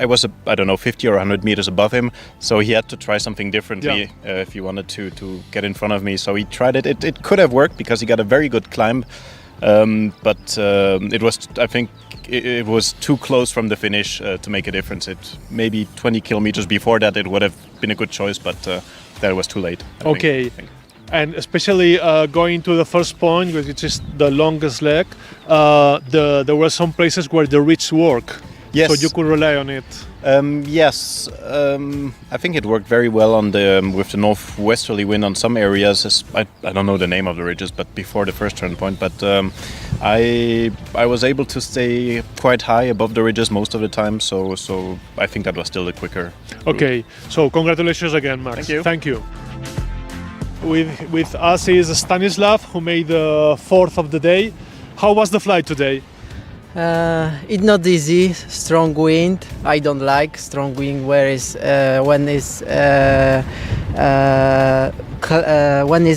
I don't know 50 or 100 meters above him, so he had to try something differently if he wanted to get in front of me. So he tried it. It could have worked because he got a very good climb, but it was, I think it was too close from the finish to make a difference. It maybe 20 kilometers before that it would have been a good choice, but that was too late. I think. and especially going to the first point, which is the longest leg, there were some places where the reach work. Yes. So you could rely on it. Yes, I think it worked very well on the with the northwesterly wind on some areas. I don't know the name of the ridges, but before the first turn point. But I was able to stay quite high above the ridges most of the time. So I think that was still the quicker route. Okay, so congratulations again, Max. Thank you. Thank you. With us is Stanislav, who made the fourth of the day. How was the flight today? It's not easy. Strong wind. I don't like strong wind. When is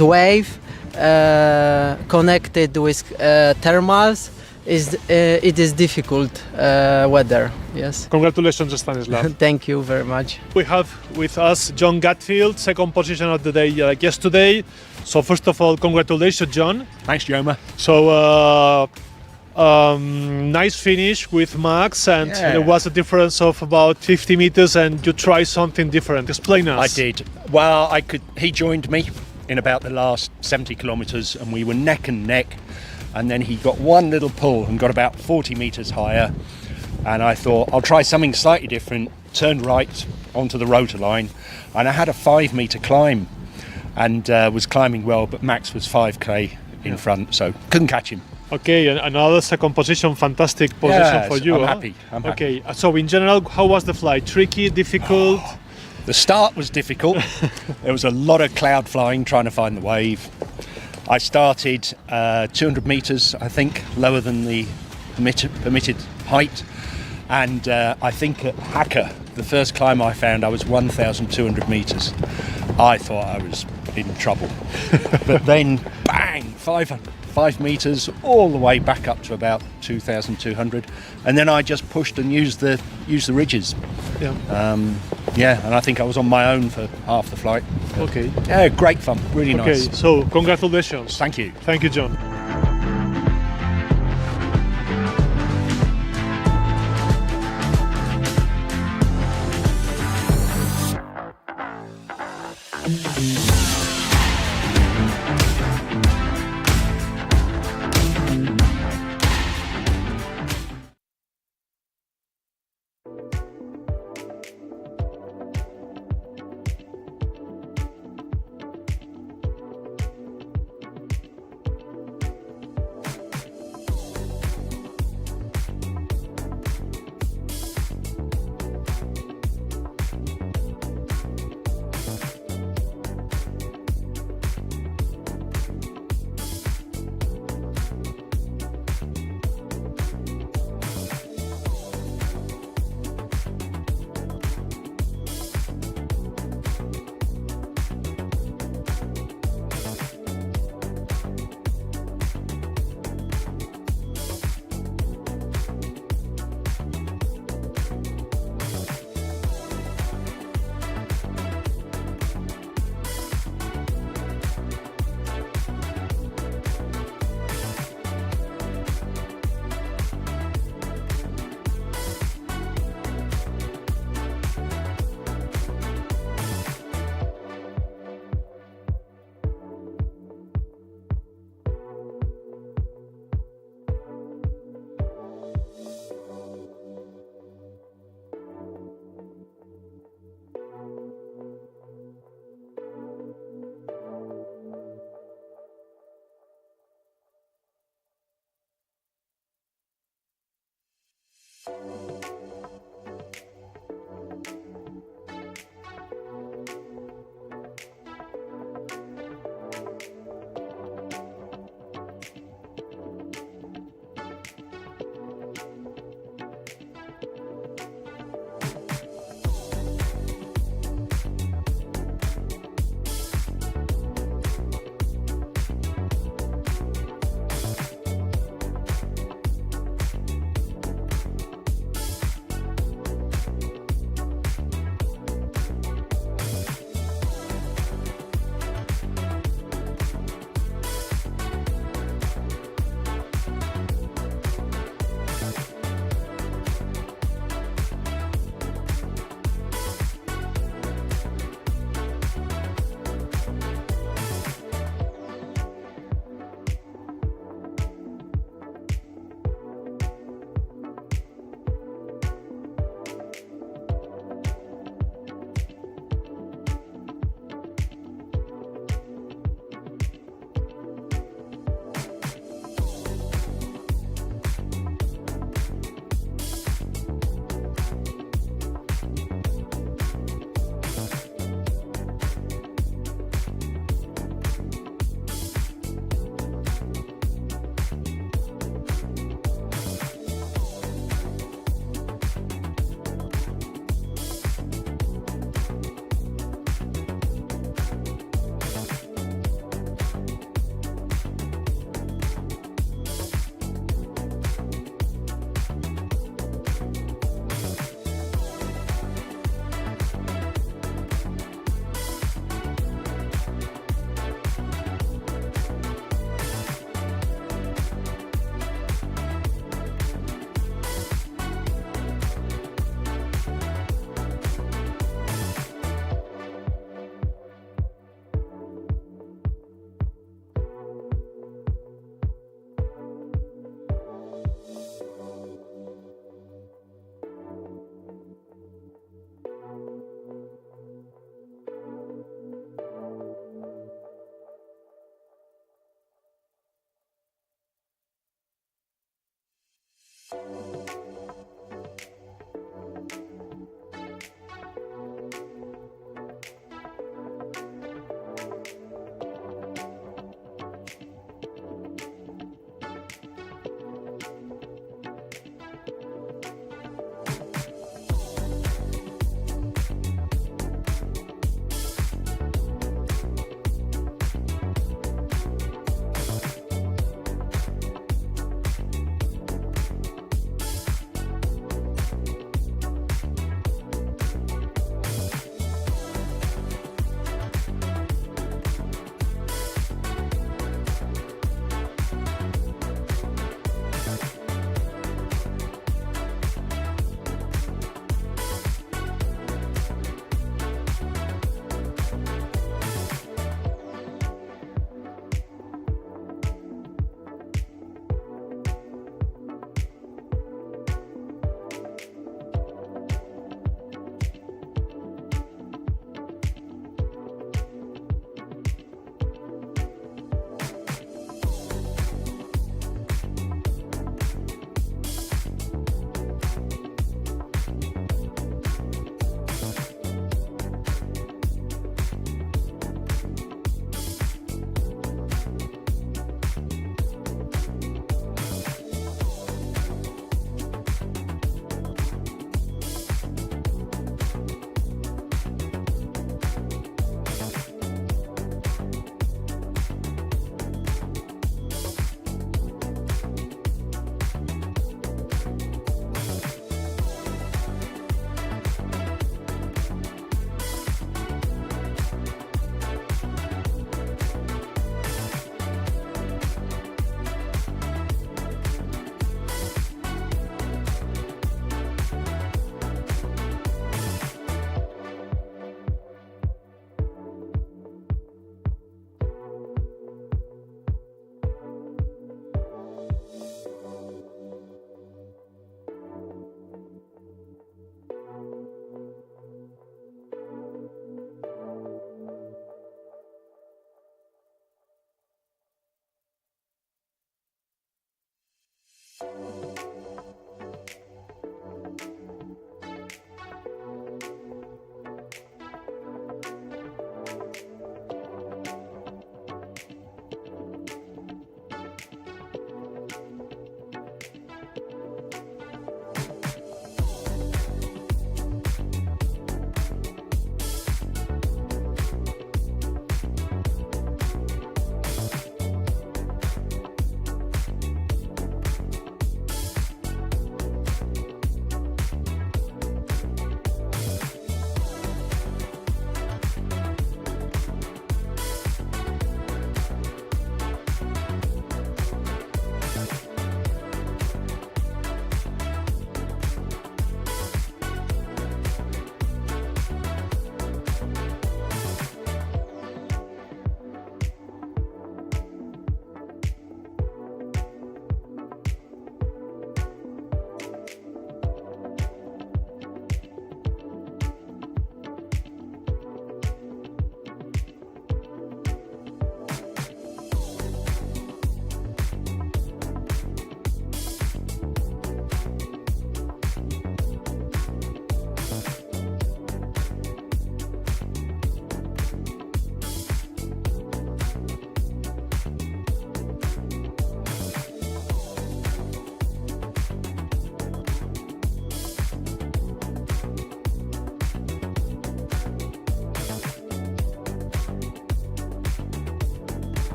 wave connected with thermals, it is difficult weather. Yes. Congratulations, Stanislav. Thank you very much. We have with us John Gatfield, second position of the day, like yesterday. So first of all, congratulations, John. Thanks, Joma. So. Nice finish with Max, and there was a difference of about 50 meters, and you tried something different. Explain us. I did. Well, he joined me in about the last 70 kilometres, and we were neck and neck. And then he got one little pull and got about 40 metres higher. And I thought, I'll try something slightly different. Turned right onto the rotor line, and I had a 5 metre climb, and was climbing well, but Max was 5k in front, so couldn't catch him. Okay, and another second position, fantastic position for you. I'm happy. Okay, so in general, how was the flight? Tricky, difficult? The start was difficult. There was a lot of cloud flying, trying to find the wave. I started 200 metres, I think, lower than the permitted height. And I think at Hacker, the first climb I found, I was 1,200 metres. I thought I was in trouble. But then, bang, 5 metres all the way back up to about 2,200, and then I just pushed and used the ridges. And I think I was on my own for half the flight. Okay. Yeah, great fun, really nice. Okay, so congratulations. Thank you. Thank you, John.